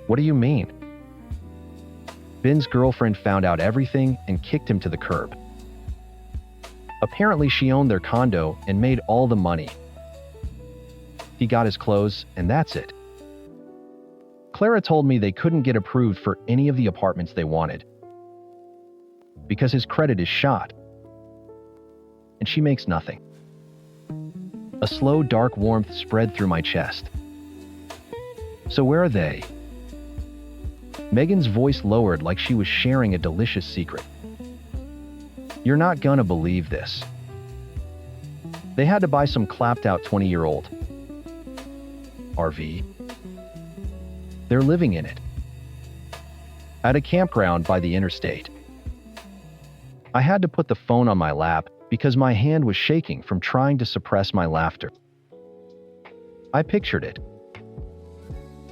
What do you mean? Ben's girlfriend found out everything and kicked him to the curb. Apparently, she owned their condo and made all the money. He got his clothes, and that's it. Clara told me they couldn't get approved for any of the apartments they wanted because his credit is shot, and she makes nothing. A slow, dark warmth spread through my chest. So where are they? Megan's voice lowered like she was sharing a delicious secret. You're not gonna believe this. They had to buy some clapped-out 20-year-old RV. They're living in it. At a campground by the interstate. I had to put the phone on my lap because my hand was shaking from trying to suppress my laughter. I pictured it.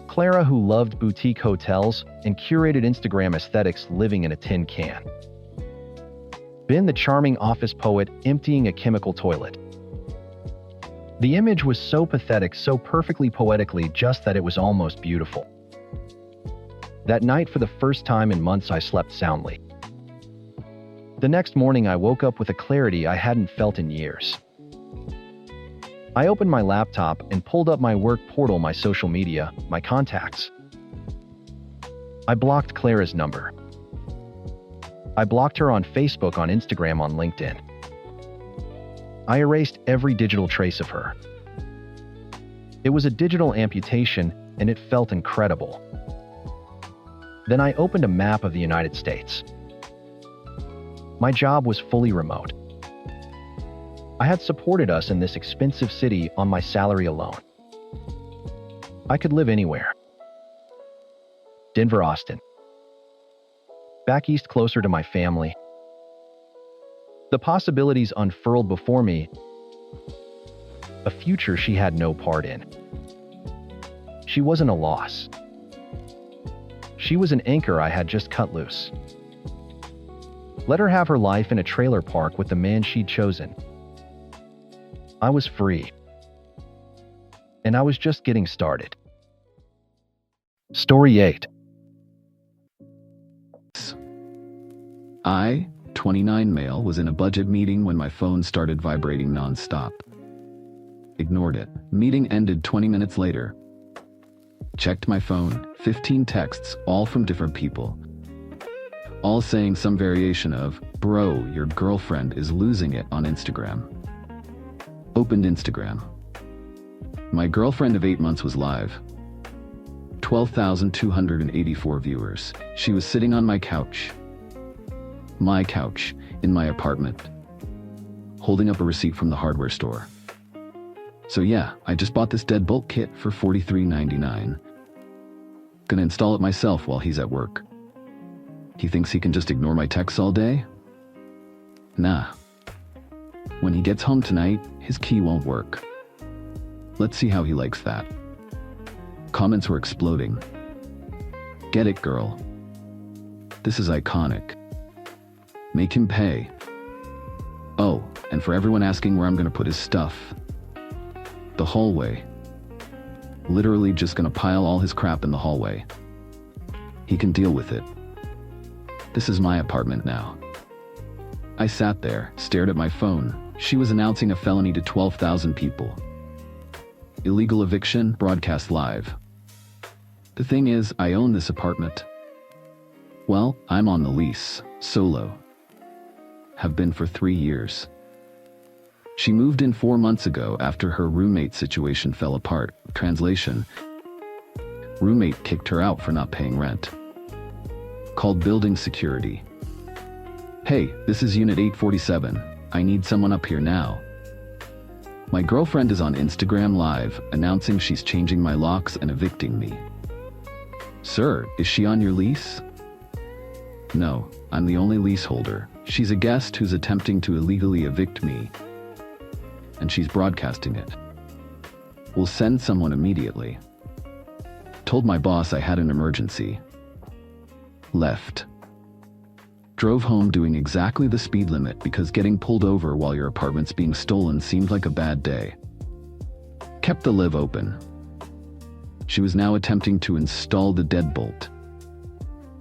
Clara, who loved boutique hotels and curated Instagram aesthetics, living in a tin can. Ben, the charming office poet, emptying a chemical toilet. The image was so pathetic, so perfectly poetically just that it was almost beautiful. That night, for the first time in months, I slept soundly. The next morning, I woke up with a clarity I hadn't felt in years. I opened my laptop and pulled up my work portal, my social media, my contacts. I blocked Clara's number. I blocked her on Facebook, on Instagram, on LinkedIn. I erased every digital trace of her. It was a digital amputation, and it felt incredible. Then I opened a map of the United States. My job was fully remote. I had supported us in this expensive city on my salary alone. I could live anywhere. Denver, Austin. Back east closer to my family. The possibilities unfurled before me, a future she had no part in. She wasn't a loss. She was an anchor I had just cut loose. Let her have her life in a trailer park with the man she'd chosen. I was free. And I was just getting started. Story 8. I, 29 male, was in a budget meeting when my phone started vibrating nonstop. Ignored it. Meeting ended 20 minutes later. Checked my phone, 15 texts, all from different people. All saying some variation of, "Bro, your girlfriend is losing it on Instagram." Opened Instagram. My girlfriend of 8 months was live. 12,284 viewers. She was sitting on my couch. My couch, in my apartment. Holding up a receipt from the hardware store. So yeah, I just bought this deadbolt kit for $43.99. Gonna install it myself while he's at work. He thinks he can just ignore my texts all day? Nah. When he gets home tonight, his key won't work. Let's see how he likes that. Comments were exploding. Get it, girl. This is iconic. Make him pay. Oh, and for everyone asking where I'm gonna put his stuff. The hallway. Literally just gonna pile all his crap in the hallway. He can deal with it. This is my apartment now. I sat there, stared at my phone. She was announcing a felony to 12,000 people. Illegal eviction, broadcast live. The thing is, I own this apartment. Well, I'm on the lease, solo. Have been for 3 years. She moved in 4 months ago after her roommate situation fell apart. Translation: roommate kicked her out for not paying rent. Called building security. Hey, this is Unit 847. I need someone up here now. My girlfriend is on Instagram Live, announcing she's changing my locks and evicting me. Sir, is she on your lease? No, I'm the only leaseholder. She's a guest who's attempting to illegally evict me. And she's broadcasting it. We'll send someone immediately. Told my boss I had an emergency. Left. Drove home doing exactly the speed limit because getting pulled over while your apartment's being stolen seemed like a bad day. Kept the live open. She was now attempting to install the deadbolt.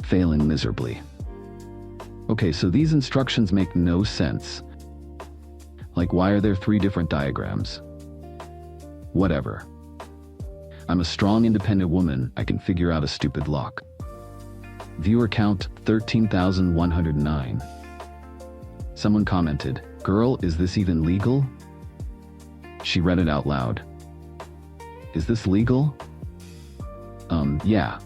Failing miserably. Okay, so these instructions make no sense. Like, why are there 3 different diagrams? Whatever. I'm a strong, independent woman. I can figure out a stupid lock. Viewer count, 13,109. Someone commented, "Girl, is this even legal?" She read it out loud. "Is this legal?" Yeah.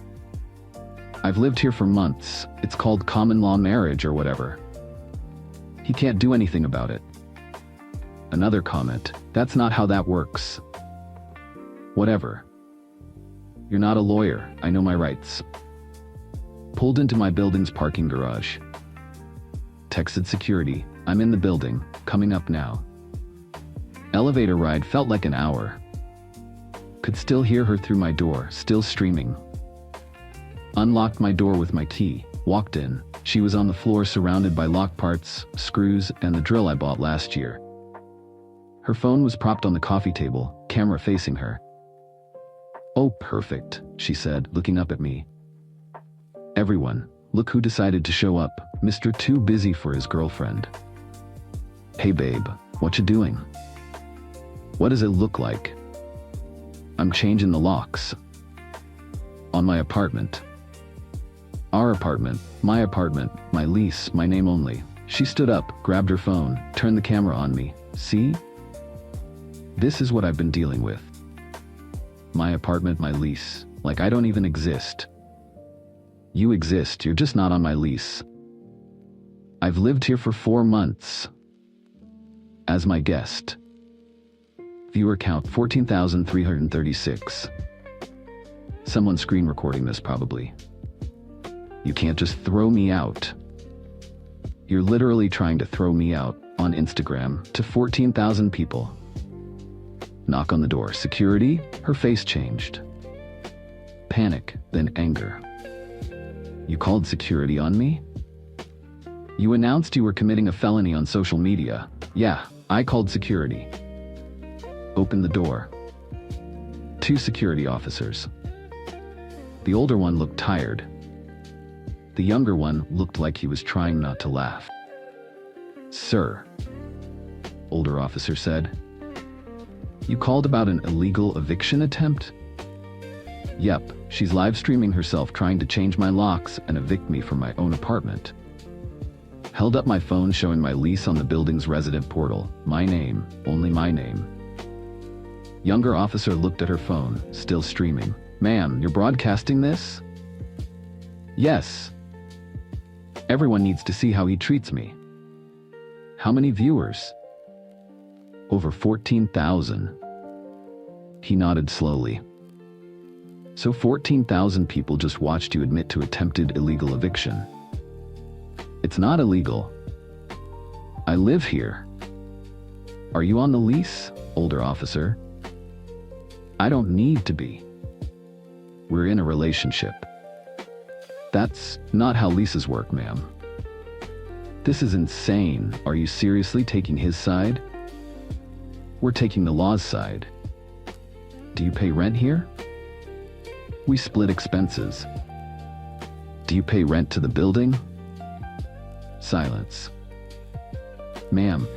I've lived here for months. It's called common law marriage or whatever. He can't do anything about it. Another comment, "That's not how that works." Whatever. You're not a lawyer. I know my rights. Pulled into my building's parking garage. Texted security, "I'm in the building, coming up now." Elevator ride felt like an hour. Could still hear her through my door, still streaming. Unlocked my door with my key, walked in. She was on the floor surrounded by lock parts, screws, and the drill I bought last year. Her phone was propped on the coffee table, camera facing her. "Oh, perfect," she said, looking up at me. "Everyone, look who decided to show up, Mr. Too Busy for his girlfriend." "Hey babe, what you doing?" "What does it look like?" "I'm changing the locks." "On my apartment." "Our apartment, my lease, my name only." She stood up, grabbed her phone, turned the camera on me. "See? This is what I've been dealing with. My apartment, my lease. Like I don't even exist. You exist, you're just not on my lease. I've lived here for 4 months. As my guest. Viewer count 14,336. Someone screen recording this probably. You can't just throw me out. You're literally trying to throw me out on Instagram to 14,000 people. Knock on the door. Security? Her face changed. Panic, then anger. You called security on me? You announced you were committing a felony on social media. Yeah, I called security. Open the door. 2 security officers. The older one looked tired. The younger one looked like he was trying not to laugh. Sir, older officer said. You called about an illegal eviction attempt? Yep, she's live streaming herself trying to change my locks and evict me from my own apartment. Held up my phone showing my lease on the building's resident portal. My name, only my name. Younger officer looked at her phone, still streaming. Ma'am, you're broadcasting this? Yes. Everyone needs to see how he treats me. How many viewers? Over 14,000. He nodded slowly. So 14,000 people just watched you admit to attempted illegal eviction. It's not illegal. I live here. Are you on the lease, older officer? I don't need to be. We're in a relationship. That's not how leases work, ma'am. This is insane. Are you seriously taking his side? We're taking the law's side. Do you pay rent here? We split expenses. Do you pay rent to the building? Silence. Ma'am,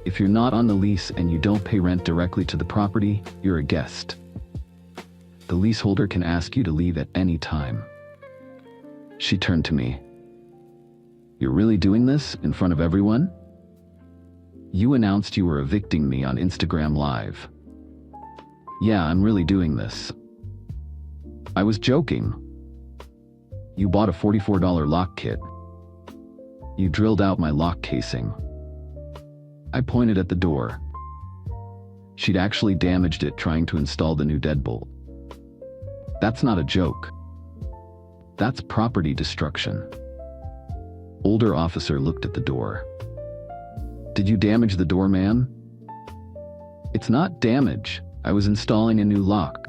if you're not on the lease and you don't pay rent directly to the property, you're a guest. The leaseholder can ask you to leave at any time. She turned to me. You're really doing this in front of everyone? You announced you were evicting me on Instagram Live. Yeah, I'm really doing this. I was joking. You bought a $44 lock kit. You drilled out my lock casing. I pointed at the door. She'd actually damaged it trying to install the new deadbolt. That's not a joke. That's property destruction. Older officer looked at the door. Did you damage the door, ma'am? It's not damage. I was installing a new lock.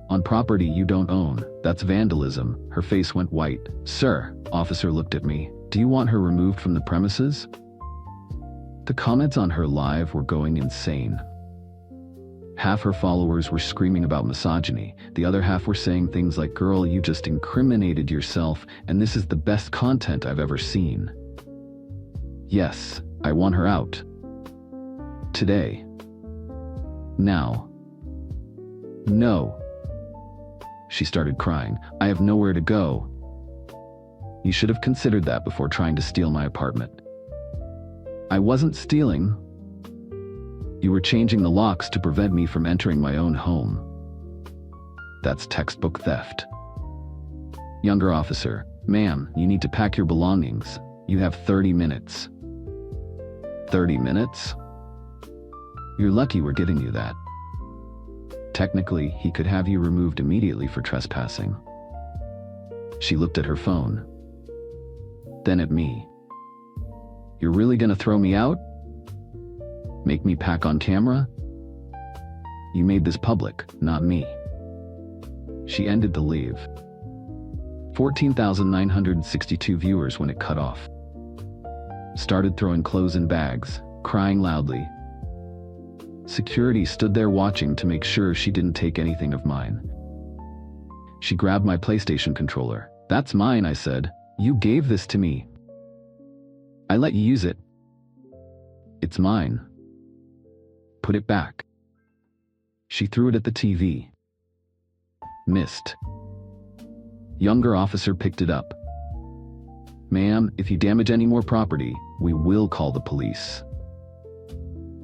On property you don't own. That's vandalism. Her face went white. Sir, officer looked at me. Do you want her removed from the premises? The comments on her live were going insane. Half her followers were screaming about misogyny. The other half were saying things like, girl, you just incriminated yourself, and this is the best content I've ever seen. Yes, I want her out. Today. Now. No. She started crying. I have nowhere to go. You should have considered that before trying to steal my apartment. I wasn't stealing. You were changing the locks to prevent me from entering my own home. That's textbook theft. Younger officer, ma'am, you need to pack your belongings. You have 30 minutes. 30 minutes? You're lucky we're giving you that. Technically, he could have you removed immediately for trespassing. She looked at her phone. Then at me. You're really gonna throw me out? Make me pack on camera? You made this public, not me. She ended the live. 14,962 viewers when it cut off. Started throwing clothes in bags, crying loudly. Security stood there watching to make sure she didn't take anything of mine. She grabbed my PlayStation controller. That's mine, I said. You gave this to me. I let you use it. It's mine. Put it back. She threw it at the TV. Missed. Younger officer picked it up. Ma'am, if you damage any more property, we will call the police.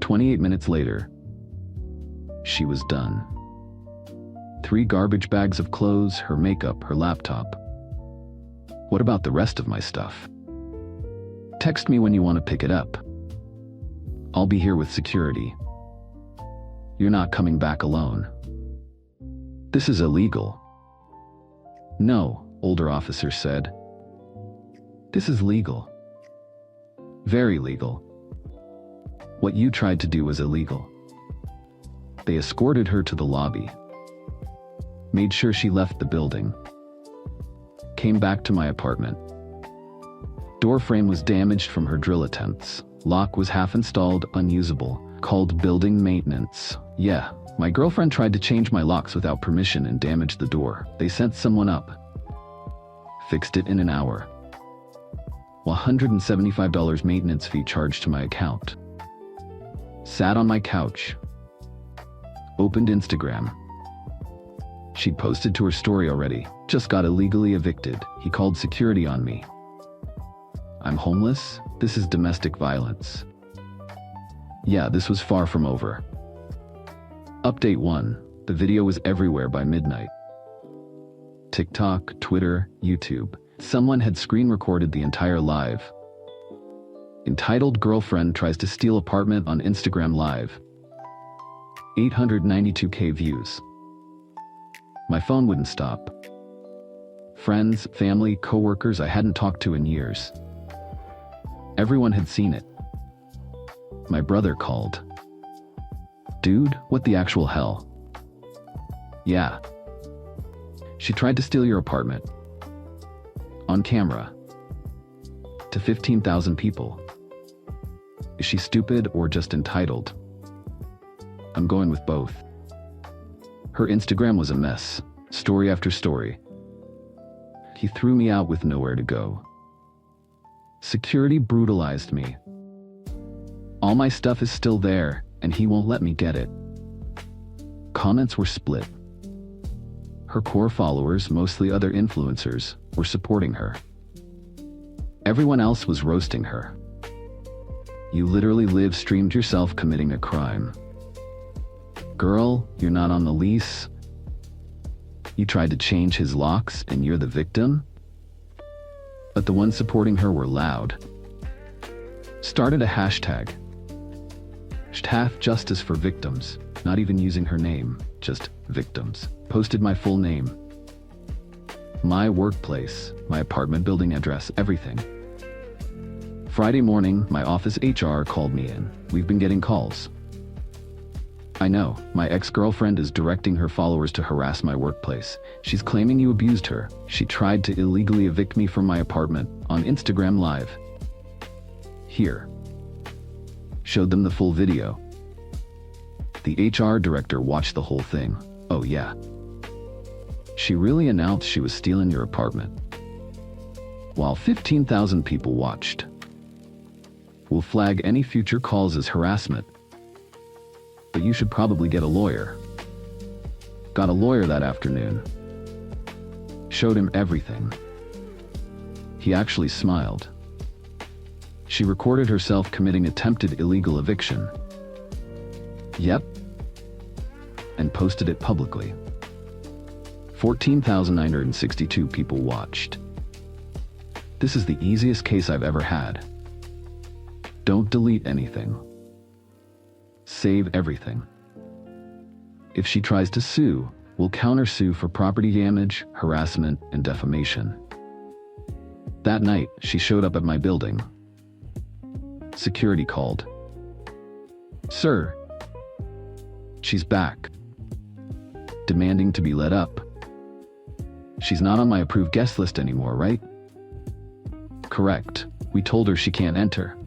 28 minutes later, she was done. 3 garbage bags of clothes, her makeup, her laptop. What about the rest of my stuff? text me when you want to pick it up. I'll be here with security. You're not coming back alone. This is illegal. No, older officer said. This is legal. Very legal. What you tried to do was illegal. They escorted her to the lobby. Made sure she left the building. Came back to my apartment. Door frame was damaged from her drill attempts. Lock was half installed, unusable. Called building maintenance. Yeah, my girlfriend tried to change my locks without permission and damaged the door. They sent someone up. Fixed it in an hour. $175 maintenance fee charged to my account. Sat on my couch. Opened Instagram. She'd posted to her story already. Just got illegally evicted. He called security on me. I'm homeless? This is domestic violence. Yeah, this was far from over. Update 1. The video was everywhere by midnight. TikTok, Twitter, YouTube. Someone had screen recorded the entire live. Entitled Girlfriend Tries to Steal Apartment on Instagram Live. 892K views. My phone wouldn't stop. Friends, family, coworkers I hadn't talked to in years. Everyone had seen it. My brother called. Dude, what the actual hell? Yeah. She tried to steal your apartment. On camera. To 15,000 people. Is she stupid or just entitled? I'm going with both. Her Instagram was a mess. Story after story. He threw me out with nowhere to go. Security brutalized me. All my stuff is still there, and he won't let me get it. Comments were split. Her core followers, mostly other influencers, were supporting her. Everyone else was roasting her. You literally live-streamed yourself committing a crime. Girl, you're not on the lease. You tried to change his locks and you're the victim? But the ones supporting her were loud. Started a hashtag. Hashtag justice for victims, not even using her name, just victims. Posted my full name. My workplace, my apartment building address, everything. Friday morning, my office HR called me in. We've been getting calls. I know, my ex-girlfriend is directing her followers to harass my workplace. She's claiming you abused her. She tried to illegally evict me from my apartment on Instagram Live. Here. Showed them the full video. The HR director watched the whole thing. Oh yeah. She really announced she was stealing your apartment. While 15,000 people watched. We'll flag any future calls as harassment. But you should probably get a lawyer. Got a lawyer that afternoon. Showed him everything. He actually smiled. She recorded herself committing attempted illegal eviction. Yep. And posted it publicly. 14,962 people watched. This is the easiest case I've ever had. Don't delete anything. Save everything. If she tries to sue, we'll countersue for property damage, harassment, and defamation. That night, she showed up at my building. Security called. Sir. She's back. Demanding to be let up. She's not on my approved guest list anymore, right? Correct. We told her she can't enter.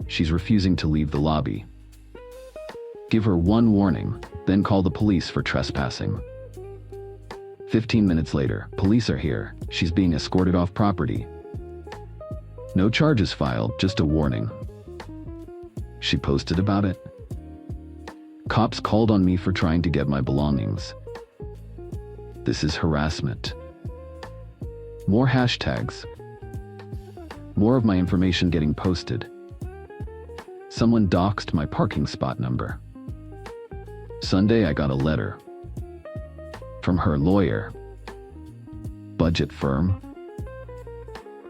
She's refusing to leave the lobby. Give her one warning, then call the police for trespassing. 15 minutes later, police are here. She's being escorted off property. No charges filed, just a warning. She posted about it. Cops called on me for trying to get my belongings. This is harassment. More hashtags. More of my information getting posted. Someone doxed my parking spot number. Sunday I got a letter. From her lawyer. Budget firm.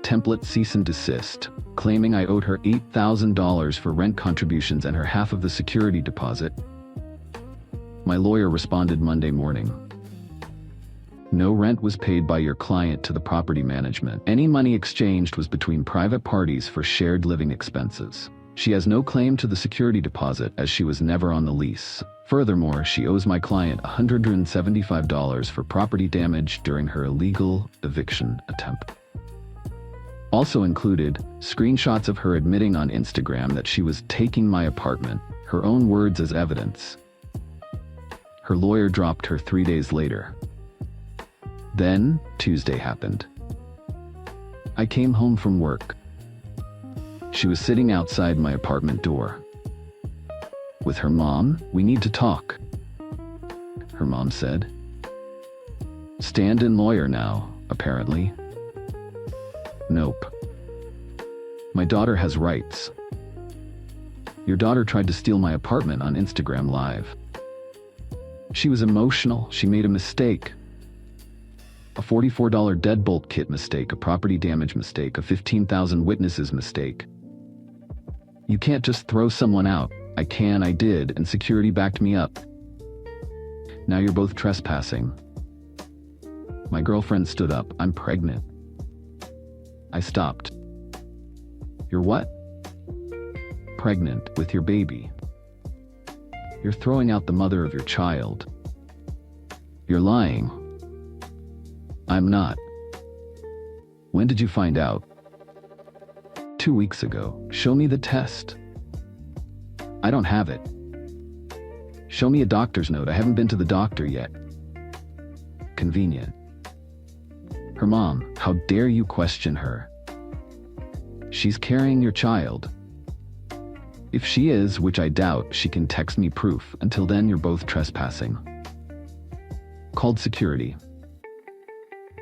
template cease and desist, claiming I owed her $8,000 for rent contributions and her half of the security deposit. My lawyer responded Monday morning. No rent was paid by your client to the property management. Any money exchanged was between private parties for shared living expenses. She has no claim to the security deposit as she was never on the lease. Furthermore, she owes my client $175 for property damage during her illegal eviction attempt. Also included, screenshots of her admitting on Instagram that she was taking my apartment, her own words as evidence. Her lawyer dropped her 3 days later. Then, Tuesday happened. I came home from work. She was sitting outside my apartment door. With her mom, we need to talk. Her mom said. Stand-in lawyer now, apparently. Nope. My daughter has rights. Your daughter tried to steal my apartment on Instagram Live. She was emotional. She made a mistake. A $44 deadbolt kit mistake, a property damage mistake, a 15,000 witnesses mistake. You can't just throw someone out. I did, and security backed me up. Now you're both trespassing. My girlfriend stood up. I'm pregnant. I stopped. You're what? Pregnant with your baby. You're throwing out the mother of your child. You're lying. I'm not. When did you find out? 2 weeks ago. Show me the test. I don't have it. Show me a doctor's note. I haven't been to the doctor yet. Convenient. Her mom, how dare you question her? She's carrying your child. If she is, which I doubt, she can text me proof. Until then, you're both trespassing. Called security.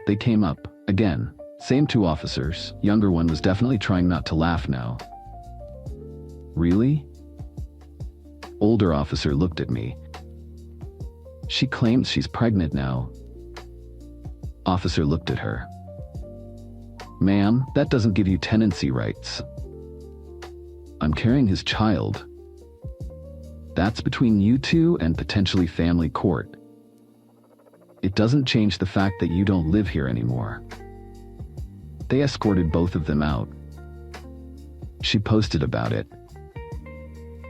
They came up, again. Same 2 officers. Younger one was definitely trying not to laugh now. Really? Older officer looked at me. She claims she's pregnant now. Officer looked at her. Ma'am, that doesn't give you tenancy rights. I'm carrying his child. That's between you two and potentially family court. It doesn't change the fact that you don't live here anymore. They escorted both of them out. She posted about it.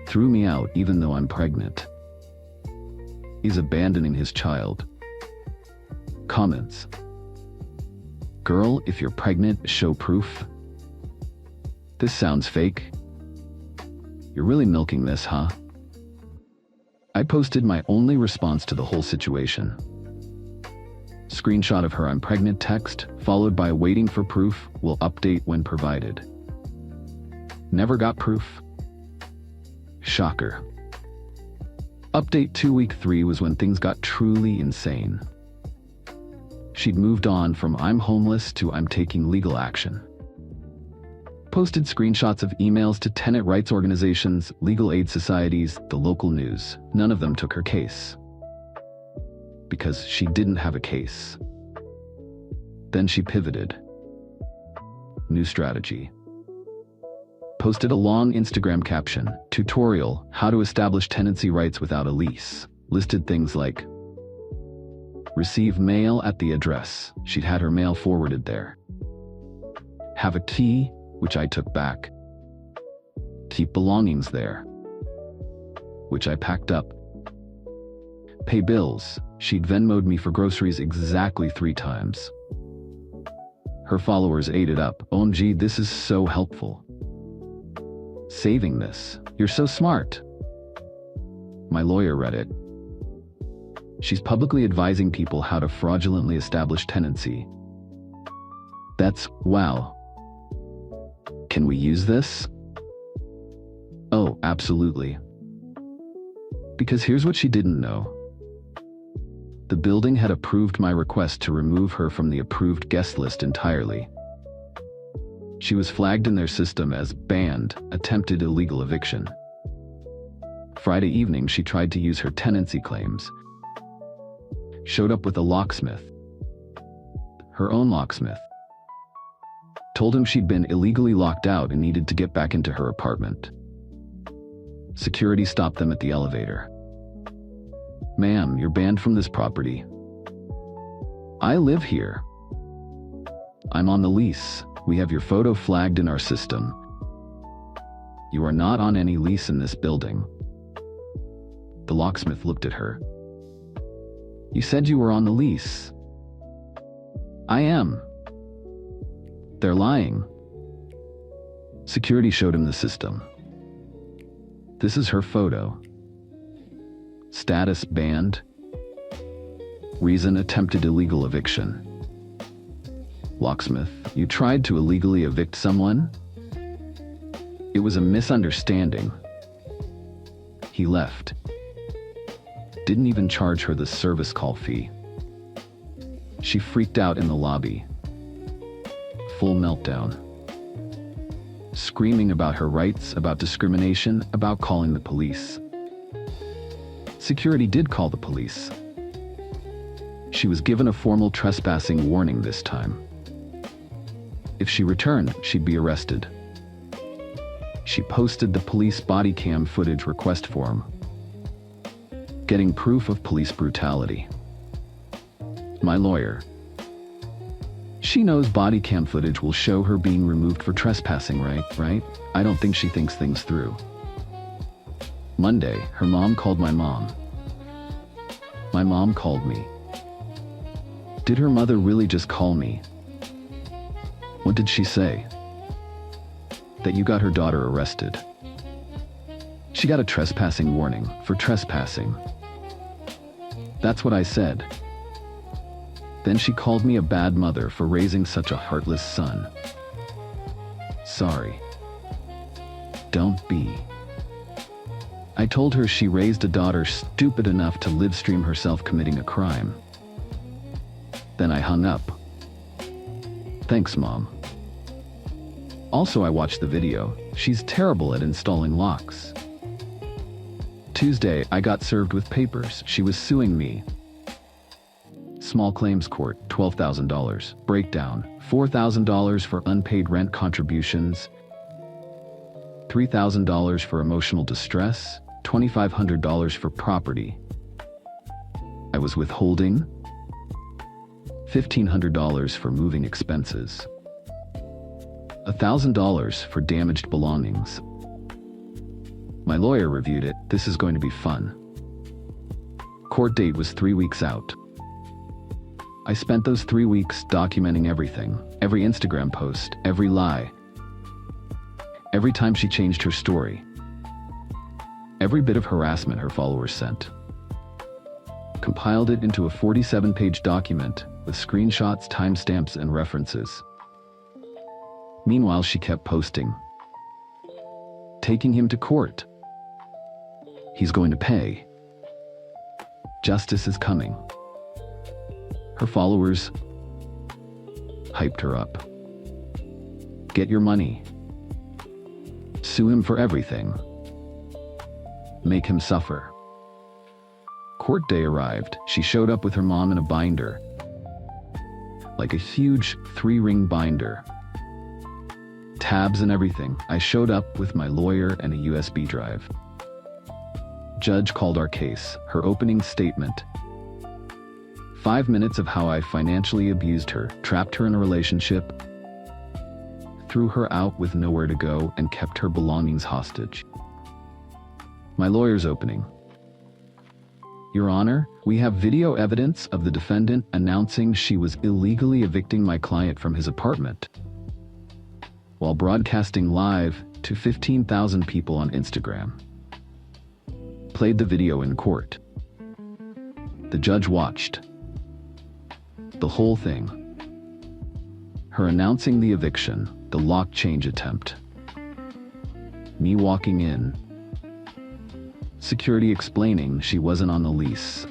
Threw me out even though I'm pregnant. He's abandoning his child. Comments. Girl, if you're pregnant, show proof. This sounds fake. You're really milking this, huh? I posted my only response to the whole situation. Screenshot of her I'm pregnant text, followed by waiting for proof, will update when provided. Never got proof. Shocker. Update 2 week 3 was when things got truly insane. She'd moved on from I'm homeless to I'm taking legal action. Posted screenshots of emails to tenant rights organizations, legal aid societies, the local news. None of them took her case. Because she didn't have a case. Then she pivoted. New strategy. Posted a long Instagram caption, tutorial, how to establish tenancy rights without a lease. Listed things like, receive mail at the address. She'd had her mail forwarded there. Have a key, which I took back. Keep belongings there, which I packed up. Pay bills. She'd Venmo'd me for groceries exactly 3 times. Her followers ate it up. OMG, this is so helpful. Saving this. You're so smart. My lawyer read it. She's publicly advising people how to fraudulently establish tenancy. That's wow. Can we use this? Oh, absolutely. Because here's what she didn't know. The building had approved my request to remove her from the approved guest list entirely. She was flagged in their system as banned, attempted illegal eviction. Friday evening, she tried to use her tenancy claims. Showed up with a locksmith. Her own locksmith. Told him she'd been illegally locked out and needed to get back into her apartment. Security stopped them at the elevator. "Ma'am, you're banned from this property." "I live here. I'm on the lease. We have your photo flagged in our system. You are not on any lease in this building." The locksmith looked at her. "You said you were on the lease." "I am." "They're lying." Security showed him the system. This is her photo. Status banned. Reason attempted illegal eviction. Locksmith, you tried to illegally evict someone? It was a misunderstanding. He left. Didn't even charge her the service call fee. She freaked out in the lobby. Full meltdown. Screaming about her rights, about discrimination, about calling the police. Security did call the police. She was given a formal trespassing warning this time. If she returned, she'd be arrested. She posted the police body cam footage request form, getting proof of police brutality. My lawyer. She knows body cam footage will show her being removed for trespassing, right? I don't think she thinks things through. Monday, her mom called my mom. My mom called me. Did her mother really just call me? What did she say? That you got her daughter arrested. She got a trespassing warning for trespassing. That's what I said. Then she called me a bad mother for raising such a heartless son. Sorry. Don't be. I told her she raised a daughter stupid enough to live stream herself committing a crime. Then I hung up. Thanks, Mom. Also, I watched the video. She's terrible at installing locks. Tuesday, I got served with papers. She was suing me. Small claims court, $12,000. Breakdown, $4,000 for unpaid rent contributions, $3,000 for emotional distress, $2,500 for property. I was withholding $1,500 for moving expenses, $1,000 for damaged belongings. My lawyer reviewed it. This is going to be fun. Court date was 3 weeks out. I spent those 3 weeks documenting everything, every Instagram post, every lie, every time she changed her story, every bit of harassment her followers sent. Compiled it into a 47-page document with screenshots, timestamps, and references. Meanwhile, she kept posting. Taking him to court. He's going to pay. Justice is coming. Her followers hyped her up. Get your money. Sue him for everything. Make him suffer. Court day arrived. She showed up with her mom in a binder. Like a huge 3-ring binder. Tabs and everything. I showed up with my lawyer and a USB drive. Judge called our case. Her opening statement. 5 minutes of how I financially abused her, trapped her in a relationship, threw her out with nowhere to go, and kept her belongings hostage. My lawyer's opening. Your Honor, we have video evidence of the defendant announcing she was illegally evicting my client from his apartment while broadcasting live to 15,000 people on Instagram. Played the video in court. The judge watched. The whole thing. Her announcing the eviction, the lock change attempt. Me walking in. Security explaining she wasn't on the lease.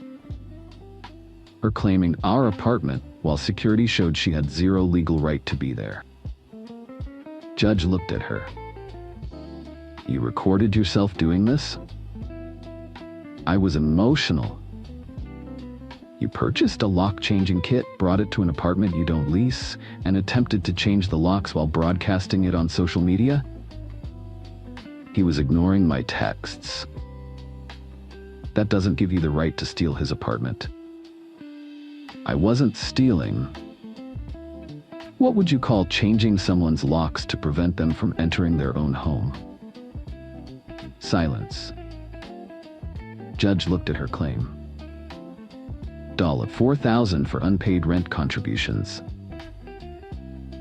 Her claiming our apartment while security showed she had zero legal right to be there. Judge looked at her. You recorded yourself doing this? I was emotional. You purchased a lock-changing kit, brought it to an apartment you don't lease, and attempted to change the locks while broadcasting it on social media? He was ignoring my texts. That doesn't give you the right to steal his apartment. I wasn't stealing. What would you call changing someone's locks to prevent them from entering their own home? Silence. Judge looked at her claim. $4,000 for unpaid rent contributions.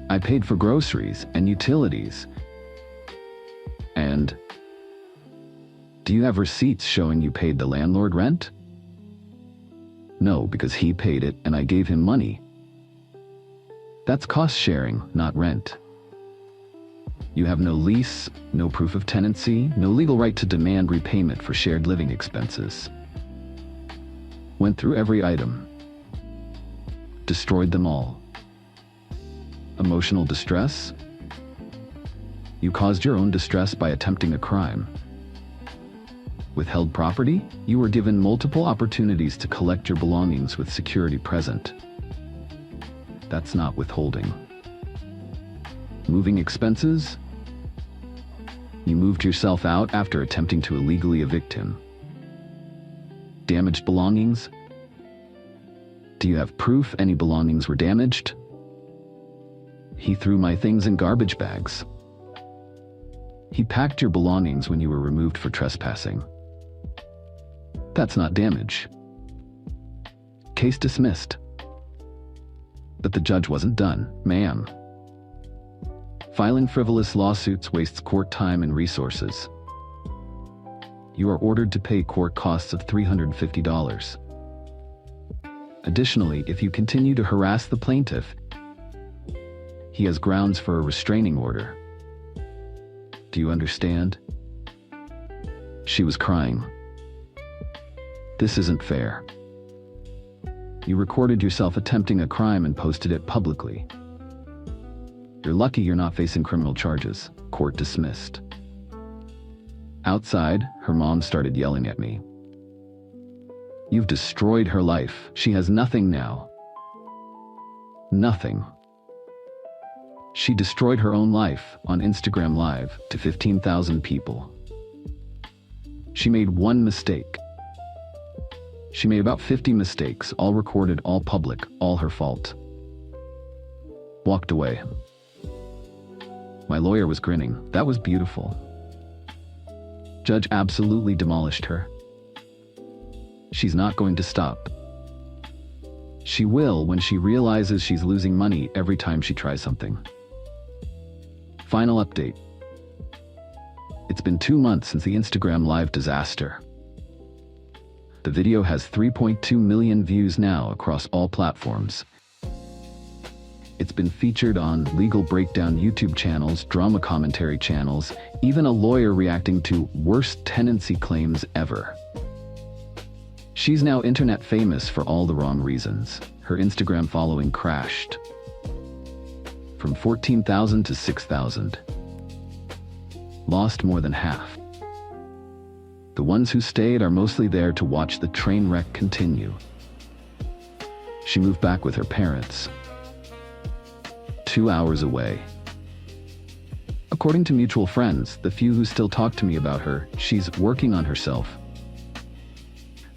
I paid for groceries and utilities. And do you have receipts showing you paid the landlord rent? No, because he paid it and I gave him money. That's cost sharing, not rent. You have no lease, no proof of tenancy, no legal right to demand repayment for shared living expenses. Went through every item. Destroyed them all. Emotional distress? You caused your own distress by attempting a crime. Withheld property? You were given multiple opportunities to collect your belongings with security present. That's not withholding. Moving expenses? You moved yourself out after attempting to illegally evict him. Damaged belongings? Do you have proof any belongings were damaged? He threw my things in garbage bags. He packed your belongings when you were removed for trespassing. That's not damage. Case dismissed. But the judge wasn't done, ma'am. Filing frivolous lawsuits wastes court time and resources. You are ordered to pay court costs of $350. Additionally, if you continue to harass the plaintiff, he has grounds for a restraining order. Do you understand? She was crying. This isn't fair. You recorded yourself attempting a crime and posted it publicly. You're lucky you're not facing criminal charges. Court dismissed. Outside, her mom started yelling at me. You've destroyed her life. She has nothing now. Nothing. She destroyed her own life on Instagram Live to 15,000 people. She made one mistake. She made about 50 mistakes, all recorded, all public, all her fault. Walked away. My lawyer was grinning. That was beautiful. Judge absolutely demolished her. She's not going to stop. She will when she realizes she's losing money every time she tries something. Final update. It's been 2 months since the Instagram Live disaster. The video has 3.2 million views now across all platforms. It's been featured on Legal Breakdown YouTube channels, drama commentary channels, even a lawyer reacting to worst tenancy claims ever. She's now internet famous for all the wrong reasons. Her Instagram following crashed from 14,000 to 6,000. Lost more than half. The ones who stayed are mostly there to watch the train wreck continue. She moved back with her parents. 2 hours away. According to mutual friends, the few who still talk to me about her, she's working on herself.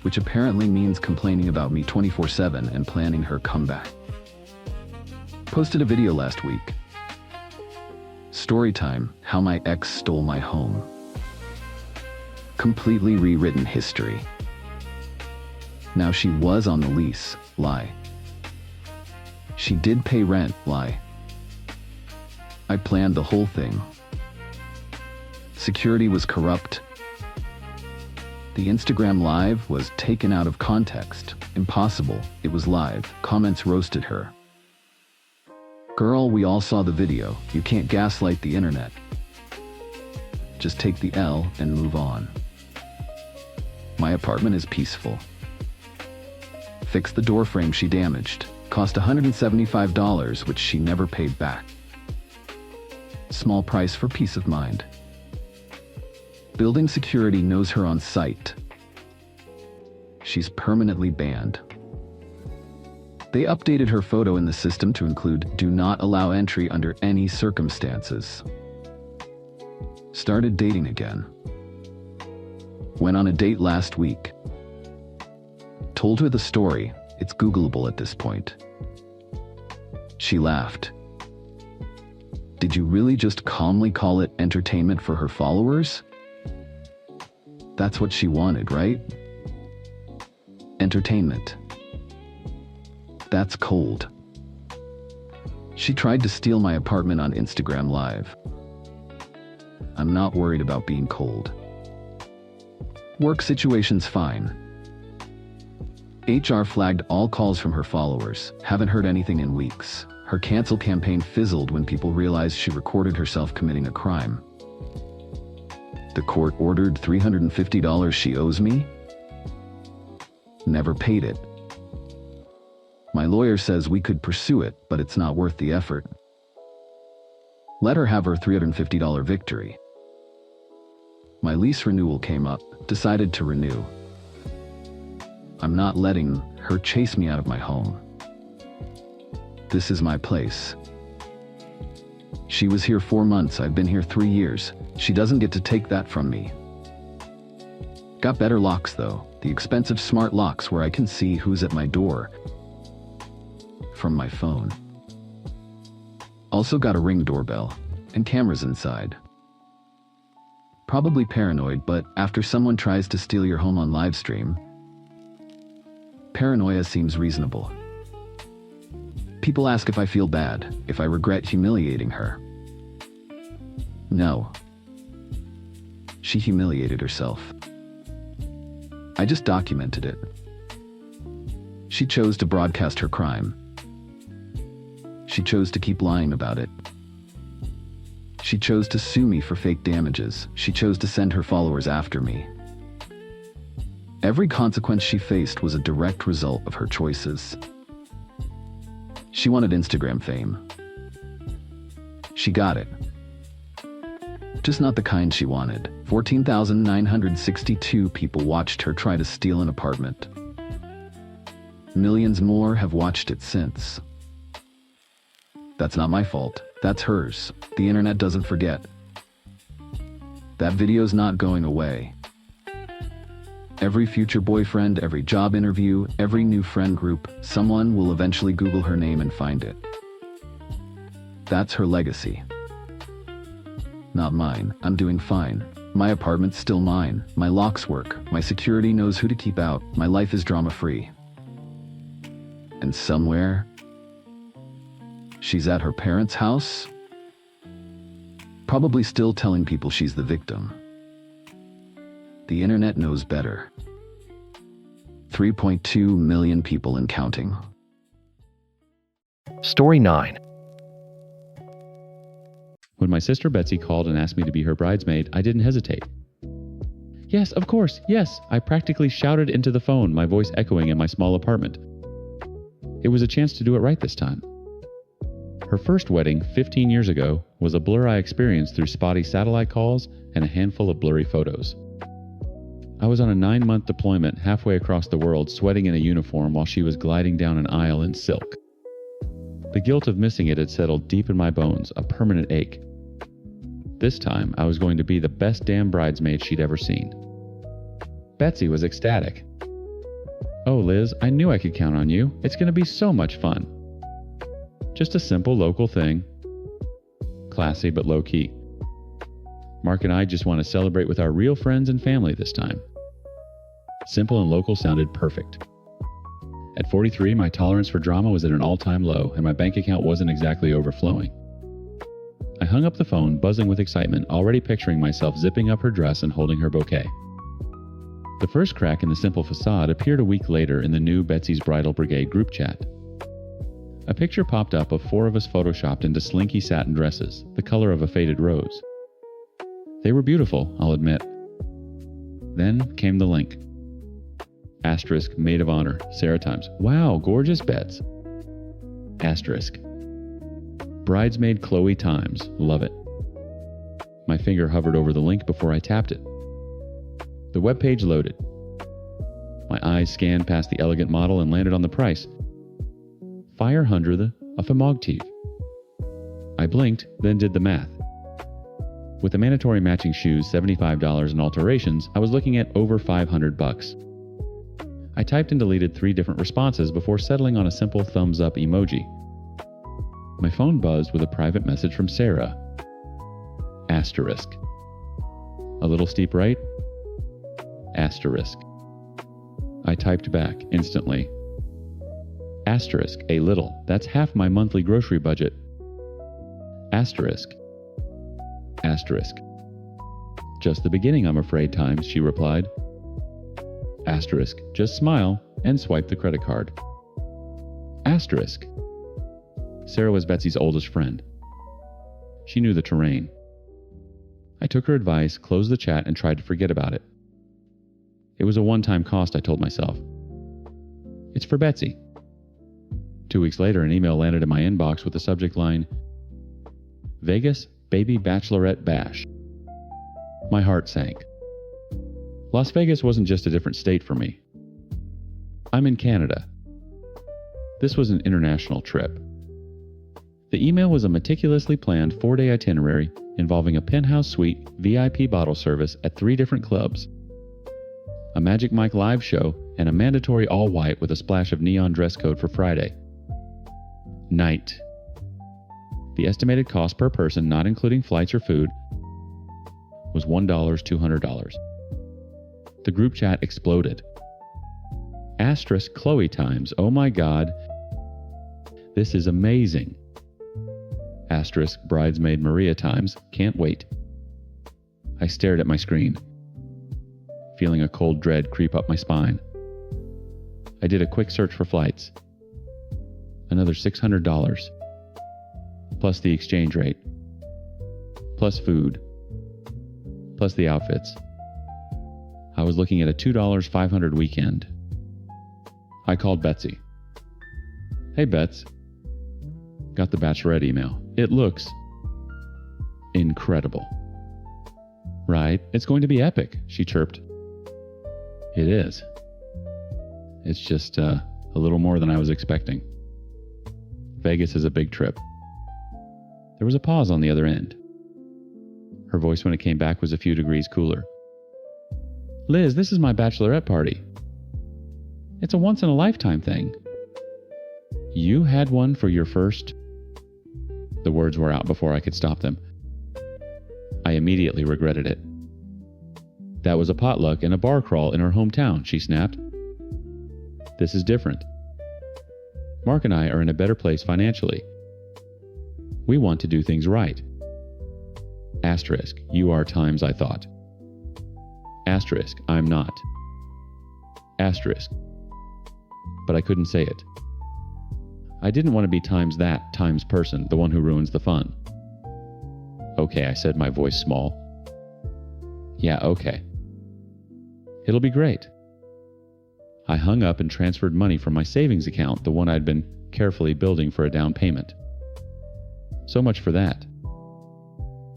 Which apparently means complaining about me 24/7 and planning her comeback. Posted a video last week. Story time, how my ex stole my home. Completely rewritten history. Now she was on the lease, lie. She did pay rent, lie. I planned the whole thing. Security was corrupt. The Instagram Live was taken out of context. Impossible, it was live. Comments roasted her. Girl, we all saw the video. You can't gaslight the internet. Just take the L and move on. My apartment is peaceful. Fixed the door frame she damaged. Cost $175, which she never paid back. Small price for peace of mind. Building security knows her on site. She's permanently banned. They updated her photo in the system to include "Do not allow entry under any circumstances." Started dating again. Went on a date last week. Told her the story. It's Googleable at this point. She laughed. Did you really just calmly call it entertainment for her followers? That's what she wanted, right? Entertainment. That's cold. She tried to steal my apartment on Instagram Live. I'm not worried about being cold. Work situation's fine. HR flagged all calls from her followers. Haven't heard anything in weeks. Her cancel campaign fizzled when people realized she recorded herself committing a crime. The court ordered $350 she owes me. Never paid it. My lawyer says we could pursue it, but it's not worth the effort. Let her have her $350 victory. My lease renewal came up, decided to renew. I'm not letting her chase me out of my home. This is my place. She was here 4 months, I've been here 3 years. She doesn't get to take that from me. Got better locks though, the expensive smart locks where I can see who's at my door from my phone. Also got a Ring doorbell and cameras inside. Probably paranoid, but after someone tries to steal your home on live stream, paranoia seems reasonable. People ask if I feel bad, if I regret humiliating her. No. She humiliated herself. I just documented it. She chose to broadcast her crime. She chose to keep lying about it. She chose to sue me for fake damages. She chose to send her followers after me. Every consequence she faced was a direct result of her choices. She wanted Instagram fame. She got it. Just not the kind she wanted. 14,962 people watched her try to steal an apartment. Millions more have watched it since. That's not my fault. That's hers. The internet doesn't forget. That video's not going away. Every future boyfriend, every job interview, every new friend group, someone will eventually Google her name and find it. That's her legacy. Not mine. I'm doing fine. My apartment's still mine. My locks work. My security knows who to keep out. My life is drama-free. And somewhere, she's at her parents' house, probably still telling people she's the victim. The internet knows better. 3.2 million people and counting. Story 9. When my sister Betsy called and asked me to be her bridesmaid, I didn't hesitate. Yes, of course, yes, I practically shouted into the phone, my voice echoing in my small apartment. It was a chance to do it right this time. Her first wedding, 15 years ago, was a blur I experienced through spotty satellite calls and a handful of blurry photos. I was on a 9-month deployment halfway across the world, sweating in a uniform while she was gliding down an aisle in silk. The guilt of missing it had settled deep in my bones, a permanent ache. This time, I was going to be the best damn bridesmaid she'd ever seen. Betsy was ecstatic. "Oh, Liz, I knew I could count on you. It's going to be so much fun." Just a simple local thing. Classy but low-key. Mark and I just want to celebrate with our real friends and family this time. Simple and local sounded perfect. At 43, my tolerance for drama was at an all-time low, and my bank account wasn't exactly overflowing. I hung up the phone, buzzing with excitement, already picturing myself zipping up her dress and holding her bouquet. The first crack in the simple facade appeared a week later in the new Betsy's Bridal Brigade group chat. A picture popped up of 4 of us photoshopped into slinky satin dresses, the color of a faded rose. They were beautiful, I'll admit. Then came the link. Asterisk, maid of honor, Sarah Times. Wow, gorgeous Bets. Asterisk. Bridesmaid Chloe Times, love it. My finger hovered over the link before I tapped it. The webpage loaded. My eyes scanned past the elegant model and landed on the price. 400 of a Mogtiv. I blinked, then did the math. With the mandatory matching shoes, $75 and alterations, I was looking at over $500. I typed and deleted 3 different responses before settling on a simple thumbs up emoji. My phone buzzed with a private message from Sarah. Asterisk. A little steep right? Asterisk. I typed back instantly. Asterisk, a little. That's half my monthly grocery budget. Asterisk. Asterisk. Just the beginning, I'm afraid, Times, she replied. Asterisk. Just smile and swipe the credit card. Asterisk. Sarah was Betsy's oldest friend. She knew the terrain. I took her advice, closed the chat, and tried to forget about it. It was a one-time cost, I told myself. It's for Betsy. 2 weeks later, an email landed in my inbox with the subject line, Vegas Baby Bachelorette Bash. My heart sank. Las Vegas wasn't just a different state for me. I'm in Canada. This was an international trip. The email was a meticulously planned 4-day itinerary involving a penthouse suite VIP bottle service at 3 different clubs, a Magic Mike live show, and a mandatory all-white with a splash of neon dress code for Friday night. The estimated cost per person, not including flights or food, was $1,200. The group chat exploded. Asterisk Chloe Times, oh my god, this is amazing. Asterisk Bridesmaid Maria Times, can't wait. I stared at my screen, feeling a cold dread creep up my spine. I did a quick search for flights. Another $600, plus the exchange rate, plus food, plus the outfits. I was looking at a $2,500 weekend. I called Betsy. Hey Bets. Got the Bachelorette email. It looks incredible. Right, it's going to be epic, she chirped. It is. It's just a little more than I was expecting. Vegas is a big trip. There was a pause on the other end. Her voice when it came back was a few degrees cooler. Liz, this is my bachelorette party. It's a once-in-a-lifetime thing. You had one for your first... The words were out before I could stop them. I immediately regretted it. That was a potluck and a bar crawl in her hometown, she snapped. This is different. Mark and I are in a better place financially. We want to do things right. Asterisk, you are Times I thought. Asterisk, I'm not. Asterisk. But I couldn't say it. I didn't want to be Times that Times person, the one who ruins the fun. Okay, I said, my voice small. Yeah, okay. It'll be great. I hung up and transferred money from my savings account, the one I'd been carefully building for a down payment. So much for that.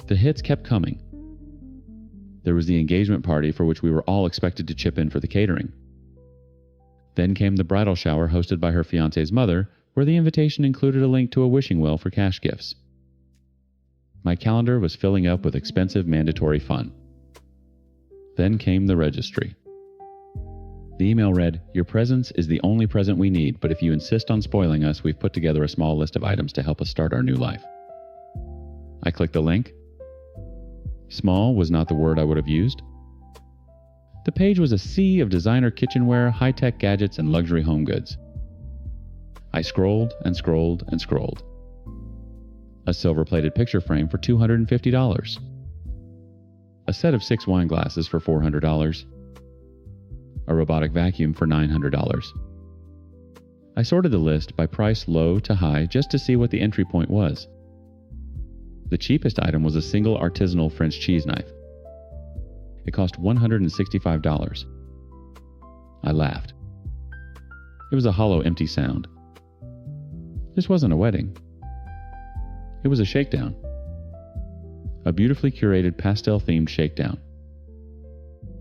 The hits kept coming. There was the engagement party for which we were all expected to chip in for the catering. Then came the bridal shower hosted by her fiancé's mother, where the invitation included a link to a wishing well for cash gifts. My calendar was filling up with expensive mandatory fun. Then came the registry. The email read, your presence is the only present we need, but if you insist on spoiling us, we've put together a small list of items to help us start our new life. I clicked the link. Small was not the word I would have used. The page was a sea of designer kitchenware, high-tech gadgets, and luxury home goods. I scrolled and scrolled and scrolled. A silver-plated picture frame for $250. A set of 6 wine glasses for $400. A robotic vacuum for $900. I sorted the list by price low to high just to see what the entry point was. The cheapest item was a single artisanal French cheese knife. It cost $165. I laughed. It was a hollow, empty sound. This wasn't a wedding. It was a shakedown. A beautifully curated pastel-themed shakedown.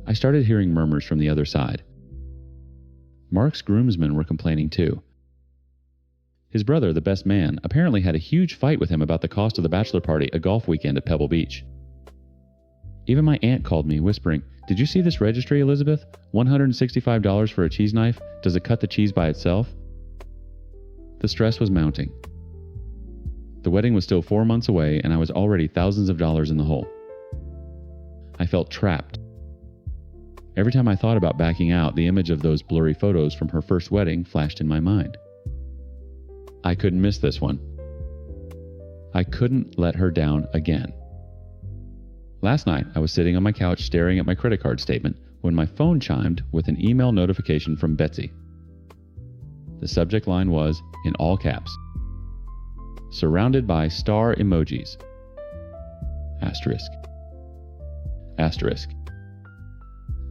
I started hearing murmurs from the other side. Mark's groomsmen were complaining too. His brother, the best man, apparently had a huge fight with him about the cost of the bachelor party, a golf weekend at Pebble Beach. Even my aunt called me, whispering, "Did you see this registry, Elizabeth? $165 for a cheese knife? Does it cut the cheese by itself?" The stress was mounting. The wedding was still 4 months away, and I was already thousands of dollars in the hole. I felt trapped. Every time I thought about backing out, the image of those blurry photos from her first wedding flashed in my mind. I couldn't miss this one. I couldn't let her down again. Last night, I was sitting on my couch staring at my credit card statement when my phone chimed with an email notification from Betsy. The subject line was, in all caps, "Surrounded by star emojis. Asterisk. Asterisk.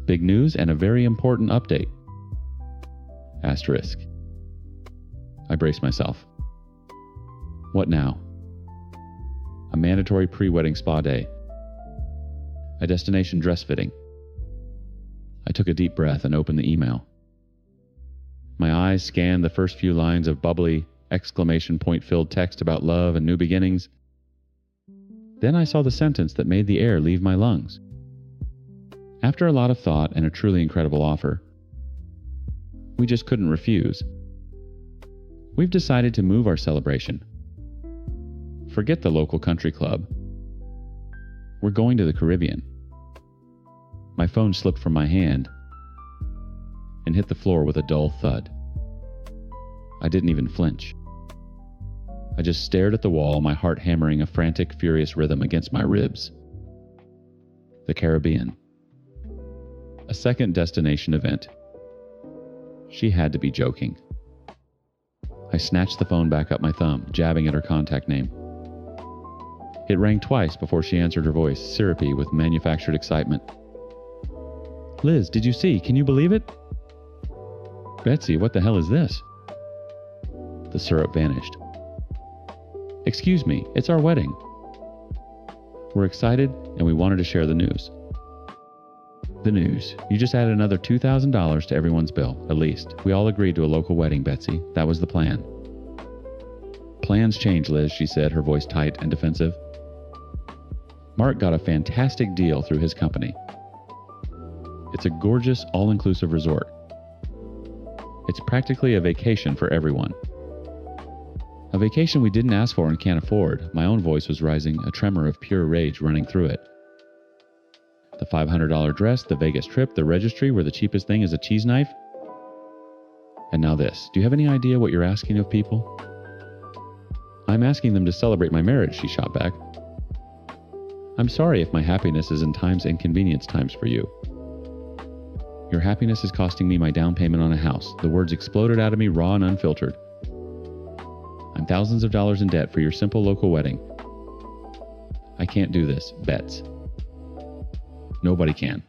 Big news and a very important update. Asterisk." I braced myself. What now? A mandatory pre-wedding spa day. A destination dress fitting. I took a deep breath and opened the email. My eyes scanned the first few lines of bubbly, exclamation point-filled text about love and new beginnings. Then I saw the sentence that made the air leave my lungs. After a lot of thought and a truly incredible offer, we just couldn't refuse. We've decided to move our celebration. Forget the local country club. We're going to the Caribbean. My phone slipped from my hand and hit the floor with a dull thud. I didn't even flinch. I just stared at the wall, my heart hammering a frantic, furious rhythm against my ribs. The Caribbean. A second destination event. She had to be joking. I snatched the phone back up my thumb, jabbing at her contact name. It rang twice before she answered, her voice syrupy with manufactured excitement. "Liz, did you see? Can you believe it?" "Betsy, what the hell is this?" The syrup vanished. "Excuse me, it's our wedding. We're excited and we wanted to share the news." "The news. You just added another $2,000 to everyone's bill, at least. We all agreed to a local wedding, Betsy. That was the plan." "Plans change, Liz," she said, her voice tight and defensive. "Mark got a fantastic deal through his company. It's a gorgeous, all-inclusive resort. It's practically a vacation for everyone. A vacation we didn't ask for and can't afford." My own voice was rising, a tremor of pure rage running through it. "The $500 dress, the Vegas trip, the registry where the cheapest thing is a cheese knife. And now this. Do you have any idea what you're asking of people?" "I'm asking them to celebrate my marriage," she shot back. "I'm sorry if my happiness is in times inconvenience times for you." "Your happiness is costing me my down payment on a house." The words exploded out of me raw and unfiltered. "I'm thousands of dollars in debt for your simple local wedding. I can't do this, Bets. Nobody can."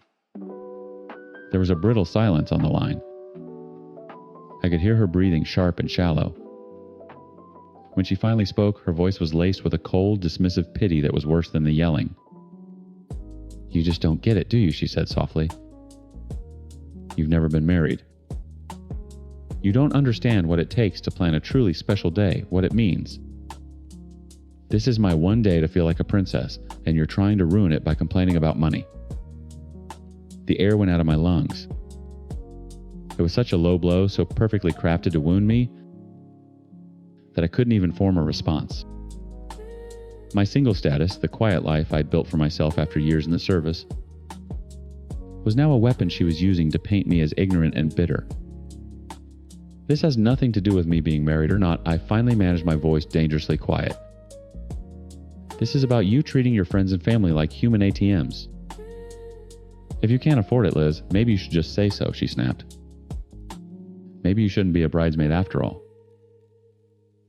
There was a brittle silence on the line. I could hear her breathing sharp and shallow. When she finally spoke, her voice was laced with a cold, dismissive pity that was worse than the yelling. "You just don't get it, do you?" she said softly. "You've never been married. You don't understand what it takes to plan a truly special day, what it means. This is my one day to feel like a princess, and you're trying to ruin it by complaining about money." The air went out of my lungs. It was such a low blow, so perfectly crafted to wound me, that I couldn't even form a response. My single status, the quiet life I'd built for myself after years in the service, was now a weapon she was using to paint me as ignorant and bitter. "This has nothing to do with me being married or not." I finally managed my voice dangerously quiet. "This is about you treating your friends and family like human ATMs. If you can't afford it, Liz, maybe you should just say so," she snapped. "Maybe you shouldn't be a bridesmaid after all."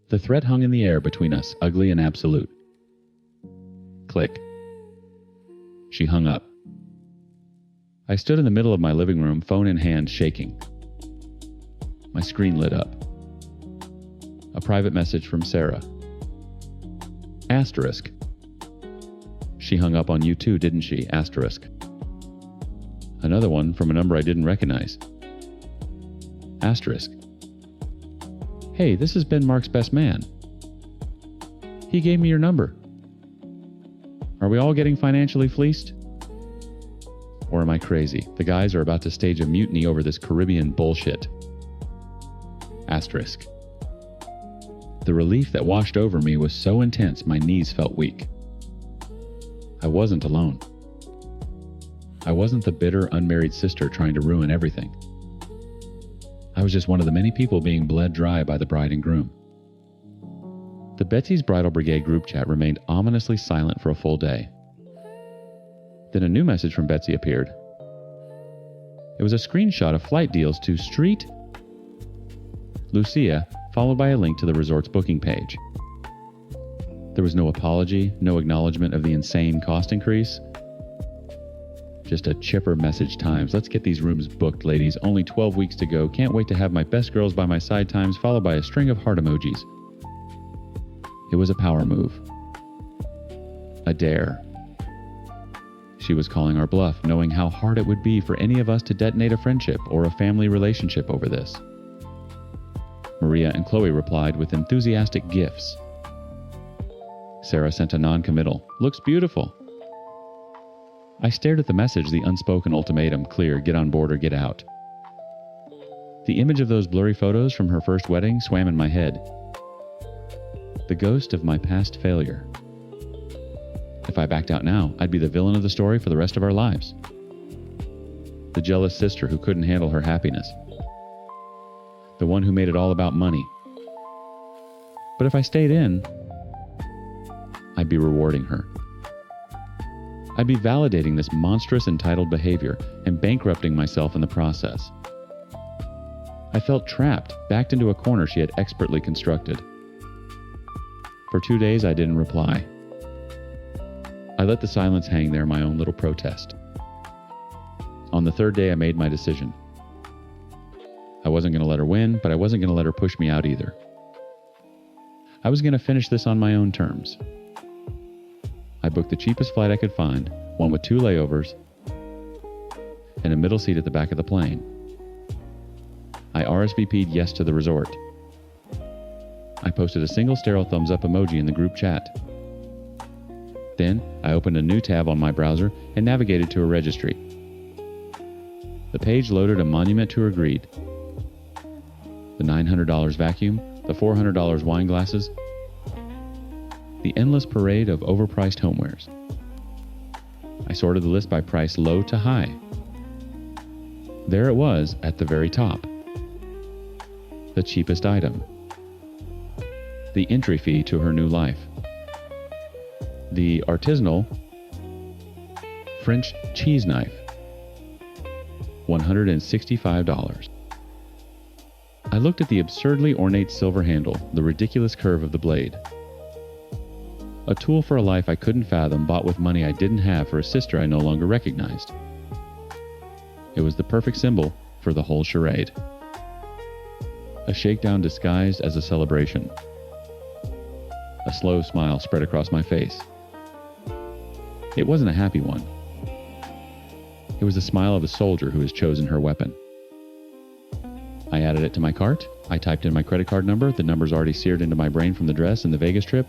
The threat hung in the air between us, ugly and absolute. Click. She hung up. I stood in the middle of my living room, phone in hand, shaking. My screen lit up. A private message from Sarah. Asterisk. She hung up on you too, didn't she? Asterisk. Another one from a number I didn't recognize. Asterisk. Hey, this has been Mark's best man. He gave me your number. Are we all getting financially fleeced? Or am I crazy? The guys are about to stage a mutiny over this Caribbean bullshit. Asterisk. The relief that washed over me was so intense my knees felt weak. I wasn't alone. I wasn't the bitter, unmarried sister trying to ruin everything. I was just one of the many people being bled dry by the bride and groom. The Betsy's Bridal Brigade group chat remained ominously silent for a full day. Then a new message from Betsy appeared. It was a screenshot of flight deals to Street Lucia, followed by a link to the resort's booking page. There was no apology, no acknowledgement of the insane cost increase. Just a chipper message times. Let's get these rooms booked, ladies. Only 12 weeks to go. Can't wait to have my best girls by my side times, followed by a string of heart emojis. It was a power move. A dare. She was calling our bluff, knowing how hard it would be for any of us to detonate a friendship or a family relationship over this. Maria and Chloe replied with enthusiastic gifs. Sarah sent a non-committal. Looks beautiful. I stared at the message, the unspoken ultimatum, clear, get on board or get out. The image of those blurry photos from her first wedding swam in my head. The ghost of my past failure. If I backed out now, I'd be the villain of the story for the rest of our lives. The jealous sister who couldn't handle her happiness. The one who made it all about money. But if I stayed in, I'd be rewarding her. I'd be validating this monstrous entitled behavior and bankrupting myself in the process. I felt trapped, backed into a corner she had expertly constructed. For 2 days, I didn't reply. I let the silence hang there, my own little protest. On the third day, I made my decision. I wasn't going to let her win, but I wasn't going to let her push me out either. I was going to finish this on my own terms. I booked the cheapest flight I could find, one with 2 layovers, and a middle seat at the back of the plane. I RSVP'd yes to the resort. I posted a single sterile thumbs up emoji in the group chat. Then, I opened a new tab on my browser and navigated to a registry. The page loaded a monument to her greed. The $900 vacuum, the $400 wine glasses, the endless parade of overpriced homewares. I sorted the list by price low to high. There it was at the very top. The cheapest item. The entry fee to her new life. The artisanal French cheese knife. $165. I looked at the absurdly ornate silver handle, the ridiculous curve of the blade. A tool for a life I couldn't fathom, bought with money I didn't have for a sister I no longer recognized. It was the perfect symbol for the whole charade. A shakedown disguised as a celebration. A slow smile spread across my face. It wasn't a happy one. It was the smile of a soldier who has chosen her weapon. I added it to my cart. I typed in my credit card number. The number's already seared into my brain from the dress and the Vegas trip.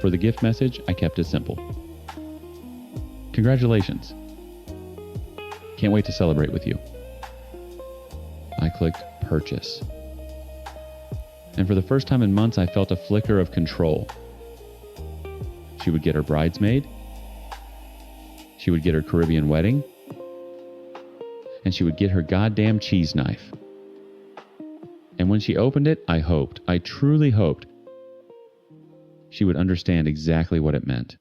For the gift message, I kept it simple. Congratulations. Can't wait to celebrate with you. I clicked purchase. And for the first time in months, I felt a flicker of control. She would get her bridesmaid. She would get her Caribbean wedding. And she would get her goddamn cheese knife. And when she opened it, I truly hoped, she would understand exactly what it meant.